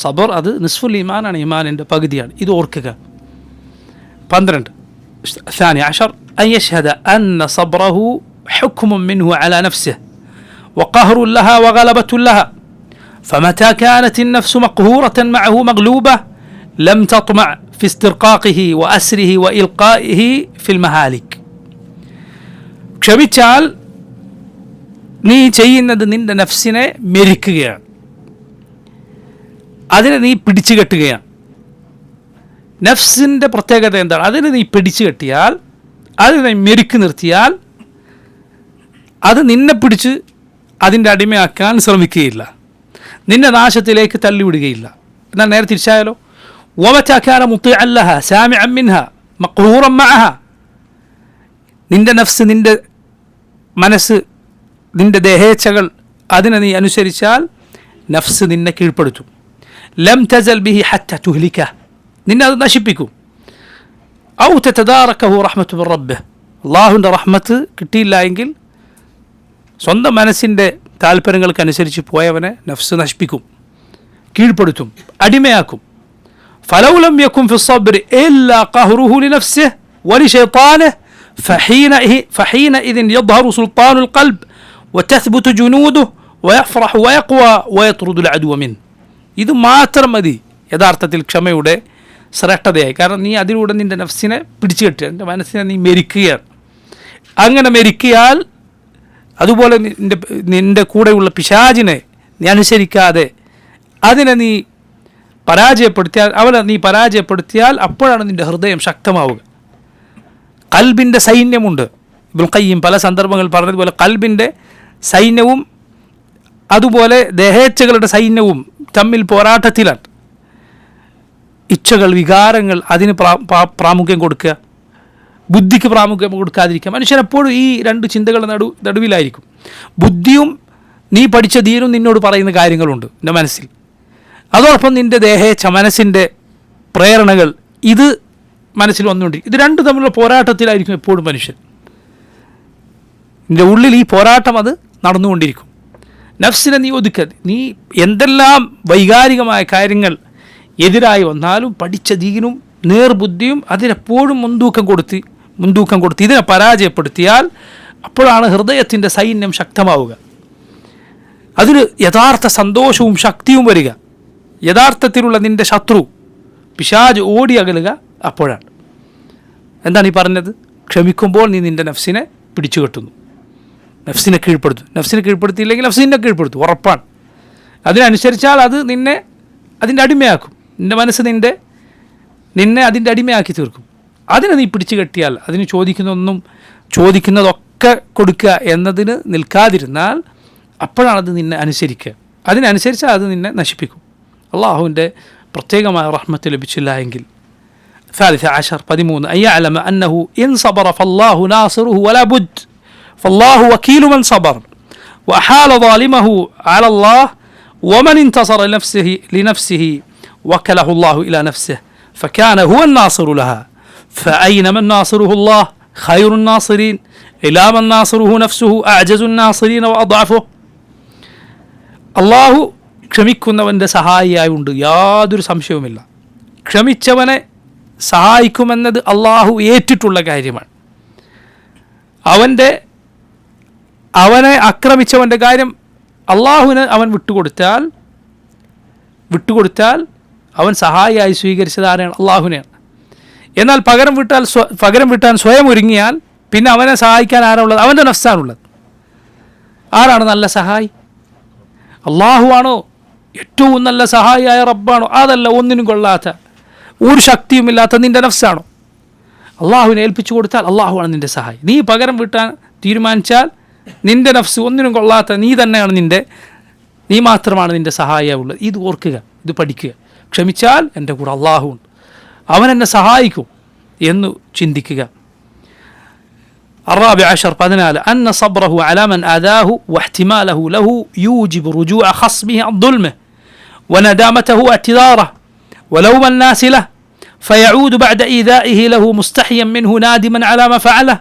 സബർ അത് നിസ്ഫുൽ ഈമാനാണ്, ഈമാനിൻ്റെ പകുതിയാണ്. ഇത് ഓർക്കുക. 12 الثاني عشر أن يشهد أن صبره حكم منه على نفسه وقهر لها وغلبة لها فمتى كانت النفس مقهورة معه مغلوبة لم تطمع في استرقاقه وأسره وإلقائه في المهالك. ക്ഷമിച്ചാൽ നീ ചെയ്യുന്നത് നിൻ്റെ നഫ്സിനെ മെരിക്കുകയാണ്, അതിനെ നീ പിടിച്ചു കെട്ടുകയാണ്. നഫ്സിൻ്റെ പ്രത്യേകത എന്താണ്? അതിനെ നീ പിടിച്ചു കെട്ടിയാൽ, അതിനെ മെരുക്കി നിർത്തിയാൽ അത് നിന്നെ പിടിച്ച് അതിൻ്റെ അടിമയാക്കാൻ ശ്രമിക്കുകയില്ല. നിന്നെ നാശത്തിലേക്ക് തള്ളിവിടുകയില്ല. എന്നാൽ നേരെ തിരിച്ചായാലോ, വമതാ കാന മുതിഅൻ ലഹാ സാമിഅൻ മിൻഹാ മഖ്ഹൂറൻ മഅഹാ, നിന്റെ നഫ്സ്, നിന്റെ മനസ്സ്, നിന്റെ ദേഹേച്ഛകൾ, അതിനെ നീ അനുസരിച്ചാൽ നഫ്സ് നിന്നെ കീഴ്പ്പെടുത്തും. ലം തസൽ ബിഹി ഹത്ത തുഹ്ലിക, നിന്നെ അത് നശിപ്പിക്കും. ഔ തതദാറകഹു റഹ്മത്തു മിർ റബ്ബിഹ്, അള്ളാഹുവിൻ്റെ റഹ്മത്ത് കിട്ടിയില്ല എങ്കിൽ സ്വന്തം മനസ്സിൻ്റെ താല്പര്യങ്ങൾക്കനുസരിച്ച് പോയവനെ നഫ്സ് നശിപ്പിക്കും, കീഴ്പ്പെടുത്തും, അടിമയാക്കും. ഫലൗ ലം യകുൻ ഫി الصബ്രി ഇല്ലാ ഖഹ്റുഹു ലിനഫ്സിഹി വലിശൈത്താനിഹി ഫഹീനഇദിൻ യദ്ഹറു സുൽത്താനുൽ ഖൽബ് വതസ്ബുതു ജുനൂദുഹു വയഫ്റഹു വയഖ്വ വയത്റുദുൽ അദുവ മിൻ. ഇത് മാത്രം മതി യഥാർത്ഥത്തിൽ ക്ഷമയുടെ ശ്രേഷ്ഠതയായി. കാരണം നീ അതിലൂടെ നിൻ്റെ നഫ്സിനെ പിടിച്ചു കെട്ടുക, നിൻ്റെ മനസ്സിനെ നീ മെരിക്കുകയാണ്. അങ്ങനെ മെരിക്കിയാൽ, അതുപോലെ നിൻ്റെ കൂടെയുള്ള പിശാചിനെ നീ അനുസരിക്കാതെ അതിനെ നീ പരാജയപ്പെടുത്തിയാൽ അപ്പോഴാണ് നിൻ്റെ ഹൃദയം ശക്തമാവുക. ഖൽബിൻ്റെ സൈന്യമുണ്ട്. ഇബ്നുൽ ഖയ്യിം പല സന്ദർഭങ്ങളിൽ പറഞ്ഞതുപോലെ ഖൽബിൻ്റെ സൈന്യവും അതുപോലെ ദേഹേച്ഛകളുടെ സൈന്യവും തമ്മിൽ പോരാട്ടത്തിലാണ്. ഇച്ഛകൾ, വികാരങ്ങൾ, അതിന് പ്രാമുഖ്യം കൊടുക്കുക, ബുദ്ധിക്ക് പ്രാമുഖ്യം കൊടുക്കാതിരിക്കുക. മനുഷ്യൻ എപ്പോഴും ഈ രണ്ട് ചിന്തകളുടെ നടുവിലായിരിക്കും. ബുദ്ധിയും നീ പഠിച്ച ദീനും നിന്നോട് പറയുന്ന കാര്യങ്ങളുണ്ട് നിൻ്റെ മനസ്സിൽ, അതോടൊപ്പം നിൻ്റെ ദേഹേച്ഛ, മനസ്സിൻ്റെ പ്രേരണകൾ, ഇത് മനസ്സിൽ വന്നുകൊണ്ട് ഇത് രണ്ടും തമ്മിലുള്ള പോരാട്ടത്തിലായിരിക്കും എപ്പോഴും മനുഷ്യൻ. നിൻ്റെ ഉള്ളിൽ ഈ പോരാട്ടം അത് നടന്നുകൊണ്ടിരിക്കും. നഫ്സിനെ നീ ഒതുക്കുക. നീ എന്തെല്ലാം വൈകാരികമായ കാര്യങ്ങൾ എതിരായി വന്നാലും പഠിച്ച ദീനും നേർബുദ്ധിയും അതിനെപ്പോഴും മുൻതൂക്കം കൊടുത്ത് ഇതിനെ പരാജയപ്പെടുത്തിയാൽ അപ്പോഴാണ് ഹൃദയത്തിൻ്റെ സൈന്യം ശക്തമാവുക. അതിന് യഥാർത്ഥ സന്തോഷവും ശക്തിയും വരിക. യഥാർത്ഥത്തിലുള്ള നിൻ്റെ ശത്രു പിശാച് ഓടി അകലുക അപ്പോഴാണ്. എന്താണ് ഈ പറഞ്ഞത്? ക്ഷമിക്കുമ്പോൾ നീ നിൻ്റെ നഫ്സിനെ പിടിച്ചു കെട്ടുന്നു, നഫ്സിനെ കീഴ്പ്പെടുത്തും. നഫ്സിനെ കീഴ്പ്പെടുത്തിയില്ലെങ്കിൽ നഫ്സ് നിന്നെ കീഴ്പ്പെടുത്തും, ഉറപ്പാണ്. അതിനനുസരിച്ചാൽ അത് നിന്നെ അതിൻ്റെ അടിമയാക്കും. നിൻ്റെ മനസ്സ് നിന്നെ അതിൻ്റെ അടിമയാക്കി തീർക്കും. അതിനെ നീ പിടിച്ചു കെട്ടിയാൽ, അതിന് ചോദിക്കുന്നതൊക്കെ കൊടുക്കുക എന്നതിന് നിൽക്കാതിരുന്നാൽ അപ്പോഴാണത് നിന്നെ അനുസരിക്കുക. അതിനനുസരിച്ചാൽ അത് നിന്നെ നശിപ്പിക്കും. അള്ളാഹുവിൻ്റെ പ്രത്യേകമായ റഹ്മത്ത് ലഭിച്ചില്ല എങ്കിൽ. ثالث عشر 13 أن يعلم أنه إن صبر فالله ناصره ولا بد فالله وكيل من صبر وأحال ظالمه على الله ومن انتصر لنفسه وكله الله إلى نفسه فكان هو الناصر لها فأين من ناصره الله خير الناصرين إلى من ناصره نفسه أعجز الناصرين وأضعفه. അള്ളാഹു ക്ഷമിക്കുന്നവൻ്റെ സഹായിയായുണ്ട്, യാതൊരു സംശയവുമില്ല. ക്ഷമിച്ചവനെ സഹായിക്കുമെന്നത് അള്ളാഹു ഏറ്റിട്ടുള്ള കാര്യമാണ്. അവനെ ആക്രമിച്ചവൻ്റെ കാര്യം അള്ളാഹുവിന് അവൻ വിട്ടുകൊടുത്താൽ അവൻ സഹായിയായി സ്വീകരിച്ചത് ആരാണ്? അള്ളാഹുവിനെയാണ്. എന്നാൽ പകരം വിട്ടാൻ സ്വയം ഒരുങ്ങിയാൽ പിന്നെ അവനെ സഹായിക്കാൻ ആരാണുള്ളത്? അവൻ്റെ നഫ്സാണുള്ളത്. ആരാണ് നല്ല സഹായി? അള്ളാഹു ആണോ? ഏറ്റവും നല്ല സഹായിയായ റബ്ബാണോ? അതല്ല, ഒന്നിനും കൊള്ളാത്ത, ഒരു ശക്തിയുമില്ലാത്ത നിൻ്റെ നഫ്സാണോ? അള്ളാഹുവിനെ ഏൽപ്പിച്ചു കൊടുത്താൽ അള്ളാഹുവാണ് നിൻ്റെ സഹായി. നീ പകരം വീട്ടാൻ തീരുമാനിച്ചാൽ നിൻ്റെ നഫ്സ്, ഒന്നിനും കൊള്ളാത്ത നീ തന്നെയാണ് നീ മാത്രമാണ് നിൻ്റെ സഹായിയാവുള്ളത്. ഇത് ഓർക്കുക, ഇത് പഠിക്കുക. ക്ഷമിച്ചാൽ എൻ്റെ കൂടെ അള്ളാഹുണ്ട്, അവൻ എന്നെ സഹായിക്കും എന്ന് ചിന്തിക്കുക. الرابع عشر 14 أن صبره على من آذاه واحتماله له يوجب رجوع خصمه عن ظلمه وندامته واعتذاره ولوم الناس له فيعود بعد إيذائه له مستحيا منه نادما على ما فعله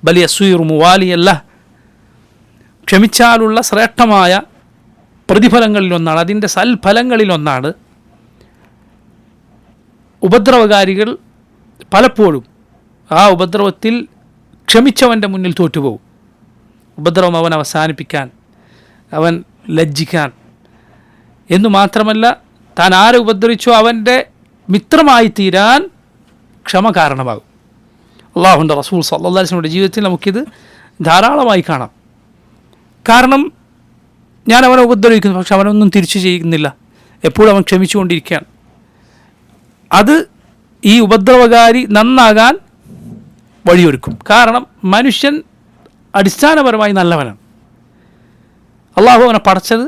بل يصير مواليا له. ക്ഷമിച്ചാലുള്ള ശ്രേഷ്ഠമായ പ്രതിഫലങ്ങളിലൊന്നാണ്, അതിൻ്റെ സൽഫലങ്ങളിലൊന്നാണ് ഉപദ്രവകാരികൾ പലപ്പോഴും ആ ഉപദ്രവത്തിൽ ക്ഷമിച്ചവൻ്റെ മുന്നിൽ തോറ്റുപോകും. ഉപദ്രവം അവൻ അവസാനിപ്പിക്കാൻ, അവൻ ലജ്ജിക്കാൻ എന്നു മാത്രമല്ല, താൻ ആരെ ഉപദ്രവിച്ചോ അവൻ്റെ മിത്രമായി തീരാൻ ക്ഷമ കാരണമാകും. അള്ളാഹുവിൻ്റെ റസൂൽ സല്ലല്ലാഹു അലൈഹി വസല്ലമയുടെ ജീവിതത്തിൽ നമുക്കിത് ധാരാളമായി കാണാം. കാരണം ഞാൻ അവനെ ഉപദ്രവിക്കുന്നു, പക്ഷെ അവനൊന്നും തിരിച്ചു ചെയ്യുന്നില്ല, എപ്പോഴും അവൻ ക്ഷമിച്ചുകൊണ്ടിരിക്കുകയാണ്. അത് ഈ ഉപദ്രവകാരി നന്നാകാൻ വഴിയൊരുക്കും. കാരണം മനുഷ്യൻ അടിസ്ഥാനപരമായി നല്ലവനാണ്. അള്ളാഹു അവനെ പടച്ചത്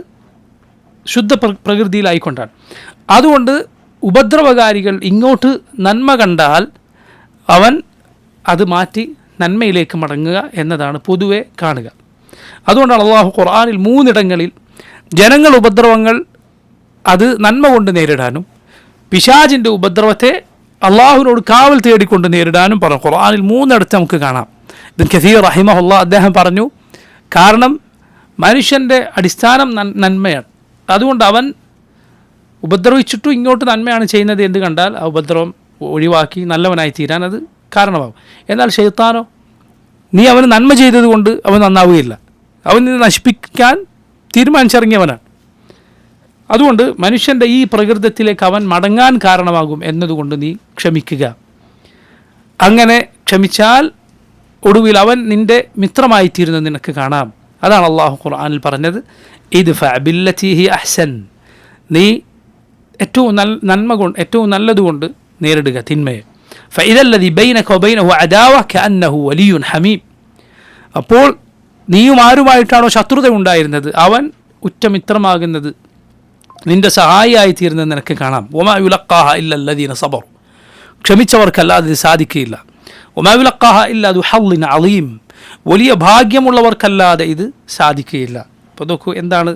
ശുദ്ധ പ്രകൃതിയിലായിക്കൊണ്ടാണ്. അതുകൊണ്ട് ഉപദ്രവകാരികൾ ഇങ്ങോട്ട് നന്മ കണ്ടാൽ അവൻ അത് മാറ്റി നന്മയിലേക്ക് മടങ്ങുക എന്നതാണ് പൊതുവെ കാണുക. അതുകൊണ്ടാണ് അള്ളാഹു ഖുർആനിൽ 3 ഇടങ്ങളിൽ ജനങ്ങൾ ഉപദ്രവങ്ങൾ അത് നന്മ കൊണ്ട് നേരിടാനും പിശാചിൻ്റെ ഉപദ്രവത്തെ അള്ളാഹുവിനോട് കാവൽ തേടിക്കൊണ്ട് നേരിടാനും പറഞ്ഞു. ഖുർആനിൽ 3 ഇടത്ത് നമുക്ക് കാണാം. ഇബ്നു കസീർ റഹിമഹുല്ലാ അദ്ദേഹം പറഞ്ഞു, കാരണം മനുഷ്യൻ്റെ അടിസ്ഥാനം നന്മയാണ്. അതുകൊണ്ട് അവൻ ഉപദ്രവിച്ചിട്ടും ഇങ്ങോട്ട് നന്മയാണ് ചെയ്യുന്നത് എന്ന് കണ്ടാൽ ആ ഉപദ്രവം ഒഴിവാക്കി നല്ലവനായി തീരാൻ അത് കാരണമാകും. എന്നാൽ ശൈത്താനോ, നീ അവന് നന്മ ചെയ്തത് കൊണ്ട് അവൻ നന്നാവുകയില്ല, അവൻ നിന്നെ നശിപ്പിക്കാൻ തീരുമാനിച്ചിറങ്ങിയവനാണ്. അതുകൊണ്ട് മനുഷ്യൻ്റെ ഈ പ്രകൃതത്തിലേക്ക് അവൻ മടങ്ങാൻ കാരണമാകും എന്നതുകൊണ്ട് നീ ക്ഷമിക്കുക. അങ്ങനെ ക്ഷമിച്ചാൽ ഒടുവിൽ അവൻ നിൻ്റെ മിത്രമായി തീരുന്നത് നിനക്ക് കാണാം. അതാണ് അള്ളാഹു ഖുർആനിൽ പറഞ്ഞത്, ഇദ്ഫഅ ബില്ലതി ഹി അഹ്സൻ, നീ ഏറ്റവും നന്മ കൊണ്ട് ഏറ്റവും നല്ലതുകൊണ്ട് നേരിടുക തിന്മയെ. ഫഇദ അല്ലദി ബൈനക വബൈനഹു അദാവ കഅന്നഹു വലിയ്യുൻ ഹമീം, അപ്പോൾ നീയും ആരുമായിട്ടാണോ ശത്രുത ഉണ്ടായിരുന്നത് അവൻ ഉറ്റമിത്രമാകുന്നത്, നിൻ്റെ സഹായിയായി തീരുന്നത് നിനക്ക് കാണാം. വമാ യുലഖാഹ ഇല്ലല്ലദീന സബറു, ക്ഷമിച്ചവർക്കല്ലാതെ ഇത് സാധിക്കുകയില്ല. വമാ യുലഖാഹ ഇല്ലാ ദു ഹള്ളിൻ അളീം, വലിയ ഭാഗ്യമുള്ളവർക്കല്ലാതെ ഇത് സാധിക്കുകയില്ല. അപ്പോൾ നോക്കൂ, എന്താണ്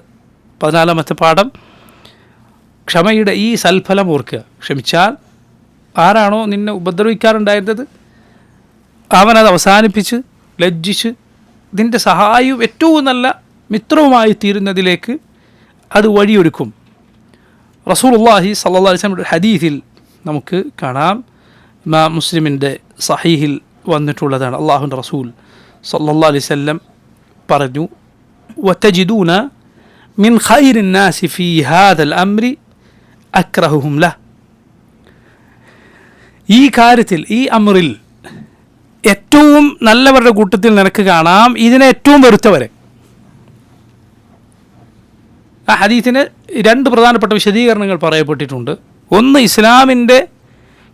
14ാമത്തെ പാഠം? ക്ഷമയുടെ ഈ സൽഫലം ഓർക്കുക. ക്ഷമിച്ചാൽ ആരാണോ നിന്നെ ഉപദ്രവിക്കാറുണ്ടായിരുന്നത് അവനത് അവസാനിപ്പിച്ച് ലജ്ജിച്ച് നിൻ്റെ സഹായവും ഏറ്റവും നല്ല മിത്രവുമായി തീരുന്നതിലേക്ക് അത് വഴിയൊരുക്കും. റസൂലുള്ളാഹി സ്വല്ലല്ലാഹു അലൈഹി വസല്ലം ഹദീസിൽ നമുക്ക് കാണാം, ഇമാം മുസ്ലിമിൻ്റെ സഹീഹിൽ വന്നിട്ടുള്ളതാണ്. അല്ലാഹുവിൻ്റെ റസൂൽ സ്വല്ലല്ലാഹു അലൈഹി വസല്ലം പറഞ്ഞു, വതജിദൂന മിൻ ഖൈരിൻ നാസി ഫീ ഹാദൽ അംരി അക്റഹുഹും ലഹ്, ഈ കാര്യത്തിൽ ഈ അമ്രിൽ ഏറ്റവും നല്ലവരുടെ കൂട്ടത്തിൽ നിനക്ക് കാണാം ഇതിനെ ഏറ്റവും വെറുത്തവരെ. ആ ഹദീസിന് 2 പ്രധാനപ്പെട്ട വിശദീകരണങ്ങൾ പറയപ്പെട്ടിട്ടുണ്ട്. ഒന്ന്, ഇസ്ലാമിൻ്റെ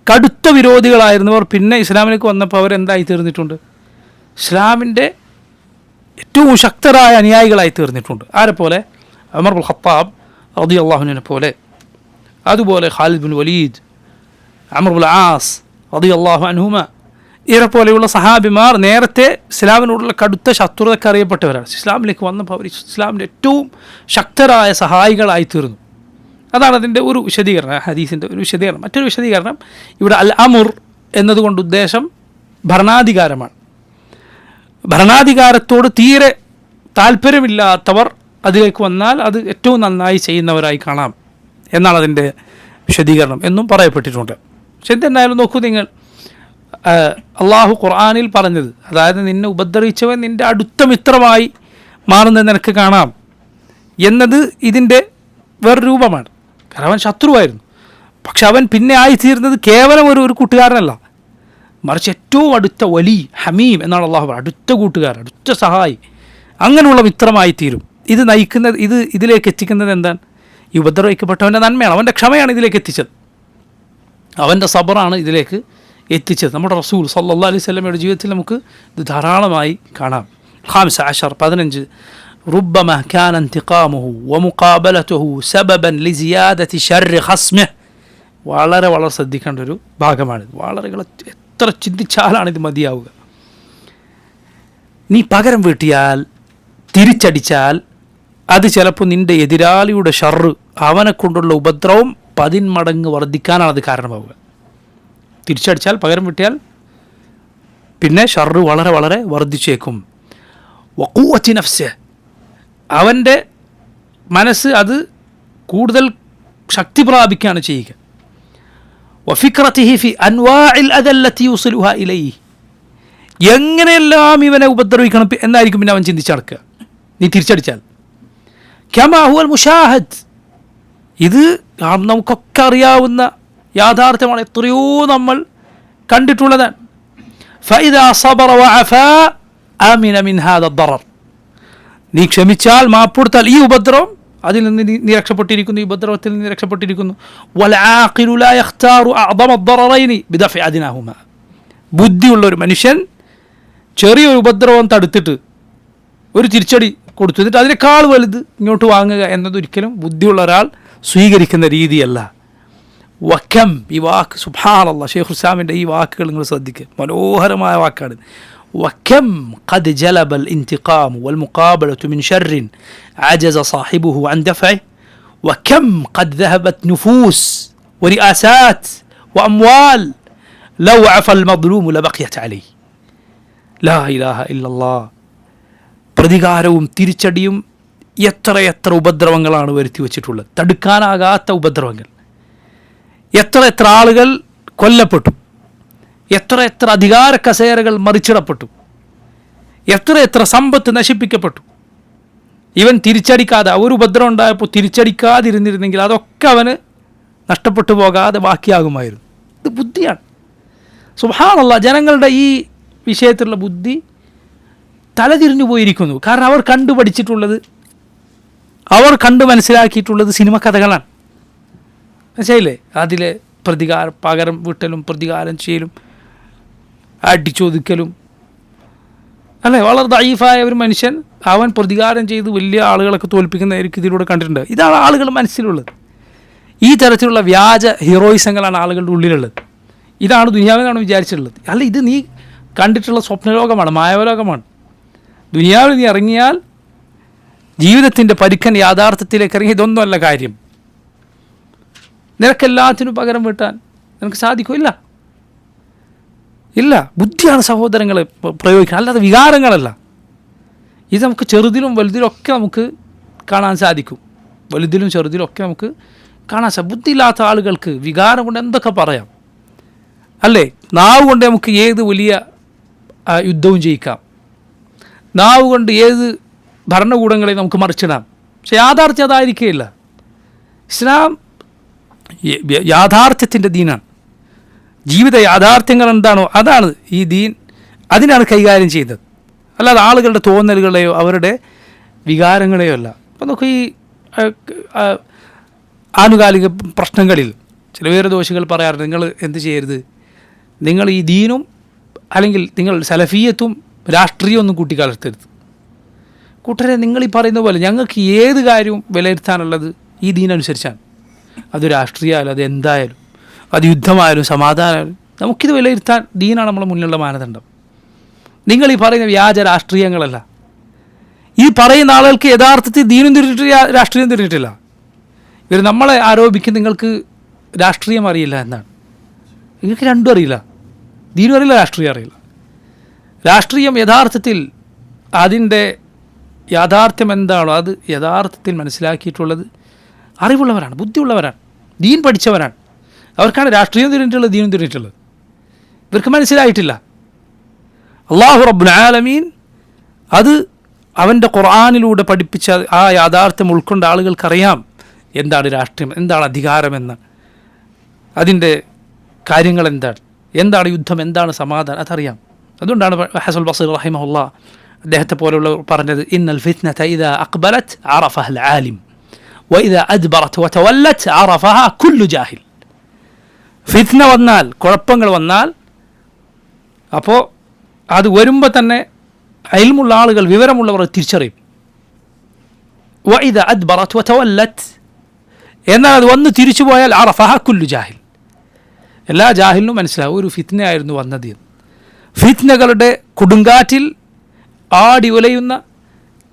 കടുത്ത വിരോധികളായിരുന്നവർ പിന്നെ ഇസ്ലാമിലേക്ക് വന്നപ്പോൾ അവരെന്തായി തീർന്നിട്ടുണ്ട്? ഇസ്ലാമിൻ്റെ ഏറ്റവും ശക്തരായ അനുയായികളായി തീർന്നിട്ടുണ്ട്. ആരെപ്പോലെ? ഉമർ ഇബ്നുൽ ഖത്താബ് റളിയല്ലാഹു അൻഹുവിനെ പോലെ, അതുപോലെ ഖാലിദ് ബിൻ വലീദ്, അംർ ഇബ്നുൽ ആസ് റളിയല്ലാഹു അൻഹുമ, ഇവരെപ്പോലെയുള്ള സഹാബിമാർ നേരത്തെ ഇസ്ലാമിനോടുള്ള കടുത്ത ശത്രുതയ്ക്ക് അറിയപ്പെട്ടവരാണ്. ഇസ്ലാമിലേക്ക് വന്നപ്പോൾ അവർ ഇസ്ലാമിൻ്റെ ഏറ്റവും ശക്തരായ സഹായികളായി തീർന്നു. അതാണ് അതിൻ്റെ ഒരു വിശദീകരണം, ഹദീസിൻ്റെ ഒരു വിശദീകരണം. മറ്റൊരു വിശദീകരണം, ഇവിടെ അൽ അമുർ എന്നതുകൊണ്ട് ഉദ്ദേശം ഭരണാധികാരമാണ്. ഭരണാധികാരത്തോട് തീരെ താല്പര്യമില്ലാത്തവർ അതിലേക്ക് വന്നാൽ അത് ഏറ്റവും നന്നായി ചെയ്യുന്നവരായി കാണാം എന്നാണ് അതിൻ്റെ വിശദീകരണം എന്നും പറയപ്പെട്ടിട്ടുണ്ട്. പക്ഷെ എന്തെന്നായാലും നോക്കൂ നിങ്ങൾ, അള്ളാഹു ഖുർആനിൽ പറഞ്ഞത്, അതായത് നിന്നെ ഉപദ്രവിച്ചവൻ നിൻ്റെ അടുത്ത മിത്രമായി മാറുന്നത് നിനക്ക് കാണാം എന്നത് ഇതിൻ്റെ വേറെ രൂപമാണ്. കാരണം അവൻ ശത്രുവായിരുന്നു, പക്ഷെ അവൻ പിന്നെ ആയിത്തീരുന്നത് കേവലം ഒരു കൂട്ടുകാരനല്ല, മറിച്ച് ഏറ്റവും അടുത്ത വലി ഹമീം എന്നാണ് അള്ളാഹു പറയുന്നത്. അടുത്ത കൂട്ടുകാരൻ, അടുത്ത സഹായി, അങ്ങനെയുള്ള മിത്രമായി തീരും. ഇത് നയിക്കുന്നത്, ഇതിലേക്ക് എത്തിക്കുന്നത് എന്താണ്? ഈ ഉപദ്രവിക്കപ്പെട്ടവൻ്റെ നന്മയാണ്, അവൻ്റെ ക്ഷമയാണ് ഇതിലേക്ക് എത്തിച്ചത്, അവൻ്റെ സബറാണ് ഇതിലേക്ക് എത്തിച്ചത്. നമ്മുടെ റസൂൽ സല്ലല്ലാഹു അലൈഹി വസല്ലമയുടെ ജീവിതത്തിൽ നമുക്ക് ഇത് ധാരാളമായി കാണാം. 15 ربما كان انتقامه ومقابلته سببا لزيادة شر خصمه. വളരെ ശ്രദ്ധിക്കേണ്ട ഒരു ഭാഗമാണിത്. വളരെ എത്ര ചിന്തിച്ചാലാണ് ഇത് മതിയാവുക. നീ പകരം വീട്ടിയാൽ, തിരിച്ചടിച്ചാൽ അത് ചിലപ്പോൾ നിൻ്റെ എതിരാളിയുടെ ഷർറ്, അവനെ കൊണ്ടുള്ള ഉപദ്രവം 10 മടങ്ങ് വർദ്ധിക്കാനാണ് അത് കാരണമാവുക. തിരിച്ചടിച്ചാൽ, പകരം വീട്ടിയാൽ പിന്നെ ഷർറ് വളരെ വർദ്ധിച്ചേക്കും. വഖൂവത്തി നഫ്സ്, അവൻ്റെ മനസ്സ് അത് കൂടുതൽ ശക്തി പ്രാപിക്കുകയാണ് ചെയ്യുക. വഫിക്രതിഹി ഫി അൻവാഇൽ അദല്ലതി യുസിലുഹാ ഇലൈഹി, എങ്ങനെയെല്ലാം ഇവനെ ഉപദ്രവിക്കണം എന്നായിരിക്കും പിന്നെ അവൻ ചിന്തിച്ച് നടക്കുക നീ തിരിച്ചടിച്ചാൽ. കമാ ഹുവൽ മുഷാഹദ്, ഇത് നമുക്കൊക്കെ അറിയാവുന്ന യാഥാർത്ഥ്യമാണ്, എത്രയോ നമ്മൾ കണ്ടിട്ടുള്ളതാണ്. ഫഇദാ സബറ വഅഫാ ആമിന മിൻ ഹാദാ ദറർ, നീ ക്ഷമിച്ചാൽ, മാപ്പെടുത്താൽ, ഈ ഉപദ്രവം അതിൽ നിന്ന് നീ രക്ഷപ്പെട്ടിരിക്കുന്നു, ഈ ഉപദ്രവത്തിൽ നിന്ന് രക്ഷപ്പെട്ടിരിക്കുന്നു. വൽ ആഖിലു ലാ യഖ്താറു അഅദമ ദററൈനി ബിദഫഇ അദ്നാഹുമാ, ബുദ്ധിയുള്ള ഒരു മനുഷ്യൻ ചെറിയൊരു ഉപദ്രവം തടുത്തിട്ട് ഒരു തിരിച്ചടി കൊടുത്തു, എന്നിട്ട് അതിനേക്കാൾ വലുത് ഇങ്ങോട്ട് വാങ്ങുക എന്നതൊരിക്കലും ബുദ്ധിയുള്ള ഒരാൾ സ്വീകരിക്കുന്ന രീതിയല്ല. വക്കം, ഈ വാക്ക് സുബ്ഹാനല്ലാഹ്, ഷെയ്ഖുൽ ഇസ്ലാമിൻ്റെ ഈ വാക്കുകൾ നിങ്ങൾ ശ്രദ്ധിക്കുക, മനോഹരമായ വാക്കാണ്. വക്കം ഖദ് ജലബൽ ഇന്തിഖാം വൽ മുഖാബലതു മിൻ ശർറിൻ അജസ സാഹിബുഹു അൻ ദഫഇ വക്കം ഖദ് ദഹബത് നുഫൂസ് വരിആസാത് വഅംവാൽ ലൗ അഫൽ മദ്ലൂം ലബഖിയത് അലൈഹി. ലാ ഇലാഹ ഇല്ലല്ലാഹ്. പ്രതികാരവും തിരിച്ചടിയും എത്ര ഉപദ്രവങ്ങളാണ് വരുത്തി വച്ചിട്ടുള്ളത്, തടുക്കാനാകാത്ത ഉപദ്രവങ്ങൾ. എത്ര ആളുകൾ കൊല്ലപ്പെട്ടു, എത്ര അധികാര കസേരകൾ മറിച്ചിടപ്പെട്ടു, എത്ര സമ്പത്ത് നശിപ്പിക്കപ്പെട്ടു. ഇവൻ തിരിച്ചടിക്കാതെ, ഒരു ഉപദ്രവം ഉണ്ടായപ്പോൾ തിരിച്ചടിക്കാതിരുന്നിരുന്നെങ്കിൽ അതൊക്കെ അവന് നഷ്ടപ്പെട്ടു പോകാതെ ബാക്കിയാകുമായിരുന്നു. ഇത് ബുദ്ധിയാണ്. സുബ്ഹാനല്ലാഹ്, ജനങ്ങളുടെ ഈ വിഷയത്തിലുള്ള ബുദ്ധി തലതിരിഞ്ഞു പോയിരിക്കുന്നു. കാരണം അവർ കണ്ടുപഠിച്ചിട്ടുള്ളത്, അവർ കണ്ടു മനസ്സിലാക്കിയിട്ടുള്ളത് സിനിമ കഥകളാണ്. മനസ്സിലായില്ലേ? അതിലെ പകരം വീട്ടലും പ്രതികാരം ചെയ്യലും അടിച്ചൊതുക്കലും അല്ലേ. വളരെ ദഈഫായ ഒരു മനുഷ്യൻ അവൻ പ്രതികാരം ചെയ്ത് വലിയ ആളുകളൊക്കെ തോൽപ്പിക്കുന്നതായിരിക്കും ഇതിലൂടെ കണ്ടിട്ടുണ്ട്. ഇതാണ് ആളുകൾ മനസ്സിലുള്ളത്. ഈ തരത്തിലുള്ള വ്യാജ ഹീറോയിസങ്ങളാണ് ആളുകളുടെ ഉള്ളിലുള്ളത്. ഇതാണ് ദുനിയാവിലാണ് വിചാരിച്ചിട്ടുള്ളത്. അല്ല, ഇത് നീ കണ്ടിട്ടുള്ള സ്വപ്നലോകമാണ്, മായാവലോകമാണ്. ദുനിയാവിൽ നീ ഇറങ്ങിയാൽ ജീവിതത്തിൻ്റെ പരുക്കൻ യാഥാർത്ഥ്യത്തിലേക്ക് ഇറങ്ങി ഇതൊന്നുമല്ല കാര്യം. നിനക്കെല്ലാത്തിനും പകരം വീട്ടാൻ നിനക്ക് സാധിക്കില്ല. ഇല്ല, ബുദ്ധിയാണ് സഹോദരങ്ങളെ പ്രയോഗിക്കുക, അല്ലാതെ വികാരങ്ങളല്ല. ഇത് നമുക്ക് ചെറുതിലും വലുതിലൊക്കെ നമുക്ക് കാണാൻ സാധിക്കും. വലുതിലും ചെറുതിലൊക്കെ നമുക്ക് കാണാൻ സാധിക്കും. ബുദ്ധിയില്ലാത്ത ആളുകൾക്ക് വികാരം കൊണ്ട് എന്തൊക്കെ പറയാം അല്ലേ. നാവ് കൊണ്ട് നമുക്ക് ഏത് വലിയ യുദ്ധവും ജയിക്കാം, നാവ് കൊണ്ട് ഏത് ഭരണകൂടങ്ങളെ നമുക്ക് മറിച്ചിടാം. പക്ഷെ യാഥാർത്ഥ്യം അതായിരിക്കുകയില്ല. ഇസ്ലാം യാഥാർത്ഥ്യത്തിൻ്റെ ദീനാണ്. ജീവിത യാഥാർത്ഥ്യങ്ങൾ എന്താണോ അതാണ് ഈ ദീൻ, അതിനാണ് കൈകാര്യം ചെയ്തത്. അല്ലാതെ ആളുകളുടെ തോന്നലുകളെയോ അവരുടെ വികാരങ്ങളെയോ അല്ല. അപ്പം നമുക്ക് ഈ ആനുകാലിക പ്രശ്നങ്ങളിൽ ചില വീരദോഷികൾ പറയാറുണ്ട്, നിങ്ങൾ എന്ത് ചെയ്യരുത്, നിങ്ങൾ ഈ ദീനും അല്ലെങ്കിൽ നിങ്ങൾ സലഫിയത്തും രാഷ്ട്രീയമൊന്നും കൂട്ടിക്കലർത്തരുത്. കൂട്ടരെ, നിങ്ങൾ ഈ പറയുന്ന പോലെ ഞങ്ങൾക്ക് ഏത് കാര്യവും വിലയിരുത്താനുള്ളത് ഈ ദീനനുസരിച്ചാണ്. അത് രാഷ്ട്രീയമായാലും അത് എന്തായാലും, അത് യുദ്ധമായാലും സമാധാനമായാലും നമുക്കിത് വിലയിരുത്താൻ ദീനാണ് നമ്മുടെ മുന്നിലുള്ള മാനദണ്ഡം. നിങ്ങൾ ഈ പറയുന്ന വ്യാജ രാഷ്ട്രീയങ്ങളല്ല. ഈ പറയുന്ന ആളുകൾക്ക് യഥാർത്ഥത്തിൽ ദീനും തിരിഞ്ഞിട്ടില്ല, രാഷ്ട്രീയം തിരിഞ്ഞിട്ടില്ല. ഇവർ നമ്മളെ ആരോപിക്കും നിങ്ങൾക്ക് രാഷ്ട്രീയം അറിയില്ല എന്നാണ്. നിങ്ങൾക്ക് രണ്ടും അറിയില്ല, ദീനും അറിയില്ല, രാഷ്ട്രീയം അറിയില്ല. രാഷ്ട്രീയം യഥാർത്ഥത്തിൽ അതിൻ്റെ യാഥാർത്ഥ്യം എന്താണോ അത് യഥാർത്ഥത്തിൽ മനസ്സിലാക്കിയിട്ടുള്ളത് അറിവുള്ളവരാണ്, ബുദ്ധിയുള്ളവരാണ്, ദീൻ പഠിച്ചവരാണ്. അവർക്കാണ് രാഷ്ട്രീയം തിരിഞ്ഞിട്ടുള്ളത്, ദീനും തിരിഞ്ഞിട്ടുള്ളത്. ഇവർക്ക് മനസ്സിലായിട്ടില്ല. അല്ലാഹു റബ്ബുൽ ആലമീൻ അത് അവൻ്റെ ഖുർആനിലൂടെ പഠിപ്പിച്ച ആ യാഥാർത്ഥ്യം ഉൾക്കൊണ്ട ആളുകൾക്കറിയാം എന്താണ് രാഷ്ട്രീയം, എന്താണ് അധികാരമെന്ന്, അതിൻ്റെ കാര്യങ്ങൾ എന്താണ് യുദ്ധം, എന്താണ് സമാധാനം, അതറിയാം. അതുകൊണ്ടാണ് ഹസൻ ബസ്രി റഹിമഹുല്ലാഹ് അദ്ദേഹത്തെ പോലുള്ളവർ പറഞ്ഞത്, ഇന്നൽ ഫിത്നത ഇദാ അഖ്ബലത് അറഫഹൽ ആലിം വഇദാ അദ്ബറത് വതവല്ലത് അറഫഹ കുല്ലു ജാഹിൽ. ഫിത്ന വന്നാൽ, കുഴപ്പങ്ങൾ വന്നാൽ, അപ്പോൾ അത് വരുമ്പോൾ തന്നെ ഇൽമുള്ള ആളുകൾ, വിവരമുള്ളവർ തിരിച്ചറിയും. വഇദാ അദ്ബറത് വതവല്ലത്, എന്നാൽ അത് വന്ന് തിരിച്ചു പോയാൽ അറഫഹ കുല്ലു ജാഹിൽ, എല്ലാ ജാഹിലിനും മനസ്സിലാവും ഒരു ഫിത്നയായിരുന്നു വന്നത്. ഫിത്നകളുടെ കൊടുങ്കാറ്റിൽ ആടി ഉലയുന്ന,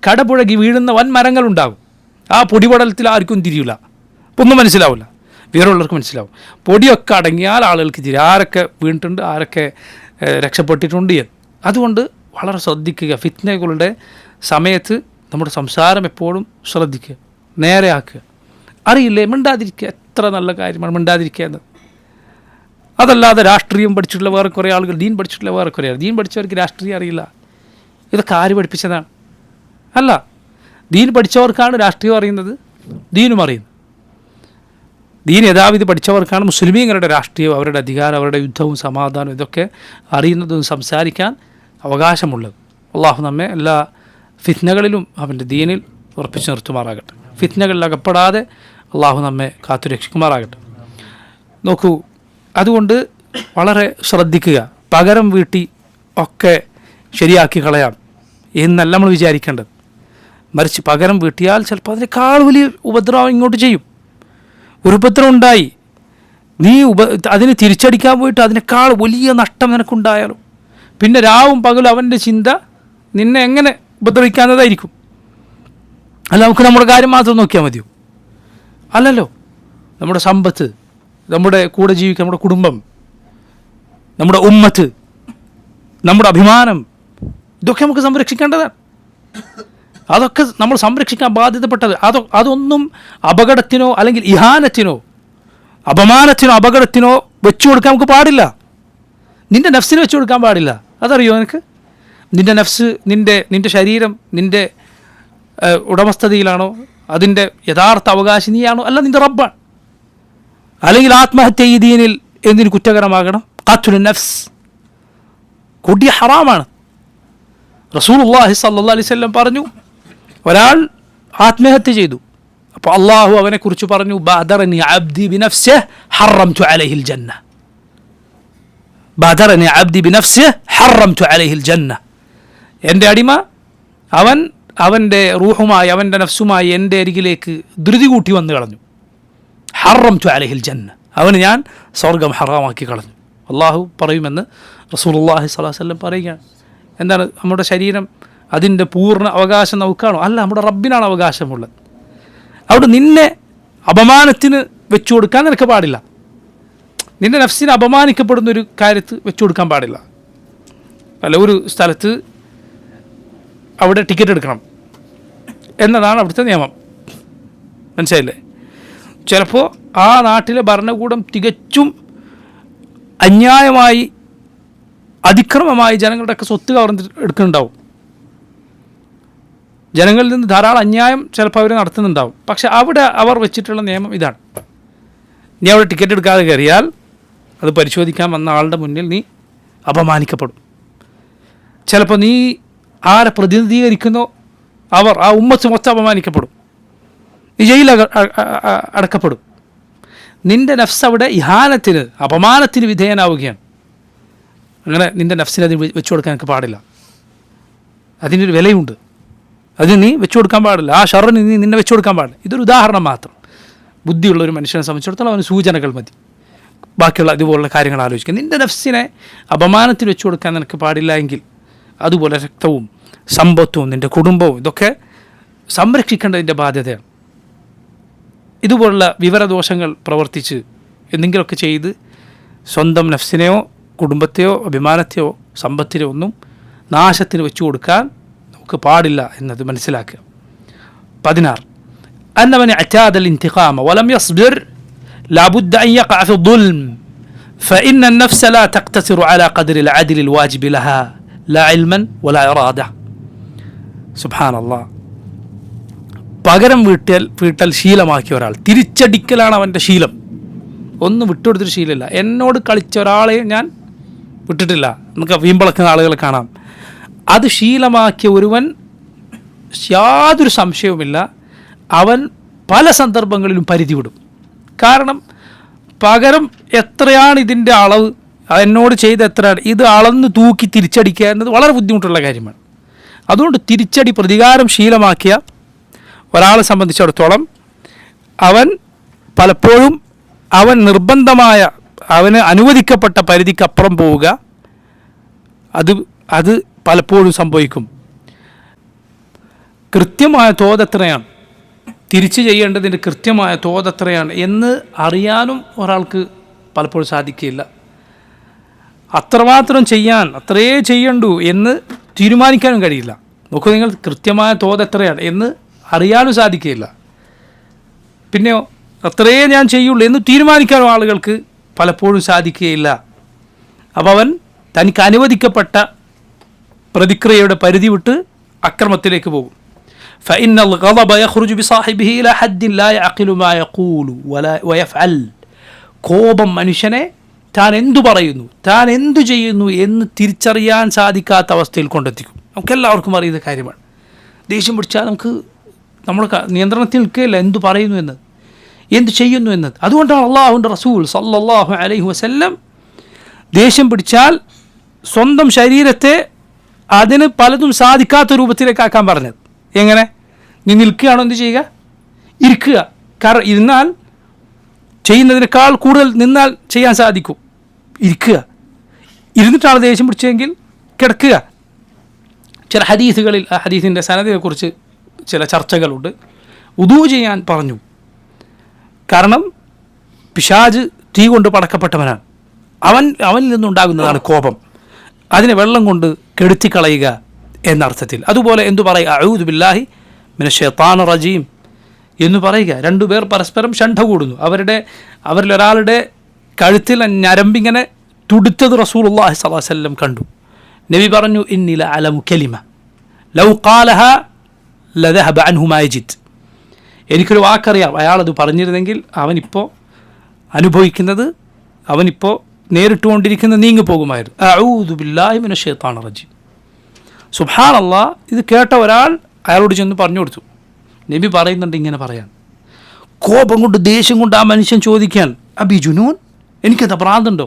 കടപുഴകി വീഴുന്ന വൻ മരങ്ങളുണ്ടാകും. ആ പൊടിപടലത്തിൽ ആർക്കും തിരിയില്ല, ഒന്നും മനസ്സിലാവില്ല, വേറുള്ളവർക്ക് മനസ്സിലാവും. പൊടിയൊക്കെ അടങ്ങിയാൽ ആളുകൾക്ക് തിരി, ആരൊക്കെ വീണിട്ടുണ്ട്, ആരൊക്കെ രക്ഷപ്പെട്ടിട്ടുണ്ട് എന്ന്. അതുകൊണ്ട് വളരെ ശ്രദ്ധിക്കുക. ഫിത്നകളുടെ സമയത്ത് നമ്മുടെ സംസാരം എപ്പോഴും ശ്രദ്ധിക്കുക, നേരെയാക്കുക. അറിയില്ലേ, മിണ്ടാതിരിക്കുക, എത്ര നല്ല കാര്യമാണ് മിണ്ടാതിരിക്കുക എന്നത്. അതല്ലാതെ രാഷ്ട്രീയം പഠിച്ചിട്ടുള്ള വേറെ കുറേ ആളുകൾ, ദീൻ പഠിച്ചിട്ടുള്ള വേറെ കുറേ ആൾ. ദീൻ പഠിച്ചവർക്ക് രാഷ്ട്രീയം അറിയില്ല. ഇതൊക്കെ ആര് പഠിപ്പിച്ചതാണ്? അല്ല, ദീൻ പഠിച്ചവർക്കാണ് രാഷ്ട്രീയം അറിയുന്നത്, ദീനും അറിയുന്നത്. ദീൻ യഥാവിധി പഠിച്ചവർക്കാണ് മുസ്ലിമീങ്ങളുടെ രാഷ്ട്രീയവും അവരുടെ അധികാരം, അവരുടെ യുദ്ധവും സമാധാനവും ഇതൊക്കെ അറിയുന്നതും സംസാരിക്കാൻ അവകാശമുള്ളത്. അള്ളാഹു നമ്മെ എല്ലാ ഫിത്നകളിലും അവൻ്റെ ദീനിൽ ഉറപ്പിച്ചു നിർത്തുമാറാകട്ടെ. ഫിത്നകളിൽ അകപ്പെടാതെ അള്ളാഹു നമ്മെ കാത്തുരക്ഷിക്കുമാറാകട്ടെ. നോക്കൂ, അതുകൊണ്ട് വളരെ ശ്രദ്ധിക്കുക. പകരം വീട്ടി ഒക്കെ ശരിയാക്കി കളയാം എന്നല്ല നമ്മൾ വിചാരിക്കേണ്ടത്. മറിച്ച് പകരം വീട്ടിയാൽ ചിലപ്പോൾ അതിനേക്കാൾ വലിയ ഉപദ്രവം ഇങ്ങോട്ട് ചെയ്യും. ഒരു ഉപദ്രവം ഉണ്ടായി, നീ അതിന് തിരിച്ചടിക്കാൻ പോയിട്ട് അതിനേക്കാൾ വലിയ നഷ്ടം നിനക്കുണ്ടായാലും പിന്നെ രാവും പകലും അവൻ്റെ ചിന്ത നിന്നെ എങ്ങനെ ഉപദ്രവിക്കാവുന്നതായിരിക്കും. അല്ല, നമുക്ക് നമ്മുടെ കാര്യം മാത്രം നോക്കിയാൽ മതിയോ? അല്ലല്ലോ. നമ്മുടെ സമ്പത്ത്, നമ്മുടെ കൂടെ ജീവിക്കുക, നമ്മുടെ കുടുംബം, നമ്മുടെ ഉമ്മത്ത്, നമ്മുടെ അഭിമാനം, ഇതൊക്കെ നമുക്ക് സംരക്ഷിക്കേണ്ടതാണ്. അതൊക്കെ നമ്മൾ സംരക്ഷിക്കാൻ ബാധ്യതപ്പെട്ടത്. അതൊന്നും അപകടത്തിനോ അല്ലെങ്കിൽ ഇഹാനത്തിനോ അപമാനത്തിനോ അപകടത്തിനോ വെച്ചു കൊടുക്കാൻ നമുക്ക് പാടില്ല. നിൻ്റെ നഫ്സിന് വെച്ചു കൊടുക്കാൻ പാടില്ല. അതറിയോ നിനക്ക്? നിൻ്റെ നഫ്സ്, നിൻ്റെ ശരീരം നിൻ്റെ ഉടമസ്ഥതയിലാണോ? അതിൻ്റെ യഥാർത്ഥ അവകാശി നീയാണോ? അല്ല, നിൻ്റെ റബ്ബാണ്. അല്ലെങ്കിൽ ആത്മഹത്യ ഈ ദീനിൽ എന്തിന് കുറ്റകരമാകണം? ഖത്ലുൻ നഫ്സ് കൊടിയ ഹറാമാണ്. റസൂലുള്ളാഹി സ്വല്ലല്ലാഹു അലൈഹി വസല്ലം പറഞ്ഞു, ഒരാൾ ആത്മഹത്യ ചെയ്തു, അപ്പോൾ അള്ളാഹു അവനെക്കുറിച്ച് പറഞ്ഞു, ബഅദറനി അബ്ദി ബിനഫ്സിഹി ഹറംതു അലൈഹിൽ ജന്ന. ബഅദറനി അബ്ദി ബിനഫ്സിഹി ഹറംതു അലൈഹിൽ ജന്ന. എൻ്റെ അടിമ അവൻ്റെ റൂഹുമായി അവൻ്റെ നഫ്സുമായി എൻ്റെ അരികിലേക്ക് ധൃതി കൂട്ടി വന്നു കളഞ്ഞു. ഹറംതു അലൈഹിൽ ജന്ന, അവന് ഞാൻ സ്വർഗം ഹറാമാക്കി കളഞ്ഞു. അള്ളാഹു പറയുമെന്ന് റസൂലുള്ളാഹി സ്വല്ലല്ലാഹു അലൈഹി വസല്ലം പറയുകയാണ്. എന്താണ്? നമ്മുടെ ശരീരം അതിൻ്റെ പൂർണ്ണ അവകാശം നമുക്കാണോ? അല്ല, നമ്മുടെ റബ്ബിനാണ് അവകാശമുള്ളത്. അവിടെ നിന്നെ അപമാനത്തിന് വെച്ചു കൊടുക്കാൻ നിനക്ക് പാടില്ല. നിൻ്റെ നഫ്സിനെ അപമാനിക്കപ്പെടുന്ന ഒരു കാര്യത്ത് വെച്ചു കൊടുക്കാൻ പാടില്ല. അല്ല, ഒരു സ്ഥലത്ത് അവിടെ ടിക്കറ്റ് എടുക്കണം എന്നതാണ് അവിടുത്തെ നിയമം. മനസ്സിലായില്ലേ? ചിലപ്പോൾ ആ നാട്ടിലെ ഭരണകൂടം തികച്ചും അന്യായമായി അതിക്രമമായി ജനങ്ങളുടെയൊക്കെ സ്വത്ത് കവർന്ന് എടുക്കുന്നുണ്ടാവും. ജനങ്ങളിൽ നിന്ന് ധാരാളം അന്യായം ചിലപ്പോൾ അവർ നടത്തുന്നുണ്ടാവും. പക്ഷെ അവിടെ അവർ വെച്ചിട്ടുള്ള നിയമം ഇതാണ്: നീ അവിടെ ടിക്കറ്റ് എടുക്കാതെ കയറിയാൽ അത് പരിശോധിക്കാൻ വന്ന ആളുടെ മുന്നിൽ നീ അപമാനിക്കപ്പെടും. ചിലപ്പോൾ നീ ആരെ പ്രതിനിധീകരിക്കുന്നോ അവർ, ആ ഉമ്മത്ത് മൊത്തം അപമാനിക്കപ്പെടും. നീ ജയിലിൽ അടക്കപ്പെടും. നിൻ്റെ നഫ്സ് അവിടെ ഇഹാനത്തിന്, അപമാനത്തിന് വിധേയനാവുകയാണ്. അങ്ങനെ നിൻ്റെ നഫ്സിനെ അതിന് വെച്ചു കൊടുക്കാൻ എനിക്ക് പാടില്ല. അതിനൊരു വിലയുണ്ട്. അതിന് നീ വെച്ചു കൊടുക്കാൻ പാടില്ല. ആ ഷർറിന് നീ നിന്നെ വെച്ചു കൊടുക്കാൻ പാടില്ല. ഇതൊരു ഉദാഹരണം മാത്രം. ബുദ്ധിയുള്ള ഒരു മനുഷ്യനെ സംബന്ധിച്ചിടത്തോളം അവന് സൂചനകൾ മതി. ബാക്കിയുള്ള ഇതുപോലുള്ള കാര്യങ്ങൾ ആലോചിക്കുക. നിൻ്റെ നഫ്സിനെ അപമാനത്തിൽ വെച്ചു കൊടുക്കാൻ നിനക്ക് പാടില്ല എങ്കിൽ അതുപോലെ രക്തവും സമ്പത്തും നിൻ്റെ കുടുംബവും ഇതൊക്കെ സംരക്ഷിക്കേണ്ടതിൻ്റെ ബാധ്യതയാണ്. ഇതുപോലുള്ള വിവരദോഷങ്ങൾ പ്രവർത്തിച്ച് എന്തെങ്കിലുമൊക്കെ ചെയ്ത് സ്വന്തം നഫ്സിനെയോ കുടുംബത്തെയോ അഭിമാനത്തെയോ സമ്പത്തിനെയോ ഒന്നും നാശത്തിന് വെച്ചു കൊടുക്കാൻ നമുക്ക് പാടില്ല എന്നത് മനസ്സിലാക്കുക. 16 أن من اعتاد الانتقام ولم يصبر لابد أن يقع في الظلم فإن النفس لا تقتصر على قدر العدل الواجب لها لا علما ولا إرادة. سبحان الله. പകരം വീട്ടൽ ശീലമാക്കിയ ഒരാൾ, തിരിച്ചടിക്കലാണ് അവൻ്റെ ശീലം. ഒന്നും വിട്ടുകൊടുത്തൊരു ശീലമില്ല. എന്നോട് കളിച്ച ഒരാളെ ഞാൻ വിട്ടിട്ടില്ല. നമുക്ക് വീമ്പളക്കുന്ന ആളുകളെ കാണാം. അത് ശീലമാക്കിയ ഒരുവൻ യാതൊരു സംശയവുമില്ല അവൻ പല സന്ദർഭങ്ങളിലും പരിധി വിടും. കാരണം പകരം എത്രയാണ് ഇതിൻ്റെ അളവ്, എന്നോട് ചെയ്ത എത്രയാണ്, ഇത് അളന്ന് തൂക്കി തിരിച്ചടിക്കുക എന്നത് വളരെ ബുദ്ധിമുട്ടുള്ള കാര്യമാണ്. അതുകൊണ്ട് തിരിച്ചടി, പ്രതികാരം ശീലമാക്കിയ ഒരാളെ സംബന്ധിച്ചിടത്തോളം അവൻ പലപ്പോഴും നിർബന്ധമായ അവന് അനുവദിക്കപ്പെട്ട പരിധിക്കപ്പുറം പോവുക, അത് പലപ്പോഴും സംഭവിക്കും. കൃത്യമായ തോതെത്രയാണ്, തിരിച്ചു ചെയ്യേണ്ടതിൻ്റെ കൃത്യമായ തോതെത്രയാണ് എന്ന് അറിയാനും ഒരാൾക്ക് പലപ്പോഴും സാധിക്കില്ല. അത്രമാത്രം ചെയ്യാൻ, അത്രേ ചെയ്യണ്ടു എന്ന് തീരുമാനിക്കാനും കഴിയില്ല. നോക്കൂ, നിങ്ങൾ കൃത്യമായ തോതെത്രയാണ് എന്ന് അറിയാനും സാധിക്കില്ല. പിന്നെയോ അത്രേ ഞാൻ ചെയ്യുള്ളൂ എന്ന് തീരുമാനിക്കാനും ആളുകൾക്ക് പലപ്പോഴും സാധിക്കുകയില്ല. അപ്പോൾ അവൻ തനിക്ക് അനുവദിക്കപ്പെട്ട പ്രതിക്രിയയുടെ പരിധി വിട്ട് അക്രമത്തിലേക്ക് പോകും. فإن الغضب يخرج بصاحبه إلى حد لا يعقل ما يقول ويفعل. കോപം മനുഷ്യനെ താൻ എന്തു പറയുന്നു, താൻ എന്തു ചെയ്യുന്നു എന്ന് തിരിച്ചറിയാൻ സാധിക്കാത്ത അവസ്ഥയിൽ കൊണ്ടെത്തിക്കും. നമുക്കെല്ലാവർക്കും അറിയുന്ന കാര്യമാണ്. ദേഷ്യം പിടിച്ചാൽ നമ്മുടെ നിയന്ത്രണത്തിൽ നിൽക്കുകയില്ല എന്തു പറയുന്നു എന്നത്, എന്തു ചെയ്യുന്നു എന്നത്. അതുകൊണ്ടാണ് അള്ളാഹുവിൻ്റെ റസൂൽ സല്ലല്ലാഹു അലൈഹി വസല്ലം ദേഷ്യം പിടിച്ചാൽ സ്വന്തം ശരീരത്തെ അതിന് പലതും സാധിക്കാത്ത രൂപത്തിലേക്കാക്കാൻ പറഞ്ഞത്. എങ്ങനെ? നീ നിൽക്കുകയാണോ എന്ത് ചെയ്യുക? ഇരിക്കുക. കാരണം ഇരുന്നാൽ ചെയ്യുന്നതിനേക്കാൾ കൂടുതൽ നിന്നാൽ ചെയ്യാൻ സാധിക്കും. ഇരിക്കുക. ഇരുന്നിട്ടാണ് ദേഷ്യം പിടിച്ചതെങ്കിൽ കിടക്കുക. ചില ഹദീസുകളിൽ ആ ഹദീസിൻ്റെ സനദിനെക്കുറിച്ച് ചില ചർച്ചകളുണ്ട്. വുദൂ ചെയ്യാൻ പറഞ്ഞു. കാരണം പിശാച് തീ കൊണ്ട് പടക്കപ്പെട്ടവനാണ്. അവനിൽ നിന്നുണ്ടാകുന്നതാണ് കോപം. അതിനെ വെള്ളം കൊണ്ട് കെടുത്തിക്കളയുക എന്നർത്ഥത്തിൽ. അതുപോലെ എന്തു പറയുക? അഊദു ബില്ലാഹി മിനശ് ശൈത്താനിർ റജീം എന്ന് പറയുക. രണ്ടുപേർ പരസ്പരം ഷണ്ഠ കൂടുന്നു. അവരിലൊരാളുടെ കഴുത്തിൽ ഞരമ്പിങ്ങനെ തുടുത്തത് റസൂലുള്ളാഹി സ്വല്ലല്ലാഹു അലൈഹി വസല്ലം കണ്ടു. നബി പറഞ്ഞു, ഇന്നി ലഅലമു കലിമ ലൗ ഖാലഹ ലദഹബ അൻഹു മാ യജിദ്. എനിക്കൊരു വാക്കറിയാം, അയാളത് പറഞ്ഞിരുന്നെങ്കിൽ അവനിപ്പോൾ അനുഭവിക്കുന്നത്, അവനിപ്പോൾ നേരിട്ടുകൊണ്ടിരിക്കുന്നത് നീങ്ങിപ്പോകുമായിരുന്നു. അഊദു ബില്ലാഹി മിനശ് ശൈത്താനിർ റജീം. സുബ്ഹാനല്ലാഹ്. ഇത് കേട്ട ഒരാൾ അയാളോട് ചെന്ന് പറഞ്ഞു കൊടുത്തു. നബി പറയുന്നുണ്ട് ഇങ്ങനെ പറയാൻ. കോപം കൊണ്ട് ദേഷ്യം കൊണ്ട് ആ മനുഷ്യൻ ചോദിക്കാൻ, അബി ജുനൂൻ, എനിക്കെന്താ ഭ്രാന്തുണ്ടോ?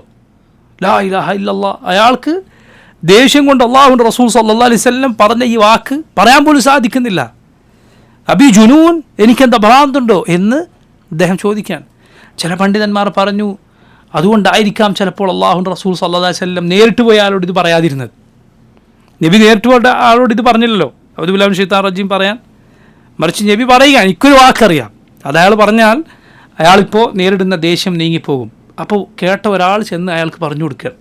ലാ ഇലാഹ ഇല്ലല്ലാഹ്. അയാൾക്ക് ദേഷ്യം കൊണ്ട് അല്ലാഹുവിൻ്റെ റസൂൽ സല്ലല്ലാഹു അലൈഹി വസല്ലം പറഞ്ഞ ഈ വാക്ക് പറയാൻ പോലും സാധിക്കുന്നില്ല. അബി ജുനൂൻ, എനിക്കെന്താ ഭ്രാന്തുണ്ടോ എന്ന് അദ്ദേഹം ചോദിക്കാൻ. ചില പണ്ഡിതന്മാർ പറഞ്ഞു, അതുകൊണ്ടായിരിക്കാം ചിലപ്പോൾ അല്ലാഹുവിൻ്റെ റസൂൽ സല്ലല്ലാഹു അലൈഹി വസല്ലം നേരിട്ട് പോയ ആളോട് ഇത് പറയാതിരുന്നത്. നബി നേരിട്ട് പോയ ആളോട് ഇത് പറഞ്ഞില്ലല്ലോ, അഊദു ബില്ലാഹി മിനശ് ശൈത്താനിർ റജീം പറയാൻ. മറിച്ച് നബി പറയുക, എനിക്കൊരു വാക്കറിയാം, അതയാൾ പറഞ്ഞാൽ അയാളിപ്പോൾ നേരിടുന്ന ദേഷ്യം നീങ്ങിപ്പോകും. അപ്പോൾ കേട്ട ഒരാൾ ചെന്ന് അയാൾക്ക് പറഞ്ഞു കൊടുക്കുക.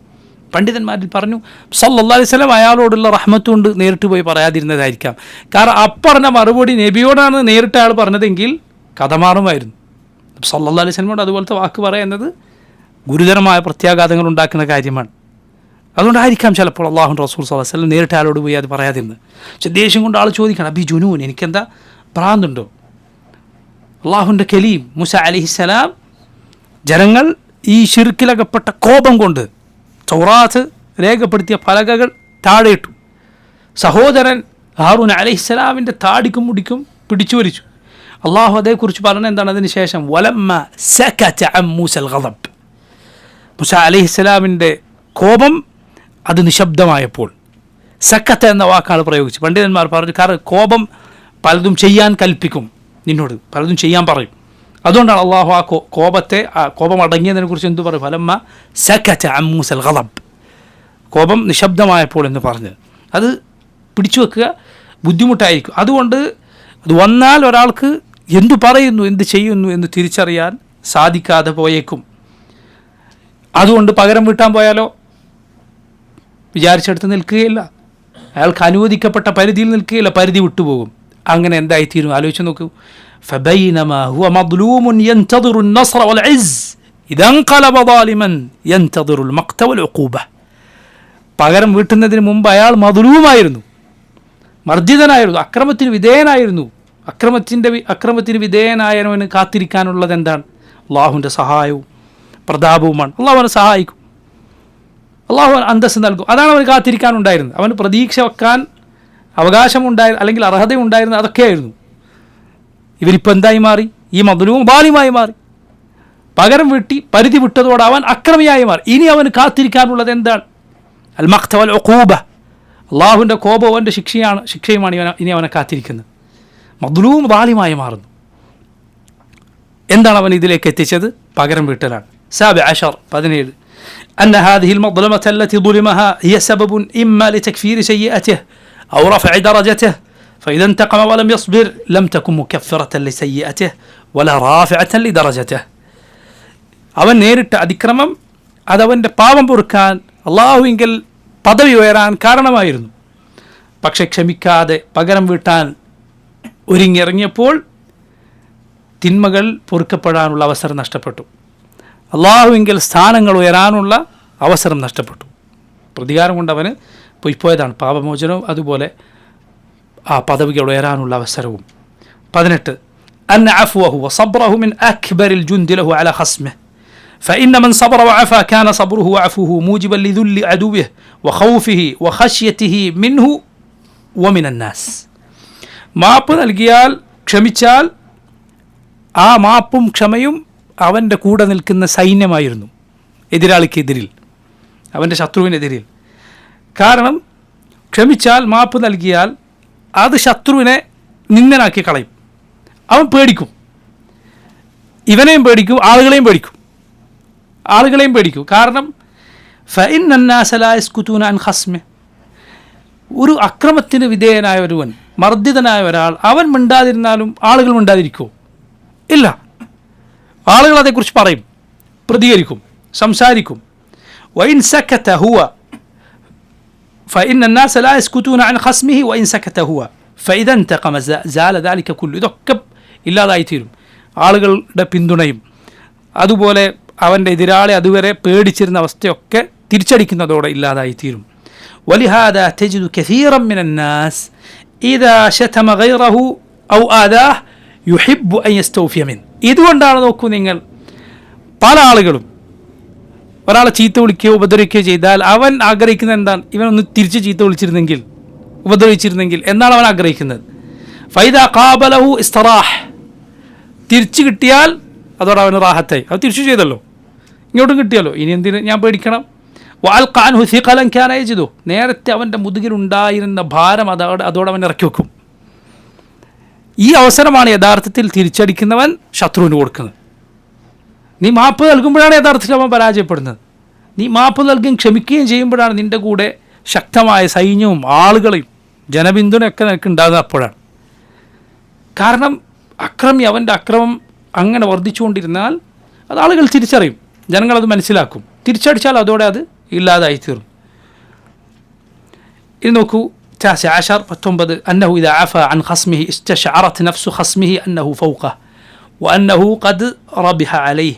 പണ്ഡിതന്മാരിൽ പറഞ്ഞു, സല്ലല്ലാഹു അലൈഹി വസല്ലം അയാളോടുള്ള റഹ്മത്ത് കൊണ്ട് നേരിട്ട് പോയി പറയാതിരുന്നതായിരിക്കാം. കാരണം അപ്പറഞ്ഞ മറുപടി നബിയോടാണ് നേരിട്ട് അയാൾ പറഞ്ഞതെങ്കിൽ കഥ മാറുമായിരുന്നു. സല്ലല്ലാഹു അലൈഹി വസല്ലമോട് അതുപോലത്തെ വാക്ക് പറയുന്നത് ഗുരുതരമായ പ്രത്യാഘാതങ്ങൾ ഉണ്ടാക്കുന്ന കാര്യമാണ്. അതുകൊണ്ടായിരിക്കാം ചിലപ്പോൾ അല്ലാഹുവിൻ്റെ റസൂൽ സല്ലല്ലാഹു അലൈഹി വസല്ലം നേരിട്ട് അയാളോട് പോയി അത് പറയാതിരുന്നത്. പക്ഷെ ദേഷ്യം കൊണ്ട് ആൾ ചോദിക്കണം, അബി ജുനൂൻ, എനിക്കെന്താ ഭ്രാന്തുണ്ടോ? അല്ലാഹുവിൻ്റെ കലീം മൂസ അലൈഹിസ്സലാം ജനങ്ങൾ ഈ ശിർക്കിലകപ്പെട്ട കോപം കൊണ്ട് തൗറാത്ത് രേഖപ്പെടുത്തിയ പലകകൾ താഴെയിട്ടു. സഹോദരൻ ഹാറൂൻ അലൈഹിസ്സലാമിൻ്റെ താടിക്കും മുടിക്കും പിടിച്ചു വലിച്ചു. അള്ളാഹു അതേക്കുറിച്ച് പറഞ്ഞ എന്താണ് അതിന് ശേഷം? വലമ്മ സകത അൻ മൂസൽ ഗളബ്. മൂസ അലൈഹിസ്സലാമിൻ്റെ കോപം അത് നിശബ്ദമായപ്പോൾ സക്കത്ത എന്ന വാക്കാണ് പ്രയോഗിച്ച്. പണ്ഡിതന്മാർ പറഞ്ഞു, കാരണം കോപം പലതും ചെയ്യാൻ കൽപ്പിക്കും, നിന്നോട് പലതും ചെയ്യാൻ പറയും. അതുകൊണ്ടാണ് അള്ളാഹു ആ കോപം അടങ്ങിയതിനെക്കുറിച്ച് എന്തു പറയും? ഫലമ്മ സകത അൻ മൂസൽ ഗളബ്, കോപം നിശബ്ദമായപ്പോൾ എന്ന് പറഞ്ഞത്. അത് പിടിച്ചു വെക്കുക ബുദ്ധിമുട്ടായിരിക്കും. അതുകൊണ്ട് അത് വന്നാൽ ഒരാൾക്ക് എന്തു പറയുന്നു, എന്ത് ചെയ്യുന്നു എന്ന് തിരിച്ചറിയാൻ സാധിക്കാതെ പോയേക്കും. അതുകൊണ്ട് പകരം വീട്ടാൻ പോയാലോ വിചാരിച്ചെടുത്ത് നിൽക്കുകയില്ല, അയാൾക്ക് അനുവദിക്കപ്പെട്ട പരിധിയിൽ നിൽക്കുകയില്ല, പരിധി വിട്ടുപോകും. അങ്ങനെ എന്തായിത്തീരും ആലോചിച്ച് നോക്കൂ. فبينما هو مظلوم ينتظر النصر والعز إذا انقلب ظالما ينتظر المقت والعقوبة. പകരം വീട്ടുന്നതിന് മുമ്പ് അയാൾ മദ്ലൂമായിരുന്നു, മർജിതനായിരുന്നു, അക്രമത്തിന് വിധേയനായിരുന്നു. അക്രമത്തിന് വിധേയനായവന് കാത്തിരിക്കാനുള്ളത് എന്താണ്? അള്ളാഹുവിൻ്റെ സഹായവും പ്രതാപവുമാണ്. അള്ളാഹു അവനെ സഹായിക്കും, അള്ളാഹു അന്തസ്സ് നൽകും. അതാണ് അവന് കാത്തിരിക്കാനുണ്ടായിരുന്നത്. അവന് പ്രതീക്ഷ വെക്കാൻ അവകാശമുണ്ടായിരുന്നു, അല്ലെങ്കിൽ അർഹതയുണ്ടായിരുന്നു. അതൊക്കെയായിരുന്നു. ഇവരിപ്പോൾ എന്തായി മാറി? ഈ മദ്ലൂം ബാലിമായി മാറി. പകരം വീട്ടി പരിധി വിട്ടതോടെ അവൻ അക്രമിയായി മാറി. ഇനി അവന് കാത്തിരിക്കാനുള്ളത് എന്താണ്? അൽ മഖ്ത വൽ ഉഖൂബ. അള്ളാഹുവിൻ്റെ കോപവും അവൻ്റെ ശിക്ഷയുമാണ് ഇനി അവനെ കാത്തിരിക്കുന്നത്. മദ്ലൂം ബാലിമായി മാറുന്നു. എന്താണ് അവൻ ഇതിലേക്ക് എത്തിച്ചത്? പകരം വീട്ടലാണ്. 17 أن هذه المظلمة التي ظلمها هي سبب إما لتكفير سيئته أو رفع درجته فإذا انتقم ولم يصبر لم تكن مكفرة لسيئته ولا رافعة لدرجته. അവൻ നേരിട്ട അതിക്രമം അതവൻ്റെ പാപം പൊറുക്കാൻ, അള്ളാഹുവിങ്കൽ പദവി ഉയരാൻ കാരണമായിരുന്നു. പക്ഷെ ക്ഷമിക്കാതെ പകരം വീട്ടാൻ ഒരുങ്ങിയിറങ്ങിയപ്പോൾ തിന്മകൾ പൊറുക്കപ്പെടാനുള്ള അവസരം നഷ്ടപ്പെട്ടു. അള്ളാഹുവിങ്കൽ സ്ഥാനങ്ങൾ ഉയരാനുള്ള അവസരം നഷ്ടപ്പെട്ടു. പ്രതികാരം കൊണ്ട് അവന് പോയതാണ് പാപമോചനവും അതുപോലെ ആ പദവികൾ ഉയരാനുള്ള അവസരവും. 18 أن عفوه وصبره من أكبر الجند له على خصمه فإن من صبر وعفا كان صبره وعفوه موجبا لذل عدوه وخوفه وخشيته منه ومن الناس. മാപ്പ് നൽകിയാൽ, ക്ഷമിച്ചാൽ, ആ മാപ്പും ക്ഷമയും അവൻ്റെ കൂടെ നിൽക്കുന്ന സൈന്യമായിരുന്നു എതിരാളിക്കെതിരിൽ, അവൻ്റെ ശത്രുവിനെതിരിൽ. കാരണം ക്ഷമിച്ചാൽ, മാപ്പ് നൽകിയാൽ അത് ശത്രുവിനെ നിന്ദനാക്കി കളയും. അവൻ പേടിക്കും, ഇവനെയും പേടിക്കും, ആളുകളെയും പേടിക്കും. കാരണം ഫഇന്ന അന്നാസ ലാ യസ്കുതൂന അൻ ഖസ്മി, ഒരു അക്രമത്തിന് വിധേയനായ ഒരുവൻ, മർദ്ദിതനായ ഒരാൾ, അവൻ മിണ്ടാതിരുന്നാലും ആളുകൾ മിണ്ടാതിരിക്കുമോ? ഇല്ല. ആളുകൾ അതേക്കുറിച്ച് പറയും, പ്രതികരിക്കും, സംസാരിക്കും. വഇൻ സകത ഹുവ ഫഇന്ന അന്നാസ ലാ യസ്കുതൂന അൻ ഖസ്മിഹി വഇൻ സകത ഹുവ ഫഇദ ഇൻതഖമ സാല ദാലിക കുല്ലു. ഇതൊക്കെ ഇല്ലാതായിത്തീരും. ആളുകളുടെ പിന്തുണയും അതുപോലെ അവൻ്റെ എതിരാളി അതുവരെ പേടിച്ചിരുന്ന അവസ്ഥയൊക്കെ തിരിച്ചടിക്കുന്നതോടെ ഇല്ലാതായിത്തീരും. വലിഹാദാ തജിദു കസീറൻ മിനൻ നാസ് ഇദാ ശതമ ഗൈറഹു ഔ ആദാഹ് യുഹിബ്ബു അൻ യസ്തൗഫിയ മിൻ. ഇതുകൊണ്ടാണ് നോക്കൂ നിങ്ങൾ, പല ആളുകളും ഒരാളെ ചീത്ത വിളിക്കുകയോ ഉപദ്രവിക്കുകയോ ചെയ്താൽ അവൻ ആഗ്രഹിക്കുന്നത് എന്താണ്? ഇവനൊന്ന് തിരിച്ച് ചീത്ത വിളിച്ചിരുന്നെങ്കിൽ, ഉപദ്രവിച്ചിരുന്നെങ്കിൽ എന്നാണ് അവൻ ആഗ്രഹിക്കുന്നത്. ഫൈദാ ഖാബലഹു ഇസ്തറാഹ്, തിരിച്ചു കിട്ടിയാൽ അതോടെ അവന് റാഹത്തായി. അത് തിരിച്ചു ചെയ്തല്ലോ, ഇങ്ങോട്ടും കിട്ടിയല്ലോ, ഇനി എന്തിന് ഞാൻ പേടിക്കണം. വഅൽഖ അൻഹു സിഖലൻ കാന യജിദു, നേരത്തെ അവൻ്റെ മുതുകിലുണ്ടായിരുന്ന ഭാരം അതോടെ അവൻ ഇറക്കി വെക്കും. ഈ അവസരമാണ് യഥാർത്ഥത്തിൽ തിരിച്ചടിക്കുന്നവൻ ശത്രുവിന് കൊടുക്കുന്നത്. നീ മാപ്പ് നൽകുമ്പോഴാണ് യഥാർത്ഥത്തിൽ അവൻ പരാജയപ്പെടുന്നത്. നീ മാപ്പ് നൽകുകയും ക്ഷമിക്കുകയും ചെയ്യുമ്പോഴാണ് നിൻ്റെ കൂടെ ശക്തമായ സൈന്യവും ആളുകളെയും ജനപിന്തുണയൊക്കെ നിനക്ക് ഉണ്ടാകുന്നത് അപ്പോഴാണ്. കാരണം അവൻ്റെ അക്രമം അങ്ങനെ വർദ്ധിച്ചുകൊണ്ടിരുന്നാൽ അത് ആളുകൾ തിരിച്ചറിയും, ജനങ്ങളത് മനസ്സിലാക്കും. തിരിച്ചടിച്ചാൽ അതോടെ അത് ഇല്ലാതായി തീർന്നു. ഇനി നോക്കൂ, 19 أنه إذا عفى عن خصمه استشعرت نفس خصمه أنه فوقه وأنه قد ربح عليه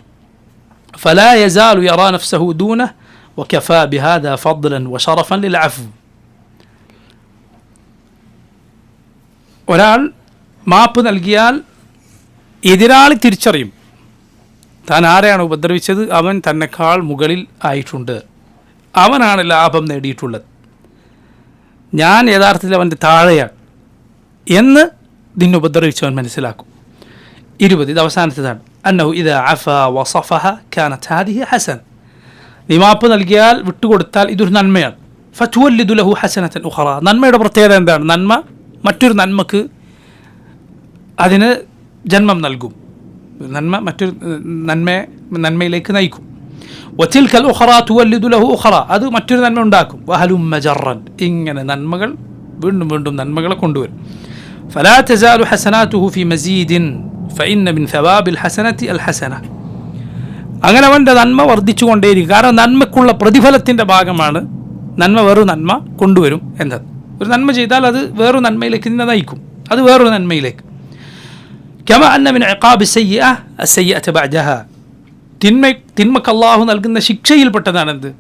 فلا يزال يرى نفسه دونه وكفى بهذا فضلا وشرفا للعفو. ഒരാൾ മാപ്പ് നൽകിയാൽ എതിരാളി തിരിച്ചറിയും താൻ ആരെയാണ് ഉപദ്രവിച്ചത്, അവൻ തന്നെക്കാൾ മുകളിൽ ആയിട്ടുണ്ട്, അവനാണ് ലാഭം നേടിയിട്ടുള്ളത്, ഞാൻ യഥാർത്ഥത്തിൽ അവൻ്റെ താഴെയാണ് എന്ന് നിന്നെ ഉപദ്രവിച്ചവൻ മനസ്സിലാക്കും. 20 ഇത് അവസാനത്തേതാണ്. അന്നഹു ഇദാ അഫാ വസഫഹ കാനത് ഹാദിഹി ഹസൻ, നീ മാപ്പ് നൽകിയാൽ വിട്ടുകൊടുത്താൽ ഇതൊരു നന്മയാണ്. ഫതുവല്ലിദു ലഹു ഹസനതൻ ഉഖറ, നന്മയുടെ പ്രത്യേകത എന്താണ്? നന്മ മറ്റൊരു നന്മക്ക് അതിന് ജന്മം നൽകും, നന്മ മറ്റൊരു നന്മയിലേക്ക് നയിക്കും. വതിൽകൽ ഉഖറ തുവല്ലിദു ലഹു ഉഖറ, അത് മറ്റൊരു നന്മ ഉണ്ടാക്കും. വഹലുമ്മ ജറൻ, ഇങ്ങനെ നന്മകൾ വീണ്ടും വീണ്ടും നന്മകളെ കൊണ്ടുവരും. ഫലാ തസാലു ഹസനാതുഹു ഫി മസീദിൻ ഫഇന്ന മിൻ സവാബിൽ ഹസനതി അൽ ഹസന, അങ്ങനെ അവൻ്റെ നന്മ വർദ്ധിച്ചുകൊണ്ടേയിരിക്കും. കാരണം നന്മക്കുള്ള പ്രതിഫലത്തിൻ്റെ ഭാഗമാണ് നന്മ വേറൊരു നന്മ കൊണ്ടുവരും എന്നത്. ഒരു നന്മ ചെയ്താൽ അത് വേറൊരു നന്മയിലേക്ക് നിന്നെ നയിക്കും, അത് വേറൊരു നന്മയിലേക്ക്. കമാ അന്ന മിൻ ഇഖാബി സയ്യിഅ അസ്സയ്യിഅത ബഅദഹ, തിന്മക്ക് അല്ലാഹു നൽകുന്ന ശിക്ഷയിൽപ്പെട്ടതാണെന്ത്?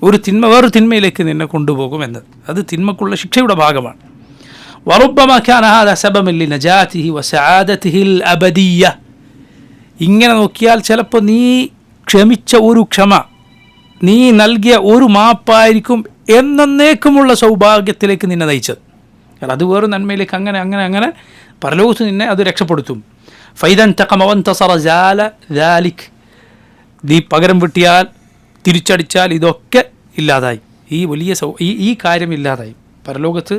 ഒരു തിന്മ വേറൊരു തിന്മയിലേക്ക് നിന്നെ കൊണ്ടുപോകും എന്നത്. അത് തിന്മക്കുള്ള ശിക്ഷയുടെ ഭാഗമാണ്. വറുബ്ബമാ കാന ഹാദാ സബബൻ ലിനജാതിഹി വസആദതിഹി അൽ അബദിയ്യ, ഇങ്ങനെ നോക്കിയാൽ ചിലപ്പോൾ നീ ക്ഷമിച്ച ഒരു ക്ഷമ, നീ നൽകിയ ഒരു മാപ്പായിരിക്കും എന്നേക്കുമുള്ള സൗഭാഗ്യത്തിലേക്ക് നിന്നെ നയിച്ചത്. കാരണം അത് വേറൊരു നന്മയിലേക്ക് അങ്ങനെ അങ്ങനെ അങ്ങനെ പരലോകത്ത് നിന്നെ അത് രക്ഷപ്പെടുത്തും. ഫൈദൻ തഖമ വൻതസറ സാല ദാലിക്, നീ പകരം വിട്ടിയാൽ, തിരിച്ചടിച്ചാൽ ഇതൊക്കെ ഇല്ലാതായി, ഈ വലിയ ഈ കാര്യം ഇല്ലാതായി. പരലോകത്ത്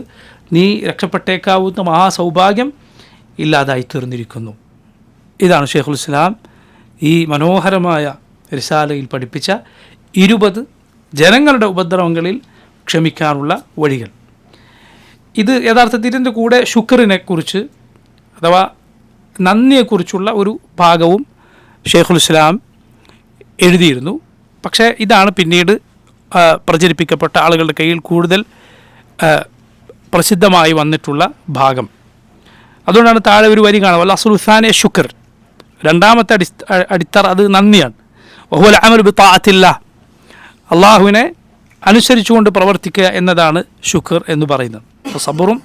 നീ രക്ഷപ്പെട്ടേക്കാവുന്ന മഹാസൗഭാഗ്യം ഇല്ലാതായി തീർന്നിരിക്കുന്നു. ഇതാണ് ഷെയ്ഖുൽ ഇസ്ലാം ഈ മനോഹരമായ റിസാലയിൽ പഠിപ്പിച്ച 20 ജനങ്ങളുടെ ഉപദ്രവങ്ങളിൽ ക്ഷമിക്കാനുള്ള വഴികൾ. ഇത് യഥാർത്ഥത്തിൽ ഇതിൻ്റെ കൂടെ ശുക്റിനെ കുറിച്ച് അഥവാ നന്ദിയെക്കുറിച്ചുള്ള ഒരു ഭാഗവും ഷെയ്ഖുൽ ഇസ്ലാം എഴുതിയിരുന്നു. പക്ഷേ ഇതാണ് പിന്നീട് പ്രചരിപ്പിക്കപ്പെട്ട ആളുകളുടെ കയ്യിൽ കൂടുതൽ പ്രസിദ്ധമായി വന്നിട്ടുള്ള ഭാഗം. അതുകൊണ്ടാണ് താഴെ ഒരു വരി കാണുക, വൽ അസ്ലു സാനി ശുക്ർ, രണ്ടാമത്തെ അടിത്തറ അത് നന്ദിയാണ്. വഹുവൽ അമലു ബിതാഅത്തില്ലാഹ്, അള്ളാഹുവിനെ അനുസരിച്ചുകൊണ്ട് പ്രവർത്തിക്കുക എന്നതാണ് ശുക്ർ എന്ന് പറയുന്നത്. അപ്പോൾ സബറും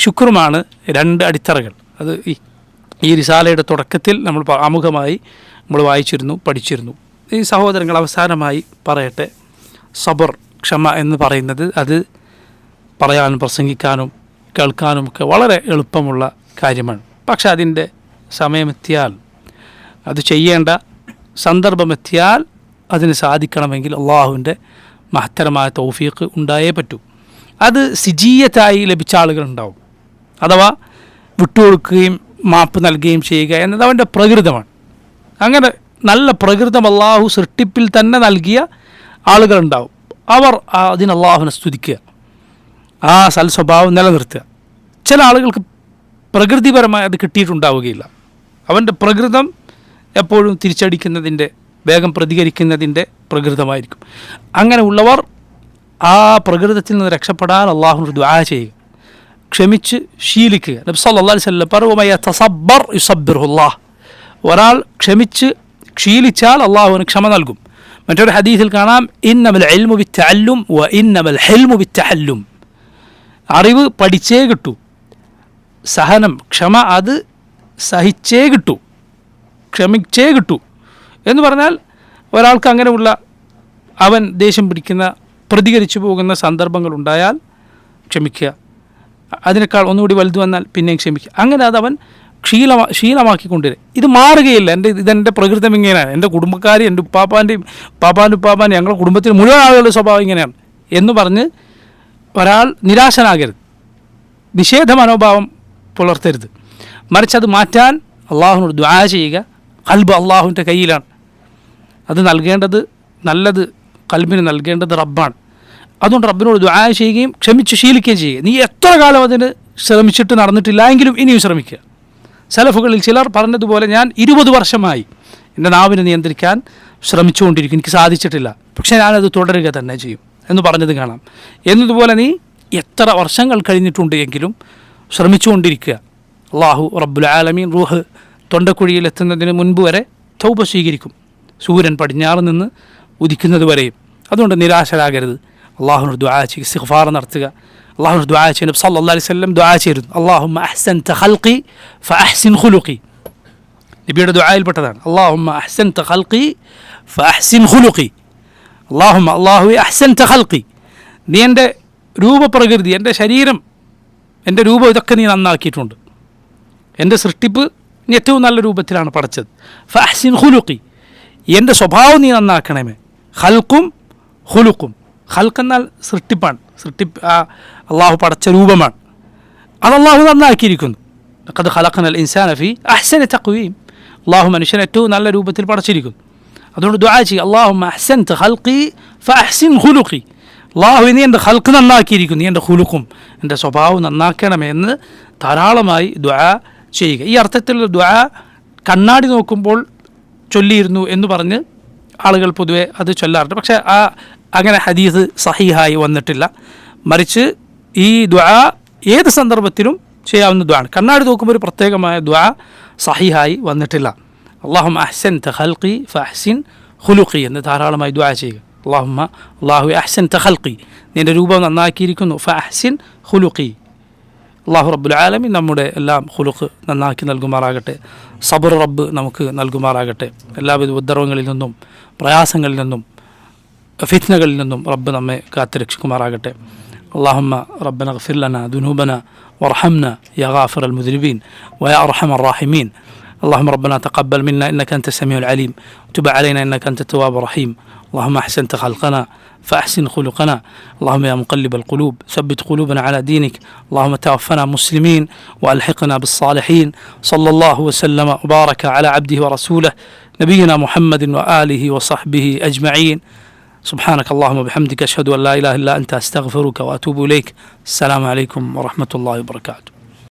ശുക്റുമാണ് 2 അടിത്തറകൾ. അത് ഈ റിസാലയുടെ തുടക്കത്തിൽ നമ്മൾ ആമുഖമായി നമ്മൾ വായിച്ചിരുന്നു, പഠിച്ചിരുന്നു. ഈ സഹോദരങ്ങൾ അവസാനമായി പറയട്ടെ, സബർ, ക്ഷമ എന്ന് പറയുന്നത് അത് പറയാനും പ്രസംഗിക്കാനും കേൾക്കാനും ഒക്കെ വളരെ എളുപ്പമുള്ള കാര്യമാണ്. പക്ഷെ അതിൻ്റെ സമയമെത്തിയാൽ, അത് ചെയ്യേണ്ട സന്ദർഭമെത്തിയാൽ അതിന് സാധിക്കണമെങ്കിൽ അള്ളാഹുവിൻ്റെ മഹത്തരമായ തൗഫീഖ് ഉണ്ടായേ പറ്റൂ. അത് സിജീയത്തായി ലഭിച്ച ആളുകളുണ്ടാവും, അഥവാ വിട്ടുകൊടുക്കുകയും മാപ്പ് നൽകുകയും ചെയ്യുക എന്നത് അവൻ്റെ പ്രകൃതമാണ്. അങ്ങനെ നല്ല പ്രകൃതം അള്ളാഹു സൃഷ്ടിപ്പിൽ തന്നെ നൽകിയ ആളുകളുണ്ടാവും. അവർ അതിന് അള്ളാഹുവിനെ സ്തുതിക്കുക, ആ സൽസ്വഭാവം നിലനിർത്തുക. ചില ആളുകൾക്ക് പ്രകൃതിപരമായി അത് കിട്ടിയിട്ടുണ്ടാവുകയില്ല. അവൻ്റെ പ്രകൃതം എപ്പോഴും തിരിച്ചടിക്കുന്നതിൻ്റെ, വേഗം പ്രതികരിക്കുന്നതിൻ്റെ പ്രകൃതമായിരിക്കും. അങ്ങനെ ഉള്ളവർ ആ പ്രകൃതത്തിൽ നിന്ന് രക്ഷപ്പെടാൻ അള്ളാഹുവിനോട് ദുആ ചെയ്യുക, ക്ഷമിച്ച് ശീലിക്കുക. നബി സല്ലല്ലാഹു അലൈഹി വസല്ലം പറഞ്ഞു, യതസബ്ബർ യുസബ്ബിറുല്ലാഹ്. ഒരാൾ ക്ഷമിച്ച് ശീലിച്ചാൽ അള്ളാഹുവിന് ക്ഷമ നൽകും. മറ്റൊരു ഹദീസിൽ കാണാം, ഇന്നമൽ ഇൽമു ബിത്തഅല്ലും വ ഇന്നമൽ ഹിൽമു ബിത്തഹല്ലും. അറിവ് പഠിച്ചേ കിട്ടൂ, സഹനം, ക്ഷമ അത് സഹിച്ചേ കിട്ടൂ, ക്ഷമിച്ചേ കിട്ടൂ എന്ന് പറഞ്ഞാൽ ഒരാൾക്ക് അങ്ങനെയുള്ള അവൻ ദേഷ്യം പിടിക്കുന്ന, പ്രതികരിച്ചു പോകുന്ന സന്ദർഭങ്ങളുണ്ടായാൽ ക്ഷമിക്കുക. അതിനേക്കാൾ ഒന്നുകൂടി വലുത് വന്നാൽ പിന്നെയും ക്ഷമിക്കുക. അങ്ങനെ അതവൻ ശീലമാക്കിക്കൊണ്ടിരും. ഇത് മാറുകയില്ല. ഇതെൻ്റെ പ്രകൃതം ഇങ്ങനെയാണ്, എൻ്റെ കുടുംബക്കാർ, എൻ്റെ ഉപ്പാപ്പാൻ്റെയും ഉപ്പാപ്പാൻ്റെയും ഞങ്ങളുടെ കുടുംബത്തിൽ മുഴുവൻ ആളുകളുടെ സ്വഭാവം ഇങ്ങനെയാണ് എന്ന് പറഞ്ഞ് ഒരാൾ നിരാശനാകരുത്, നിഷേധ മനോഭാവം പുലർത്തരുത്. മറിച്ച് അത് മാറ്റാൻ അള്ളാഹുവിനോട് ദുആ ചെയ്യുക. ഖൽബ് അള്ളാഹുവിൻ്റെ കയ്യിലാണ്. അത് നൽകേണ്ടത്, നല്ലത് ഖൽബിന് നൽകേണ്ടത് റബ്ബാണ്. അതുകൊണ്ട് റബ്ബിനോട് ദുആ ചെയ്യുകയും ക്ഷമിച്ച് ശീലിക്കുകയും ചെയ്യുക. നീ എത്ര കാലം അതിന് ശ്രമിച്ചിട്ട് നടന്നിട്ടില്ല എങ്കിലും ഇനിയും ശ്രമിക്കുക. സലഫുകളിൽ ചിലർ പറഞ്ഞതുപോലെ, ഞാൻ 20 വർഷമായി എൻ്റെ നാവിനെ നിയന്ത്രിക്കാൻ ശ്രമിച്ചുകൊണ്ടിരിക്കും, എനിക്ക് സാധിച്ചിട്ടില്ല, പക്ഷേ ഞാനത് തുടരുക തന്നെ ചെയ്യും എന്ന് പറഞ്ഞത് കാണാം. എന്നതുപോലെ നീ എത്ര വർഷങ്ങൾ കഴിഞ്ഞിട്ടുണ്ട് എങ്കിലും ശ്രമിച്ചുകൊണ്ടിരിക്കുക. അള്ളാഹു റബ്ബുൽ ആലമീൻ റൂഹ് തൊണ്ടക്കുഴിയിൽ എത്തുന്നതിന് മുൻപ് വരെ തൗബ സ്വീകരിക്കും, സൂര്യൻ പടിഞ്ഞാറ് നിന്ന് ഉദിക്കുന്നത് വരെയും. അതുകൊണ്ട് നിരാശരാകരുത്. അള്ളാഹുവിനോട് ദുആ ചെയ്യുക, ഇസ്തിഗ്ഫാർ നടത്തുക. അള്ളാഹുവിനോട് ദുആ ചെയ്യുക. നബി സല്ലല്ലാഹു അലൈഹി വസല്ലം ദുആ ചെയ്തിരുന്നു, അല്ലാഹുമ്മ അഹ്സൻത ഖൽഖി ഫഅഹ്സിൻ ഖുലുഖി. നബിയുടെ ദുആയിൽപ്പെട്ടതാണ്, അല്ലാഹുമ്മ അഹ്സൻത ഖൽഖി ഫഅഹ്സിൻ ഖുലുഖി. അല്ലാഹുവേ അഹ്സൻത ഖൽഖി, നീ എൻ്റെ രൂപപ്രകൃതി, എൻ്റെ ശരീരം, എൻ്റെ രൂപം, ഇതൊക്കെ നീ നന്നാക്കിയിട്ടുണ്ട്. എൻ്റെ സൃഷ്ടിപ്പ് നീ ഏറ്റവും നല്ല രൂപത്തിലാണ് പടച്ചത്. ഫഅഹ്സിൻ ഖുലുഖി, എൻ്റെ സ്വഭാവം നീ നന്നാക്കണമേ. ഖൽഖും ഖുലുഖും, ഖൽഖ് എന്നാൽ സൃഷ്ടിപ്പാണ്, അള്ളാഹു പടച്ച രൂപമാണ്. അത് അള്ളാഹു നന്നാക്കിയിരിക്കുന്നു. ലഖദ് ഖലഖനൽ ഇൻസാന ഫീ അഹ്സനി തഖ്വീം, അള്ളാഹു മനുഷ്യനെ ഏറ്റവും നല്ല രൂപത്തിൽ പടച്ചിരിക്കുന്നു. അതുകൊണ്ട് ദുആ ചെയ്യുക, അല്ലാഹുമ്മ അഹ്സൻത ഖൽഖി ഫഅഹ്സിൻ ഖുലുഖി. അള്ളാഹു നീ എൻ്റെ ഖൽഖ് നന്നാക്കിയിരിക്കുന്നു, നീ എൻ്റെ ഖുലുഖും, എൻ്റെ സ്വഭാവം നന്നാക്കണമേ എന്ന് ധാരാളമായി ദുആ ചെയ്യുക. ഈ അർത്ഥത്തിലുള്ള ദുആ കണ്ണാടി നോക്കുമ്പോൾ ചൊല്ലിയിരുന്നു എന്ന് പറഞ്ഞ് ആളുകൾ പൊതുവെ അത് ചൊല്ലാറുണ്ട്. പക്ഷേ അങ്ങനെ ഹദീസ് സഹീഹായി വന്നിട്ടില്ല. മറിച്ച് ഈ ദുആ ഏത് സന്ദർഭത്തിലും ചെയ്യാവുന്ന ദുആണ്. കണ്ണാടി നോക്കുമ്പോൾ ഒരു പ്രത്യേകമായ ദുആ സഹീഹായി വന്നിട്ടില്ല. അല്ലാഹുമ്മ അഹ്സൻത ഖൽഖി ഫഅഹ്സിൻ ഖുലുഖി എന്ന് ധാരാളമായി ദുആ ചെയ്യുക. അല്ലാഹു അഹ്സൻത ഖൽഖി, നിൻ്റെ രൂപം നന്നാക്കിയിരിക്കുന്നു, ഫഅഹ്സിൻ ഖുലുഖി. അല്ലാഹു റബ്ബുൽ ആലമീൻ നമ്മുടെ എല്ലാം ഖുലുഖ് നന്നാക്കി നൽകുമാറാകട്ടെ. സബർ റബ്ബ് നമുക്ക് നൽകുമാറാകട്ടെ. എല്ലാവിധ ഉപദ്രവങ്ങളിൽ നിന്നും പ്രയാസങ്ങളിൽ നിന്നും ഫിത്നകളിൽ നിന്നും റബ്ബ് നമ്മെ കാത്തുരക്ഷിക്കുമാറാകട്ടെ. اللهم ربنا اغفر لنا ذنوبنا وارحمنا يا غافر المذنبين ويا أرحم الراحمين. اللهم ربنا تقبل منا إنك أنت السميع العليم وتب علينا إنك أنت التواب الرحيم. اللهم أحسنت خلقنا فأحسن خلقنا. اللهم يا مقلب القلوب ثبت قلوبنا على دينك. اللهم توفنا مسلمين وألحقنا بالصالحين. صلى الله وسلم وبارك على عبده ورسوله نبينا محمد وآله وصحبه أجمعين. سبحانك اللهم وبحمدك أشهد أن لا إله إلا أنت أستغفرك وأتوب إليك. السلام عليكم ورحمة الله وبركاته.